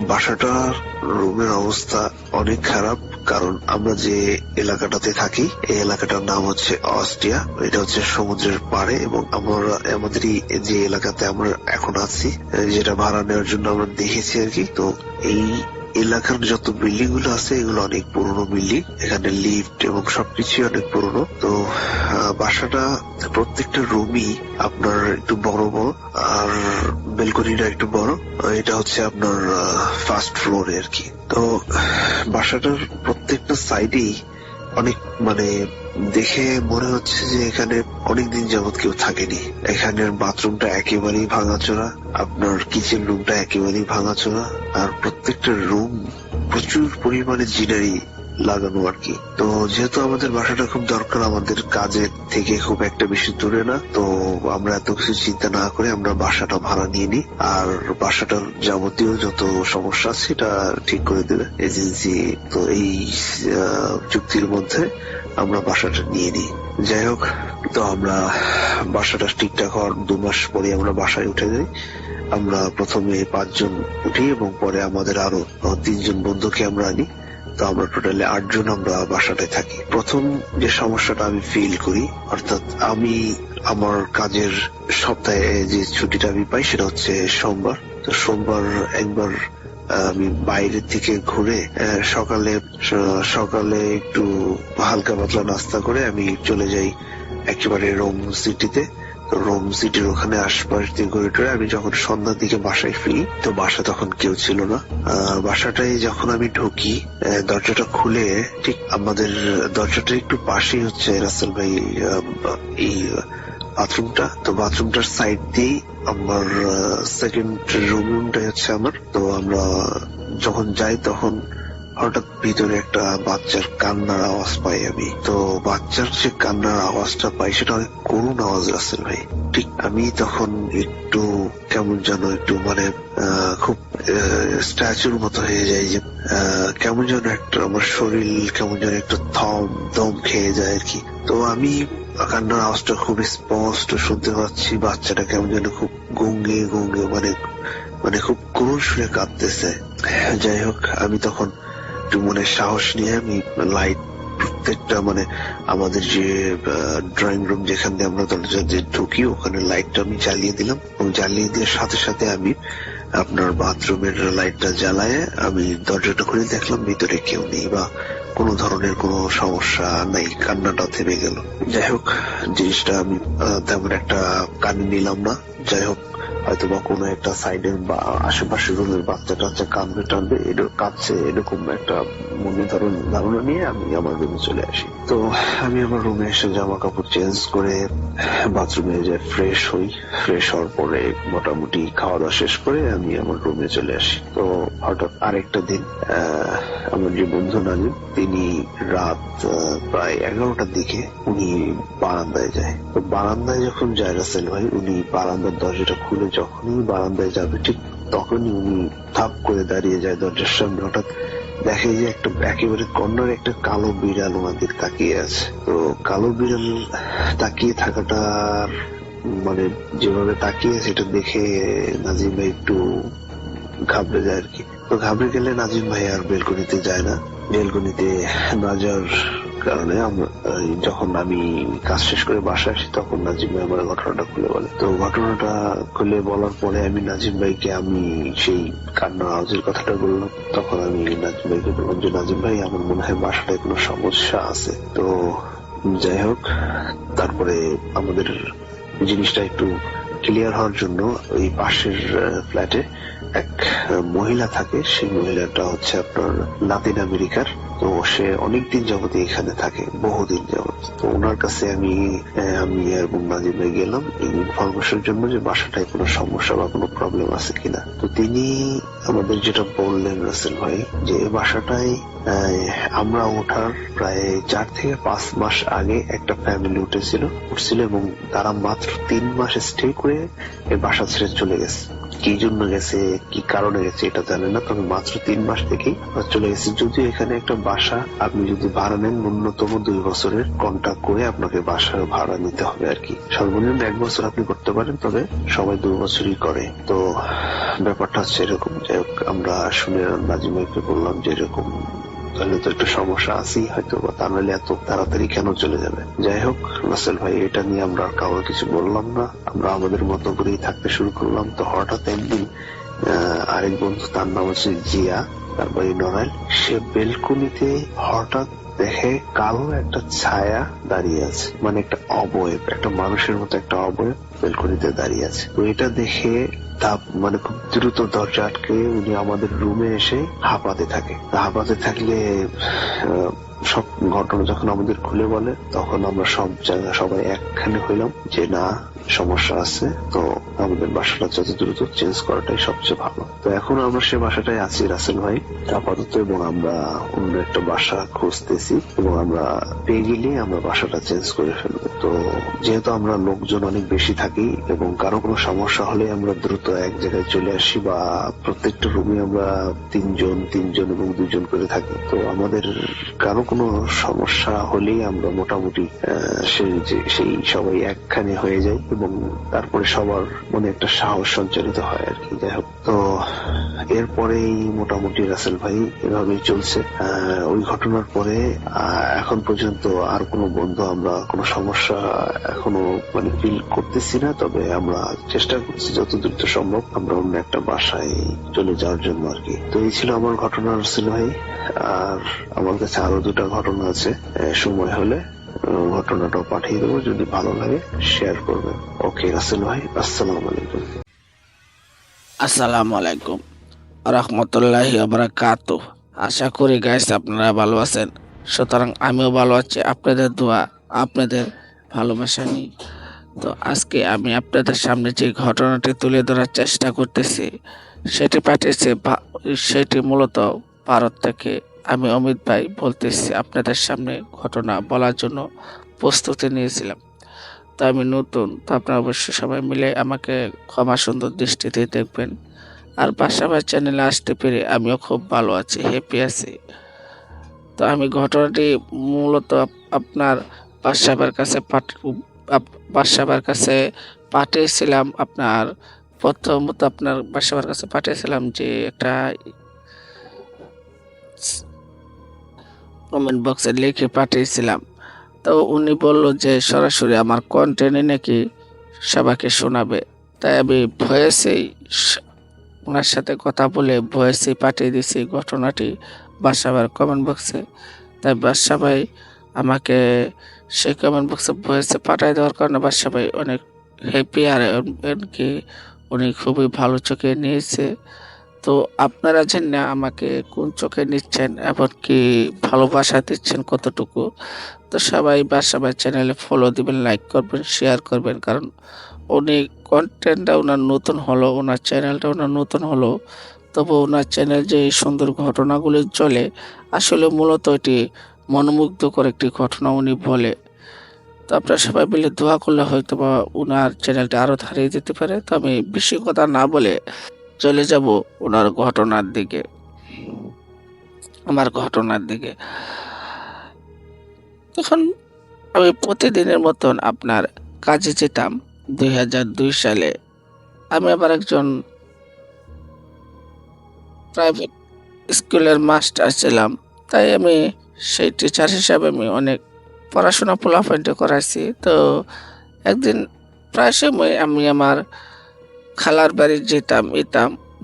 বাসাটার রুমের অবস্থা অনেক খারাপ, কারণ আমরা যে এলাকাটাতে থাকি এই এলাকাটার নাম হচ্ছে অস্ট্রিয়া। এটা হচ্ছে সমুদ্রের পাড়ে এবং আমাদের যে এলাকাতে আমরা এখন আছি, যেটা ভাড়া নেওয়ার জন্য আমরা দেখেছি আর কি। তো এই এলাকার যত বিল্ডিং গুলো আছে এগুলো অনেক পুরনো বিল্ডিং, এখানে লিফট এবং সবকিছু অনেক পুরনো। তো বাসাটা প্রত্যেকটা রুমই আপনার একটু বড় বড়, আর বেলকনিটা একটু বড়। এটা হচ্ছে আপনার ফার্স্ট ফ্লোরে আর কি। তো বাসাটার প্রত্যেকটা সাইডেই অনেক মানে দেখে মনে হচ্ছে যে এখানে অনেকদিন যাবত কেউ থাকেনি। এখানের বাথরুমটা একেবারেই ভাঙাচোরা, আপনার কিচেন রুমটা একেবারেই ভাঙাচোরা, আর প্রত্যেকটা রুম প্রচুর পরিমাণে জিনারি লাগানো আর কি। তো যেহেতু আমাদের বাসাটা খুব দরকার, আমাদের কাজের থেকে খুব একটা বেশি দূরে না, তো আমরা এত কিছু চিন্তা না করে আমরা বাসাটা ভাড়া নিয়ে নিই। আর বাসাটার যাবতীয় যত সমস্যা সেটা ঠিক করে দেবে এজেন্সি। তো এই চুক্তির মধ্যে আমরা বাসাটা নিয়ে নিই। যাই হোক, তো আমরা বাসাটা ঠিকঠাক হওয়ার 2 মাস পরে আমরা বাসায় উঠে যাই। আমরা প্রথমে 5 জন উঠি এবং পরে আমাদের আরো 3 জন বন্ধুকে আমরা আনি। তো আমরা টোটালি 8 জন আমরা বাসাটায় থাকি। প্রথম যে সমস্যাটা আমি ফিল করি, অর্থাৎ আমি আমার কাজের সপ্তাহে যে ছুটিটা আমি পাই সেটা হচ্ছে সোমবার। তো সোমবার একবার আমি বাইরের থেকে ঘুরে সকালে একটু হালকা পাতলা নাস্তা করে আমি চলে যাই একেবারে রোম সিটিতে। তো রোম সিটির ওখানে আশপাশ দিয়ে ঘুরে টুরে আমি যখন সন্ধ্যার দিকে বাসায় ফিরি, তো বাসা তখন কেউ ছিল না। বাসাটায় যখন আমি ঢুকি, দরজাটা খুলে ঠিক আমাদের দরজাটার একটু পাশেই হচ্ছে রাসেল ভাই এই বাথরুমটা। তো বাথরুমটার সাইড দিয়েই আমার সেকেন্ড রুমটাই হচ্ছে আমার। তো আমরা যখন যাই তখন হঠাৎ ভিতরে একটা বাচ্চার কান্নার আওয়াজ পাই আমি। তো বাচ্চার যে কান্নার আওয়াজটা পাই সেটা অনেক করুণ আওয়াজ রাসেল ভাই। ঠিক আমি তখন একটু কেমন যেন একটু মানে খুব স্ট্যাচুর মতো হয়ে যায়, যে কেমন যেন একটা আমার শরীর কেমন যেন একটু দম খেয়ে যায় আর কি। তো আমি কান্নার আওয়াজটা খুব স্পষ্ট শুনতে পাচ্ছি। বাচ্চাটা কেমন যেন খুব গঙ্গে মানে খুব করুণ সুরে কাঁদতেছে। যাই হোক, আমি তখন একটু মনে সাহস নিয়ে আমি লাইট প্রত্যেকটা মানে আমাদের যে ড্রয়িং রুম যেখান দিয়ে আমরা দরজা দিয়ে ঢুকি ওখানে লাইটটা আমি জ্বালিয়ে দিলাম, এবং জ্বালিয়ে দেওয়ার সাথে সাথে আমি আপনার বাথরুমের লাইটটা জ্বালায় আমি দরজাটা খুলে দেখলাম ভিতরে কেউ নেই বা কোনো ধরনের কোনো সমস্যা নাই। কান্নাটা থেমে গেল। যাই হোক, জিনিসটা আমি তেমন একটা কানে নিলাম না। যাই হোক, হয়তো বা কোনো একটা সাইডের বা আশেপাশের রুমের বাচ্চাটা কাঁদবে কাঁদছে এরকম একটা মনে ধারণা নিয়ে আমি আমার রুমে চলে আসি। তো আমি আমার রুমে এসে জামা কাপড় চেঞ্জ করে বাথরুমে যে ফ্রেশ হই। ফ্রেশ হওয়ার পরে মোটামুটি খাওয়া দাওয়া শেষ করে আমি আমার রুমে চলে আসি। তো হঠাৎ আরেকটা দিন আমার যে বন্ধু নাজিম, তিনি রাত প্রায় 11টার দিকে উনি বারান্দায় যায়। তো বারান্দায় যখন যায় রাসেল ভাই, উনি বারান্দার দরজাটা খুলে যখনই বারান্দায় যাবে ঠিক তখনই উনি থাপ করে দাঁড়িয়ে যায় দরজার সামনে। হঠাৎ দেখে যে একটা একেবারে কর্নারে একটা কালো বিড়াল ওনাদের তাকিয়ে আছে। তো কালো বিড়াল তাকিয়ে থাকাটার মানে যেভাবে তাকিয়ে সেটা দেখে নাজিম ভাই একটু ঘাবড়ে যায় আর কি। তো ঘাবড়ে গেলে নাজিম ভাই আর বেলকনিতে যায় না। বেলকনিতে না যাওয়ার কারণে যখন আমি কাজ শেষ করে বাসায় আসি তখন নাজিম ভাই আমার ঘটনাটা খুলে বলে। তো ঘটনাটা খুলে বলার পরে আমি নাজিম ভাইকে আমি সেই কান্নার আওয়াজের কথাটা বললাম। তখন আমি নাজিম ভাইকে বললাম যে নাজিম ভাই, আমার মনে হয় বাসাটায় কোনো সমস্যা আছে। তো যাই হোক, তারপরে আমাদের জিনিসটা একটু ক্লিয়ার হওয়ার জন্য ওই পাশের ফ্ল্যাটে এক মহিলা থাকে। সেই মহিলাটা হচ্ছে আপনার লাতিন আমেরিকার। তো সে অনেকদিন যাবত এখানে থাকে, বহুদিন যাবত। তো ওনার কাছে আমি এবং নাজিম ভাই গেলাম এই ইনফরমেশনের জন্য যে বাসাটায় কোনো সমস্যা বা কোনো প্রবলেম আছে কিনা। তো তিনি আমাদের যেটা বললেন রাসেল ভাই, যে বাসাটায় আমরা ওঠার প্রায় 4 থেকে 5 মাস আগে একটা ফ্যামিলি উঠছিল এবং তারা মাত্র 3 মাস স্টে করে এই বাসা ছেড়ে চলে গেছে। কি জন্য গেছে, কি কারণে গেছে এটা জানে না, তবে মাত্র 3 মাস থেকেই চলে গেছে। যদিও এখানে একটা বাসা আপনি যদি ভাড়া নেন, ন্যূনতম 2 বছরের কন্ট্রাক্ট করে আপনাকে বাসার ভাড়া নিতে হবে আর কি। সর্বনিম্ন 1 বছর আপনি করতে পারেন, তবে সবাই 2 বছরই করে। তো ব্যাপারটা হচ্ছে এরকম। যাই হোক, আমরা শুনে নাজিম ভাইকে বললাম যে এরকম তাহলে তো একটা সমস্যা আছেই হয়তো, বা তা নাহলে এত তাড়াতাড়ি কেন চলে যাবে। যাই হোক রাসেল ভাই, এটা নিয়ে আমরা আর কাউকে কিছু বললাম না, আমরা আমাদের মতো করেই থাকতে শুরু করলাম। তো হঠাৎ একদিন আরেক বন্ধু, তার নাম হচ্ছে জিয়া, তার বাড়ি নড়াইল, সে বেলকনিতে হঠাৎ দেখে কালো একটা ছায়া দাঁড়িয়ে আছে, মানে একটা অবয়ব, একটা মানুষের মতো একটা অবয়ব বেলকনিতে দাঁড়িয়ে আছে। তো এটা দেখে মানে খুব দ্রুত দরজা আটকে উনি আমাদের রুমে এসে হাঁপাতে থাকে। হাঁপাতে থাকলে সব ঘটনা যখন আমাদের খুলে বলে, তখন আমরা সবাই একখানে হইলাম যে না, সমস্যা আছে। তো আমাদের বাসাটা যত দ্রুত চেঞ্জ করাটাই সবচেয়ে ভালো। তো এখন আমরা সে বাসাটাই আছি রাসেল ভাই আপাতত, এবং আমরা অন্য একটা বাসা খুঁজতেছি, এবং আমরা পেয়ে গেলে আমরা বাসাটা চেঞ্জ করে ফেলবো। তো যেহেতু আমরা লোকজন অনেক বেশি থাকি এবং কারো কোনো সমস্যা হলে আমরা দ্রুত এক জায়গায় চলে আসি, বা প্রত্যেকটা রুমে আমরা 3 জন এবং 2 জন করে থাকি। তো আমাদের কারো কোনো সমস্যা হলেই আমরা মোটামুটি সেই সবাই একখানে হয়ে যায়, এবং তারপরে সবার মনে একটা সাহস সঞ্চারিত হয় আর কি। যাই হোক, তো এরপরেই মোটামুটি রাসেল ভাই এভাবেই চলছে। ওই ঘটনার পরে এখন পর্যন্ত আর কোনো বন্ধু আমরা কোনো সমস্যা এখনো মানে ফিল করতেছি না, তবে আমরা চেষ্টা করছি যত দ্রুত সম্ভব আমরা অন্য একটা বাসায় চলে যাওয়ার জন্য আর কি। তো এই ছিল আমার ঘটনা রাসেল ভাই। আর আমার কাছে আরো 2টা ঘটনা আছে, সময় হলে ঘটনাটাও পাঠিয়ে দেবো, যদি ভালো লাগে শেয়ার করবেন। ওকে রাসেল ভাই, আসসালামু আলাইকুম। আসসালামু আলাইকুম রহমতুল্লাহি ওয়া বারাকাতুহু। আশা করি গাইস আপনারা ভালো আছেন। সুতরাং আমিও ভালো আছি, আপনাদের দোয়া, আপনাদের ভালোবাসা নিয়ে। তো আজকে আমি আপনাদের সামনে যে ঘটনাটি তুলে ধরার চেষ্টা করতেছি সেটি মূলত ভারত থেকে। আমি অমিত ভাই বলতেছি, আপনাদের সামনে ঘটনা বলার জন্য প্রস্তুতি নিয়েছিলাম। তো আমি নতুন, তো আপনারা অবশ্যই সবাই মিলে আমাকে ক্ষমা সুন্দর দৃষ্টিতে দেখবেন। আর বাসাবাই চ্যানেলে আসতে পেরে আমিও খুব ভালো আছি, হ্যাপি আছি। তো আমি ঘটনাটি মূলত আপনার বাসাবার কাছে পাঠিয়েছিলাম। আপনার প্রথমত আপনার বাসাবার কাছে পাঠিয়েছিলাম যে একটা কমেন্ট বক্সে লিখে পাঠিয়েছিলাম। তো উনি বলল যে সরাসরি আমার কন্টেন্টে নাকি সবাইকে শোনাবে। তাই আমি ভয়েসেই ওনার সাথে কথা বলে ভয়েসে পাঠিয়ে দিয়েছি ঘটনাটি বাসাবার কমেন্ট বক্সে। তাই বাদশা ভাই আমাকে সেই কমেন্ট বক্সে ভয়েসে পাঠিয়ে দেওয়ার কারণে বাদশা ভাই অনেক হ্যাপি, আর এমনকি উনি খুবই ভালো চোখে নিয়েছে। তো আপনারা জানেন আমাকে কোন চোখে নিচ্ছেন, এমনকি ভালোবাসা দিচ্ছেন কতটুকু। তো সবাই বাসাবাই চ্যানেলে ফলো দিবেন, লাইক করবেন, শেয়ার করবেন। কারণ উনি কন্টেন্টটা ওনার নতুন হলো, ওনার চ্যানেলটা ওনার নতুন হলো, তবু ওনার চ্যানেল যে এই সুন্দর ঘটনাগুলি চলে, আসলে মূলত এটি মনোমুগ্ধকর একটি ঘটনা উনি বলে। তো আপনারা সবাই মিলে দোয়া করলে হয়তো বা ওনার চ্যানেলটা আরো হারিয়ে যেতে পারে। তো আমি বেশি কথা না বলে চলে যাব ওনার ঘটনার দিকে, আমার ঘটনার দিকে। তখন আমি প্রতিদিনের মতন আপনার কাজে যেতাম। 2002 সালে আমি আবার একজন প্রাইভেট স্কুলের মাস্টার ছিলাম, তাই আমি সেই টিচার হিসাবে আমি অনেক পড়াশোনা পোলাপাইনটা করাইছি। তো একদিন প্রায় সময় আমি আমার খালার বাড়ি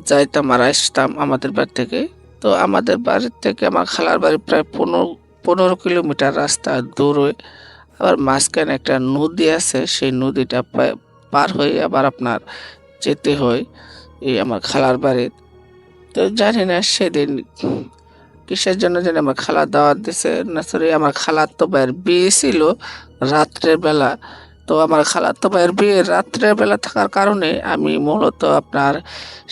যাইতাম আর আসতাম আমাদের বাড়ি থেকে। তো আমাদের বাড়ির থেকে আমার খালার বাড়ি প্রায় 15 কিলোমিটার রাস্তা দূরে। আবার মাঝখানে একটা নদী আছে, সেই নদীটা পার হয়ে আবার আপনার যেতে হয় এই আমার খালার বাড়ি। তো জানি না সেদিন কিসের জন্য জানি আমার খালা দাওয়াত দিছে না, সরি আমার খালাতো ভাইয়ের বিয়ে ছিল রাত্রের বেলা। তো আমার খালাতো ভাইয়ের বিয়ে রাত্রের বেলা থাকার কারণে আমি মূলত আপনার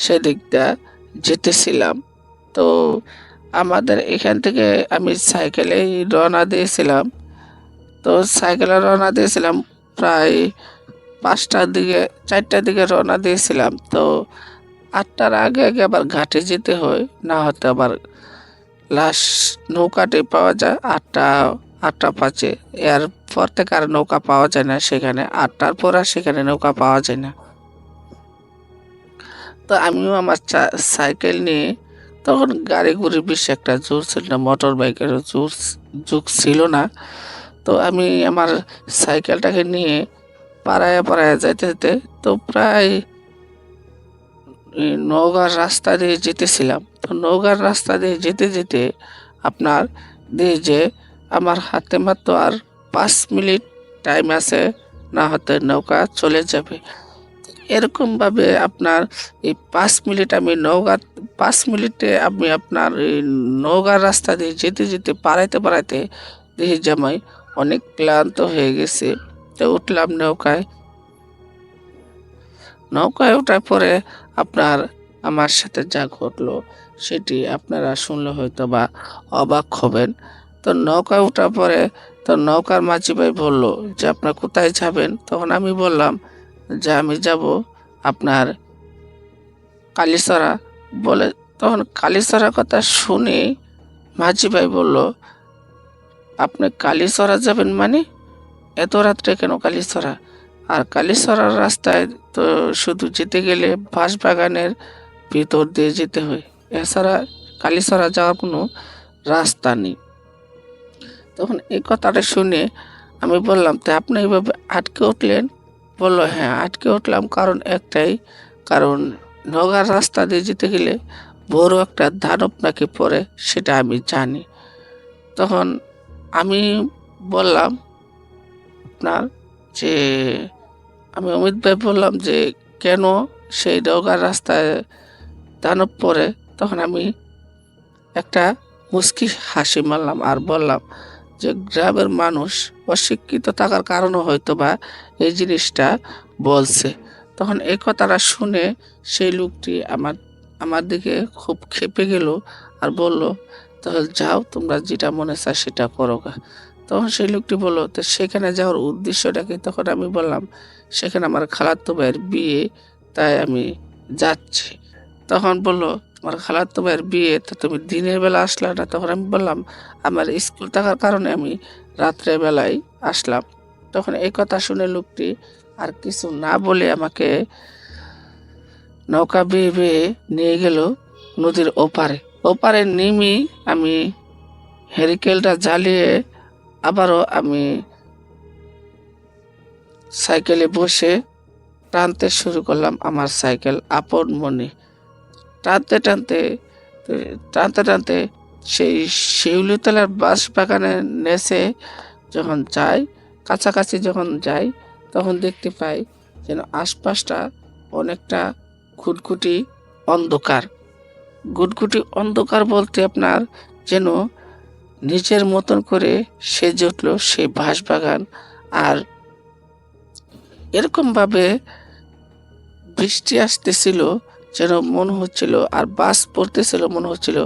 সেদিকটা যেতেছিলাম। তো আমাদের এখান থেকে আমি সাইকেলেই রওনা দিয়েছিলাম। তো সাইকেলে রওনা দিয়েছিলাম প্রায় 5টার দিকে, 4টার দিকে রওনা দিয়েছিলাম। তো 8টার আগে আগে আবার ঘাটে যেতে হয়, না হয়তো আবার লাস্ট নৌকাটি পাওয়া যায় 8টা 5-এ। এরপর থেকে আর নৌকা পাওয়া যায় না সেখানে, 8টার পর আর সেখানে নৌকা পাওয়া যায় না। তো আমিও আমার সাইকেল নিয়ে, তখন গাড়ি গুড়ির বেশি একটা জোর ছিল না, মোটর বাইকেরও যুগ ছিল না। তো আমি আমার সাইকেলটাকে নিয়ে পাড়ায় যাইতে যেতে, তো প্রায় নওগাঁর রাস্তা দিয়ে যেতেছিলাম। তো নওগাঁর রাস্তা দিয়ে যেতে যেতে আপনার দিয়ে যে আমার হাতে মাত্র আর 5 মিনিট টাইম আছে, না হতে নৌকা চলে যাবে। এরকম ভাবে আপনার এই 5 মিনিট আমি 5 মিনিটে আমি আপনার এই নওগাঁর রাস্তা দিয়ে যেতে যেতে পাড়াইতে দেখি জামাই অনেক ক্লান্ত হয়ে গেছে। তো উঠলাম নৌকায় ওঠার পরে আপনার আমার সাথে যা ঘটলো সেটি আপনারা শুনলে হয়তো বা অবাক হবেন। তো নৌকায় ওঠার পরে তো নৌকার মাঝি ভাই বললো যে আপনার কোথায় যাবেন। তখন আমি বললাম যে আমি যাব আপনার কালীচড়া বলে। তখন কালীচড়ার কথা শুনে মাঝি ভাই বলল, আপনি কালীচড়া যাবেন মানে এত রাত্রে কেন কালীচড়া? আর কালীচড়ার রাস্তায় তো শুধু যেতে গেলে বাঁশবাগানের ভিতর দিয়ে যেতে হয়, এছাড়া কালীচড়া যাওয়ার কোনো রাস্তা নেই। তখন এই কথাটা শুনে আমি বললাম, তো আপনি এইভাবে আটকে উঠলেন? বললো, হ্যাঁ আটকে উঠলাম কারণ একটাই, কারণ নওগাঁর রাস্তা দিয়ে যেতে গেলে বড় একটা দানব নাকি পড়ে, সেটা আমি জানি। তখন আমি বললাম আপনার যে আমি অমিত ভাই বললাম যে কেন সেই নওগাঁর রাস্তায় দানব পড়ে। তখন আমি একটা মুচকি হাসি মারলাম আর বললাম যে গ্রামের মানুষ অশিক্ষিত থাকার কারণে হয়তো বা এই জিনিসটা বলছে। তখন এই কথাটা শুনে সেই লোকটি আমার দিকে খুব ক্ষেপে গেল আর বলল, তাহলে যাও তোমরা যেটা মনে চায় সেটা করো। তখন সেই লোকটি বললো, তো সেখানে যাওয়ার উদ্দেশ্যটা কি? তখন আমি বললাম, সেখানে আমার খালাতো ভাইয়ের বিয়ে, তাই আমি যাচ্ছি। তখন বললো, তোমার খালাতো ভাইয়ের বিয়ে, তো তুমি দিনের বেলা আসলা না? তখন আমি বললাম, আমার স্কুল থাকার কারণে আমি রাত্রে বেলায় আসলাম। তখন এই কথা শুনে লোকটি আর কিছু না বলে আমাকে নৌকা বেয়ে নিয়ে গেল নদীর ওপারে নেমে আমি হেরিকেলটা জ্বালিয়ে আবারও আমি সাইকেলে বসে টানতে শুরু করলাম আমার সাইকেল আপন মনে। টানতে সেই শিউলিতলার বাঁশবাগানে নেচে যখন কাছাকাছি যখন যাই, তখন দেখতে পাই যেন আশপাশটা অনেকটা ঘুটঘুটি অন্ধকার বলতে আপনার যেন নিজের মতন করে সেজে উঠল সেই বাঁশবাগান। আর এরকম ভাবে বৃষ্টি আসতেছিল যেন মনে হচ্ছিল, আর বাস পড়তেছিল মনে হচ্ছিল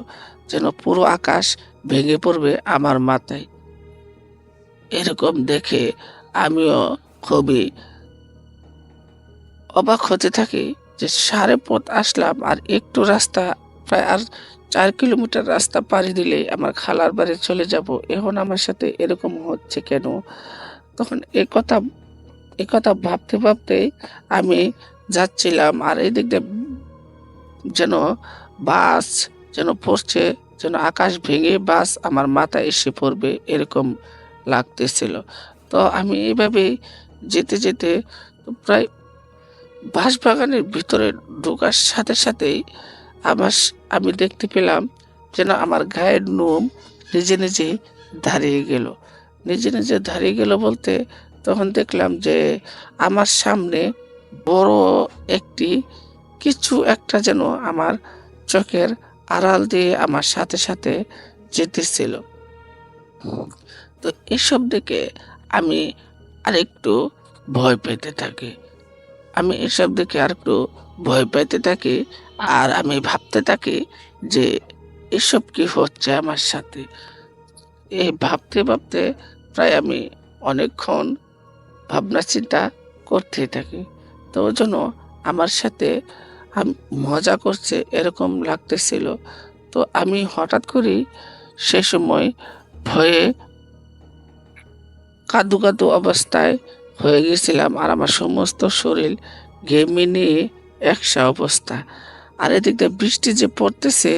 যেন পুরো আকাশ ভেঙে পড়বে আমার মাথায়। এরকম দেখে আমিও খুবই অবাক হতে থাকি যে সারে পথ আসলাম, আর একটু রাস্তা, প্রায় আর 4 কিলোমিটার রাস্তা পাড়ি দিলেই আমার খালার বাড়ি চলে যাব। এখন আমার সাথে এরকম হচ্ছে কেন? তখন এ কথা ভাবতে ভাবতে আমি যাচ্ছিলাম, আর এই দিক দিয়ে যেন বাস যেন পড়ছে, যেন আকাশ ভেঙে বাস আমার মাথায় এসে পড়বে এরকম লাগতেছিল। তো আমি এইভাবেই যেতে যেতে প্রায় বাঁশবাগানের ভিতরে ঢোকার সাথে সাথেই আমি দেখতে পেলাম যেন আমার গায়ের নোম নিজে নিজে দাঁড়িয়ে গেল। নিজে নিজে দাঁড়িয়ে গেল বলতে তখন দেখলাম যে আমার সামনে বড় একটি কিছু একটা যেন আমার চোখের আড়াল দিয়ে আমার সাথে সাথে যেতেছিল। তো এসব দেখে আমি আরেকটু ভয় পেতে থাকি। আর আমি ভাবতে থাকি যে এসব কি হচ্ছে আমার সাথে। এই ভাবতে ভাবতে প্রায় আমি অনেকক্ষণ ভাবনা চিন্তা করতে থাকি। তো ওই জন্য আমার সাথে মজা করছে এরকম লাগতেছিল। তো আমি হঠাৎ করেই সে সময় ভয়ে কাঁদু কাঁদু অবস্থায় হয়ে গেছিলাম, আর আমার সমস্ত শরীর ঘেমে নিয়ে একসা অবস্থা। আর এদিক দিয়ে বৃষ্টি যে পড়তেছে,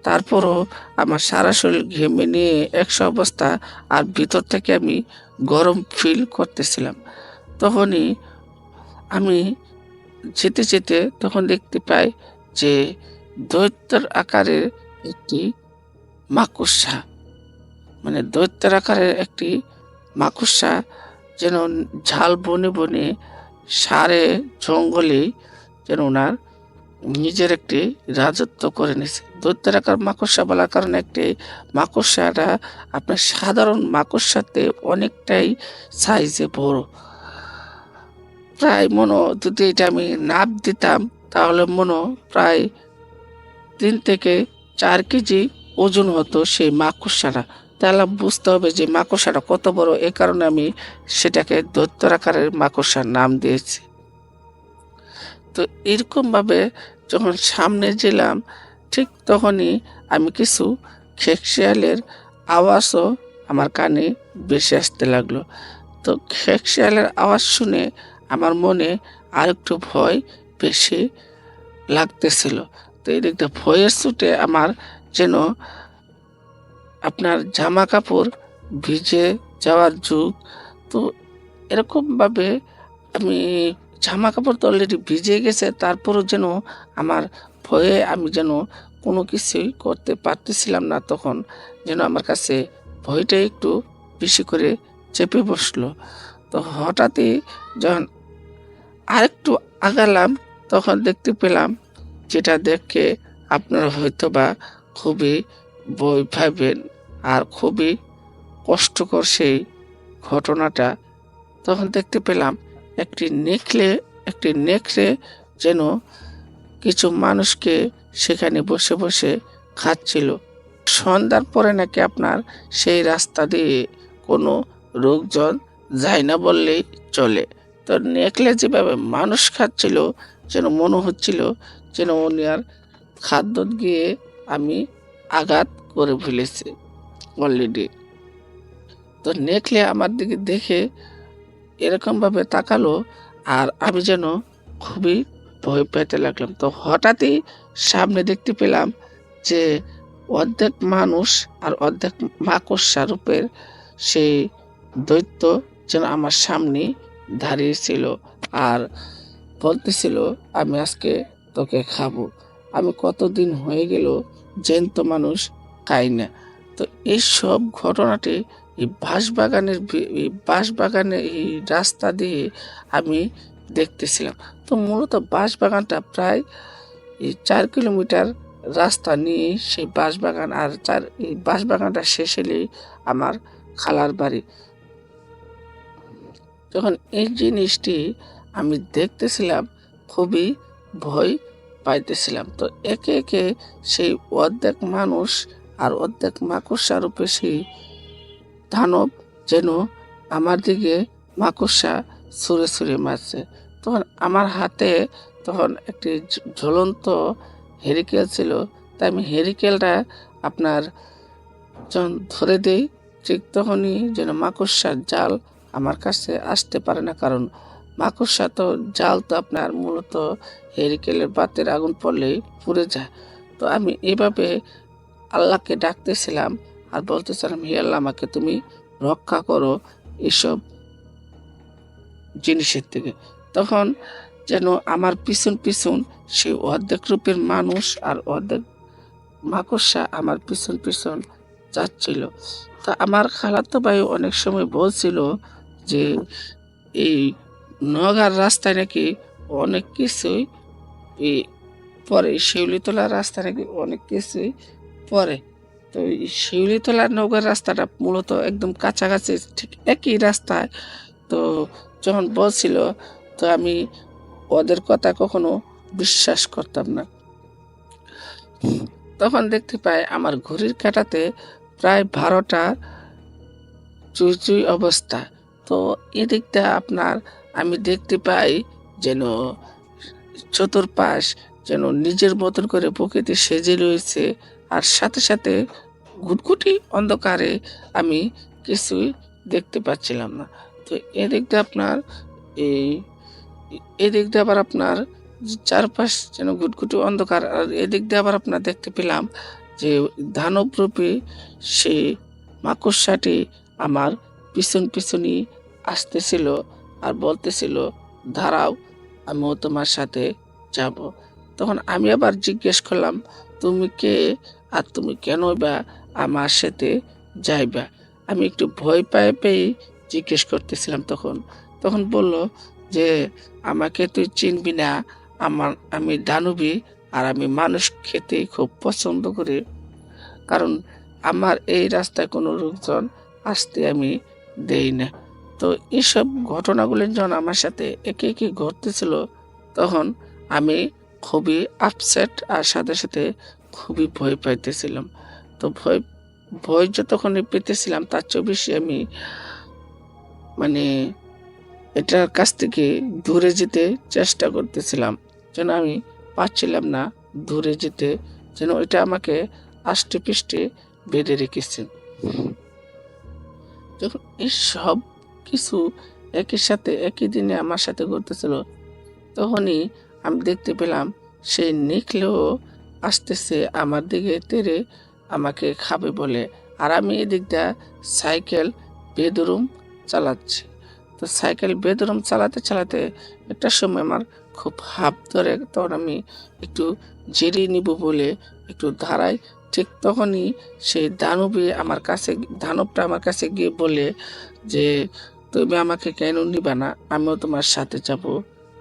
তারপরও আমার সারা শরীর ঘেমে নিয়ে একসা অবস্থা, আর ভিতর থেকে আমি গরম ফিল করতেছিলাম। তখনই আমি যেতে যেতে তখন দেখতে পাই যে দৈত্যের আকারের একটি মাকড়সা, মানে দৈত্যের আকারের একটি মাকড়সা যেন ঝাল বনে বনে সারে জঙ্গলে যেন ওনার নিজের একটি রাজত্ব করে নিয়েছে। দৈত্যের আকার মাকড়সা বলার কারণে একটি মাকড়সাটা আপনার সাধারণ মাকড়সাতে অনেকটাই সাইজে বড়। প্রায় যদি এটা আমি নাপ দিতাম তাহলে প্রায় 3 থেকে 4 কেজি ওজন হতো সেই মাকড়সাটা। তাহলে বুঝতে হবে যে মাকড়সাটা কত বড়। এ কারণে আমি সেটাকে দৈত্যের আকারের মাকড়সার নাম দিয়েছি। তো এরকম ভাবে যখন সামনে গেলাম, ঠিক তখনই আমি কিছু খেকশিয়ালের আওয়াজও আমার কানে ভেসে আসতে লাগলো। তো খেকশিয়ালের আওয়াজ শুনে আমার মনে আরেকটু ভয় বেশি লাগতেছিল। তো এই দিকটা ভয়ের ছুটে আমার যেন আপনার জামা কাপড় ভিজে যাওয়ার যুগ। তো এরকম ভাবে আমি জামা কাপড় তো অলরেডি ভিজে গেছে, তারপরও যেন আমার ভয়ে আমি যেন কোনো কিছুই করতে পারতেছিলাম না। তখন যেন আমার কাছে ভয়টা একটু বেশি করে চেপে বসলো। তো হঠাৎই যখন আরেকটু আগালাম, তখন দেখতে পেলাম, যেটা দেখে আপনারা হয়তো বা খুবই ভয় পাবেন আর খুবই কষ্টকর সেই ঘটনাটা। তখন দেখতে পেলাম একটি নেকড়ে যেন কিছু মানুষকে সেখানে বসে বসে খাচ্ছিল। সন্ধ্যার পরে নাকি আপনার সেই রাস্তা দিয়ে কোনো লোকজন যায় না বললেই চলে। তো নেকড়ে যেভাবে মানুষ খাচ্ছিল, যেন মনে হচ্ছিল যেন উনি আর খাদ্য গিয়ে আমি আঘাত করে ফেলেছি অলরেডি। তো নেকড়ে আমার দিকে দেখে এরকম ভাবে তাকালো, আর আমি যেন খুবই ভয় পেতে লাগলাম। তো হঠাৎই সামনে দেখতে পেলাম যে অর্ধেক মানুষ আর অর্ধেক মাকড়সা রূপের সেই দৈত্য যেন আমার সামনে দাঁড়িয়েছিল আর বলতেছিল, আমি আজকে তোকে খাবো। আমি কতদিন হয়ে গেল জ্যান্ত মানুষ খাই না। তো এই সব ঘটনাটি এই বাঁশবাগানের এই রাস্তা দিয়ে আমি দেখতেছিলাম। তো মূলত বাঁশবাগানটা প্রায় 4 কিলোমিটার রাস্তা নিয়ে সেই বাঁশবাগান, আর এই বাঁশবাগানটা শেষ হলেই আমার খালার বাড়ি। যখন এই জিনিসটি আমি দেখতেছিলাম, খুবই ভয় পাইতেছিলাম। তো একে একে সেই অর্ধেক মানুষ আর অর্ধেক মাকড়সা রূপে সেই দানব যেন আমার দিকে মাকড়সা ছুঁড়ে ছুঁড়ে মারছে। তখন আমার হাতে তখন একটি ঝুলন্ত হেরিকেল ছিল, তাই আমি হেরিকেলটা আপনার যখন ধরে দেই, ঠিক তখনই যেন মাকড়সার জাল আমার কাছে আসতে পারে না, কারণ মাকড়সা তো জাল তো আপনার মূলত হেরিকেলের বাতের আগুন পড়লেই পুড়ে যায়। তো আমি এভাবে আল্লাহকে ডাকতেছিলাম আর বলতেছিলাম, হে আল্লাহ, আমাকে তুমি রক্ষা করো এসব জিনিসের থেকে। তখন যেন আমার পিছন পিছন সেই অর্ধেক রূপের মানুষ আর অর্ধেক মাকড়সা আমার পিছন পিছন যাচ্ছিল। তা আমার খালাতো ভাই অনেক সময় বলছিল যে এই নওগাঁর রাস্তায় নাকি অনেক কিছুই এই পরে, শিউলিতলার রাস্তা নাকি অনেক কিছুই পরে। তো এই শিউলিতলার নওগাঁর রাস্তাটা মূলত একদম কাছাকাছি, ঠিক একই রাস্তায়। তো যখন বলছিল, তো আমি ওদের কথা কখনো বিশ্বাস করতাম না। তখন দেখতে পাই আমার ঘড়ির কাঁটাতে প্রায় 12টা চুই চুই অবস্থা। তো এদিকটা আপনার আমি দেখতে পাই যেন চতুর্পাশ যেন নিজের মতন করে প্রকৃতি সেজে রয়েছে, আর সাথে সাথে ঘুটঘুটি অন্ধকারে আমি কিছুই দেখতে পাচ্ছিলাম না। তো এদিকটা আপনার এই এদিক দিয়ে আবার আপনার চারপাশ যেন ঘুটঘুটি অন্ধকার, আর এদিক দিয়ে আবার আপনার দেখতে পেলাম যে দানবরূপী সেই মাকড়সাটি আমার পিছন পিছনই আসতেছিল আর বলতেছিল, দাঁড়াও, আমিও তোমার সাথে যাব। তখন আমি আবার জিজ্ঞেস করলাম, তুমি কে আর তুমি কেন বা আমার সাথে যাইবা? আমি একটু ভয় পেয়ে জিজ্ঞেস করতেছিলাম। তখন বলল যে, আমাকে তুই চিনবি না, আমি দানবী, আর আমি মানুষ খেতে খুব পছন্দ করি, কারণ আমার এই রাস্তায় কোনো লোকজন আসতে আমি দেই না। তো এইসব ঘটনাগুলি যখন আমার সাথে একে একে ঘটতেছিল, তখন আমি খুবই আপসেট আর সাথে সাথে খুবই ভয় পাইতেছিলাম। তো ভয় যতক্ষণই পেতেছিলাম, তার চেয়ে বেশি আমি মানে এটার কাছ থেকে দূরে যেতে চেষ্টা করতেছিলাম, যেন আমি পারছিলাম না দূরে যেতে, যেন এটা আমাকে আষ্টে পৃষ্ঠে বেঁধে রেখেছে। যখন এই সব কিছু একই সাথে একই দিনে আমার সাথে ঘটতেছিল, তখনই আমি দেখতে পেলাম সেই নিখলেও আসতেছে আমার দিকে তেড়ে আমাকে খাবে বলে, আর আমি এদিকটা সাইকেল বেদরুম চালাচ্ছি। তো সাইকেল বেদরুম চালাতে চালাতে একটা সময় আমার খুব হাঁপ ধরে, তখন আমি একটু জিরিয়ে নিব বলে একটু দাঁড়াই। ঠিক তখনই সেই দানবটা আমার কাছে গিয়ে বলে যে, তুমি আমাকে কেন নিবা না, আমিও তোমার সাথে যাব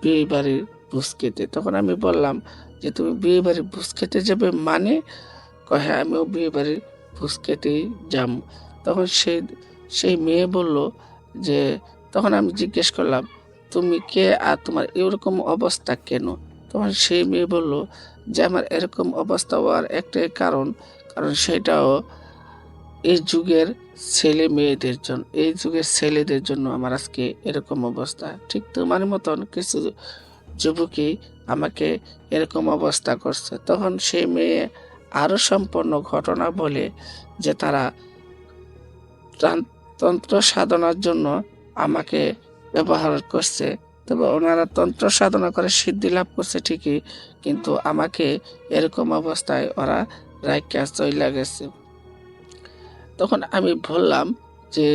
বিয়ে বাড়ির ভোজ খেতে। তখন আমি বললাম যে, তুমি বিয়ে বাড়ির ভোজ খেতে যাবে মানে? কয়, হ্যাঁ, আমিও বিয়ে বাড়ির ভোজ খেতেই যাব। তখন সেই মেয়ে বলল যে, তখন আমি জিজ্ঞেস করলাম, তুমি কে আর তোমার এরকম অবস্থা কেন? তখন সেই মেয়ে বলল যে, আমার এরকম অবস্থা হওয়ার একটাই কারণ সেটাও এই যুগের ছেলেদের জন্য আমার আজকে এরকম অবস্থা। ঠিক তোমার মতন কিছু যুবকই আমাকে এরকম অবস্থা করছে। তখন সেই মেয়ে আরো সম্পূর্ণ ঘটনা বলে যে, তারা তন্ত্র সাধনার জন্য আমাকে ব্যবহার করছে। তবে ওনারা তন্ত্র সাধনা করে সিদ্ধি লাভ করছে ঠিকই, কিন্তু আমাকে এরকম অবস্থায় ওরা রাইখা চইলা গেছে। তখন আমি বললাম যে,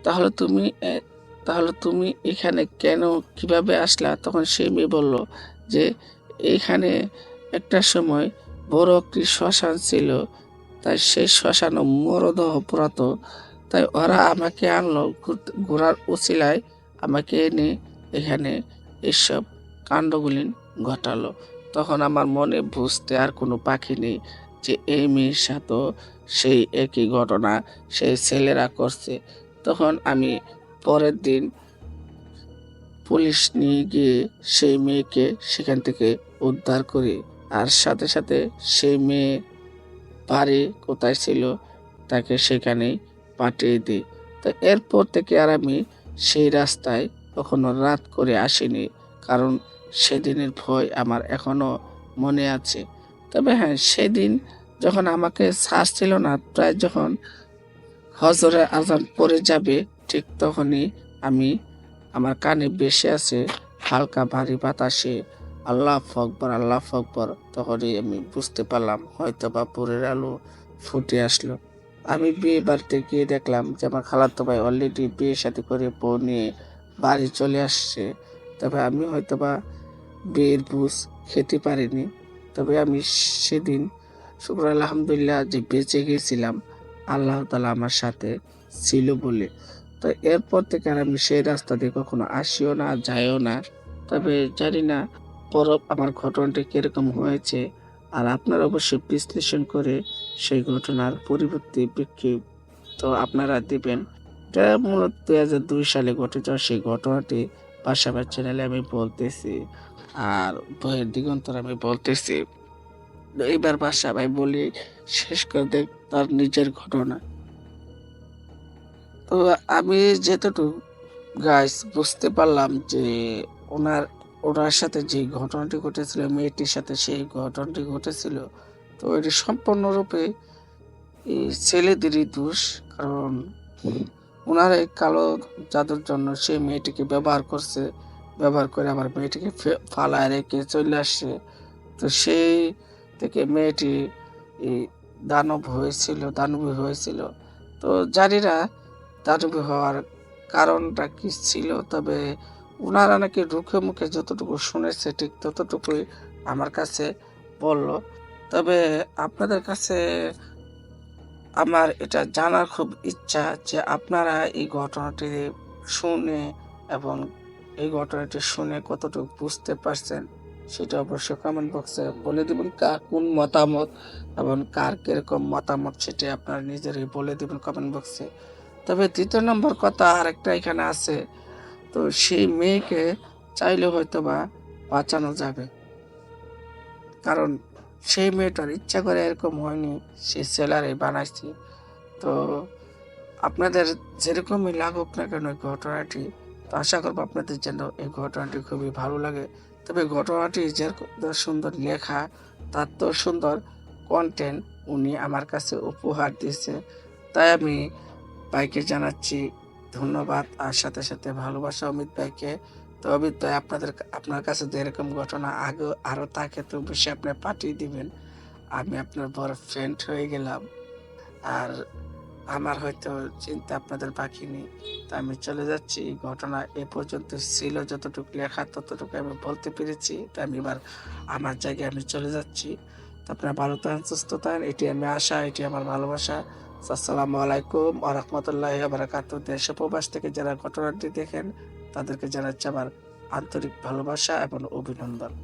তাহলে তুমি এখানে কেন, কিভাবে আসলা? তখন সে মেয়ে বলল যে, এইখানে একটা সময় বড় একটি শ্মশান ছিল, তাই সেই শ্মশানে মরদেহ পুরাতো, তাই ওরা আমাকে আনলো, ঘোরার উছিলায় আমাকে এনে এখানে এসব কাণ্ডগুলি ঘটালো। তখন আমার মনে বুঝতে আর কোনো পাখি নেই যে এই মেয়ের সাথে সেই একই ঘটনা সেই ছেলেরা করছে। তখন আমি পরের দিন পুলিশ নিয়ে গিয়ে সেই মেয়েকে সেখান থেকে উদ্ধার করি আর সাথে সাথে সেই মেয়ে বাড়ি কোথায় ছিল তাকে সেখানেই পাঠিয়ে দিই। তো এরপর থেকে আর আমি সেই রাস্তায় কখনো রাত করে আসিনি, কারণ সেদিনের ভয় আমার এখনো মনে আছে। তবে হ্যাঁ, সেদিন যখন আমাকে শ্বাস ছিল না, প্রায় যখন হজরের আজান পড়ে যাবে ঠিক তখনই আমি আমার কানে ভেসে আছে হালকা ভারী বাতাসে আল্লাহ আকবার আল্লাহ আকবার। তখনই আমি বুঝতে পারলাম হয়তো বা ভোরের আলো ফুটে আসলো। আমি বিয়ে বাড়িতে গিয়ে দেখলাম যে আমার খালাতো ভাই অলরেডি বিয়ে শাদী করে বউ নিয়ে বাড়ি চলে আসছে। তবে আমি হয়তো বা বিয়ের বুঝ খেতে পারিনি। তবে আমি সেদিন শুকর আলহামদুলিল্লাহ যে বেঁচে গেছিলাম, আল্লাহ তাআলা আমার সাথে ছিল বলে। তো এরপর থেকে আর আমি সেই রাস্তা দিয়ে কখনো আসিও না, যাইও না। তবে জানি না আমার ঘটনাটি কিরকম হয়েছে, আর আপনারা অবশ্যই বিশ্লেষণ করে সেই ঘটনার পরিবর্তী বিক্ষেপ তো আপনারা দিবেন। এটা মূলত 2002 সালে ঘটে যাওয়া সেই ঘটনাটি পাশাপাশি চ্যানেলে আমি বলতেছি, আর বইয়ের দিগন্তর আমি বলতেছি। এইবার বাসা ভাই বলি শেষ করে দেখ তার নিজের ঘটনা। তো আমি যেতটুকু গাইস বুঝতে পারলাম যে ওনার ওনার সাথে যে ঘটনাটি ঘটেছিল, মেয়েটির সাথে সেই ঘটনাটি ঘটেছিল, তো এটি সম্পূর্ণরূপে এই ছেলেদেরই দোষ। কারণ ওনার এই কালো জাদুর জন্য সেই মেয়েটিকে ব্যবহার করছে, ব্যবহার করে আমার মেয়েটিকে ফালায় রেখে চলে আসছে। তো সেই থেকে মেয়েটি এই দানবী হয়েছিল। তো জানি না দানবী হওয়ার কারণটা কি ছিল, তবে ওনারা নাকি রুখে মুখে যতটুকু শুনেছে ঠিক ততটুকুই আমার কাছে বলল। তবে আপনাদের কাছে আমার এটা জানার খুব ইচ্ছা যে আপনারা এই ঘটনাটি শুনে এবং এই ঘটনাটি শুনে কতটুকু বুঝতে পারছেন সেটা অবশ্যই কমেন্ট বক্সে বলে দিবেন। কার কোন মতামত এবং কার কিরকম মতামত সেটা আপনারা নিজেরাই বলে দিবেন কমেন্ট বক্সে। তবে দ্বিতীয় নম্বর কথা আরেকটা এখানে আছে, তো সেই মেয়েকে চাইলে হয়তো বা বাঁচানো যাবে, কারণ সেই মেয়েটার ইচ্ছা করে এরকম হয়নি, সে সেলারে বানাইছে। তো আপনাদের যেরকমই লাগুক না কেন এই ঘটনাটি, তো আশা করবো আপনাদের যেন এই ঘটনাটি খুবই ভালো লাগে। তবে ঘটনাটি যে সুন্দর লেখা, তার তো সুন্দর কন্টেন্ট উনি আমার কাছে উপহার দিয়েছে, তাই আমি ভাইকে জানাচ্ছি ধন্যবাদ, আর সাথে সাথে ভালোবাসা অমিত ভাইকে। তো অমিত ভাই আপনার কাছে যে এরকম ঘটনা আগে আরো থাকে তো বেশি আপনি পাঠিয়ে দিবেন। আমি আপনার বড় ফ্রেন্ড হয়ে গেলাম, আর আমার হয়তো চিন্তা আপনাদের বাকি নেই। তা আমি চলে যাচ্ছি। ঘটনা এ পর্যন্ত ছিল, যতটুকু লেখা ততটুকু আমি বলতে পেরেছি। তা আমি এবার আমার জায়গায় আমি চলে যাচ্ছি। তো আপনারা ভালো থাকেন, সুস্থ থাকেন, এটি আমি আশা, এটি আমার ভালোবাসা। আসসালামু আলাইকুম ওয়া রাহমাতুল্লাহি ওয়া বারাকাতুহু। দেশ ও প্রবাস থেকে যারা ঘটনাটি দেখেন তাদেরকে জানাচ্ছি আমার আন্তরিক ভালোবাসা এবং অভিনন্দন।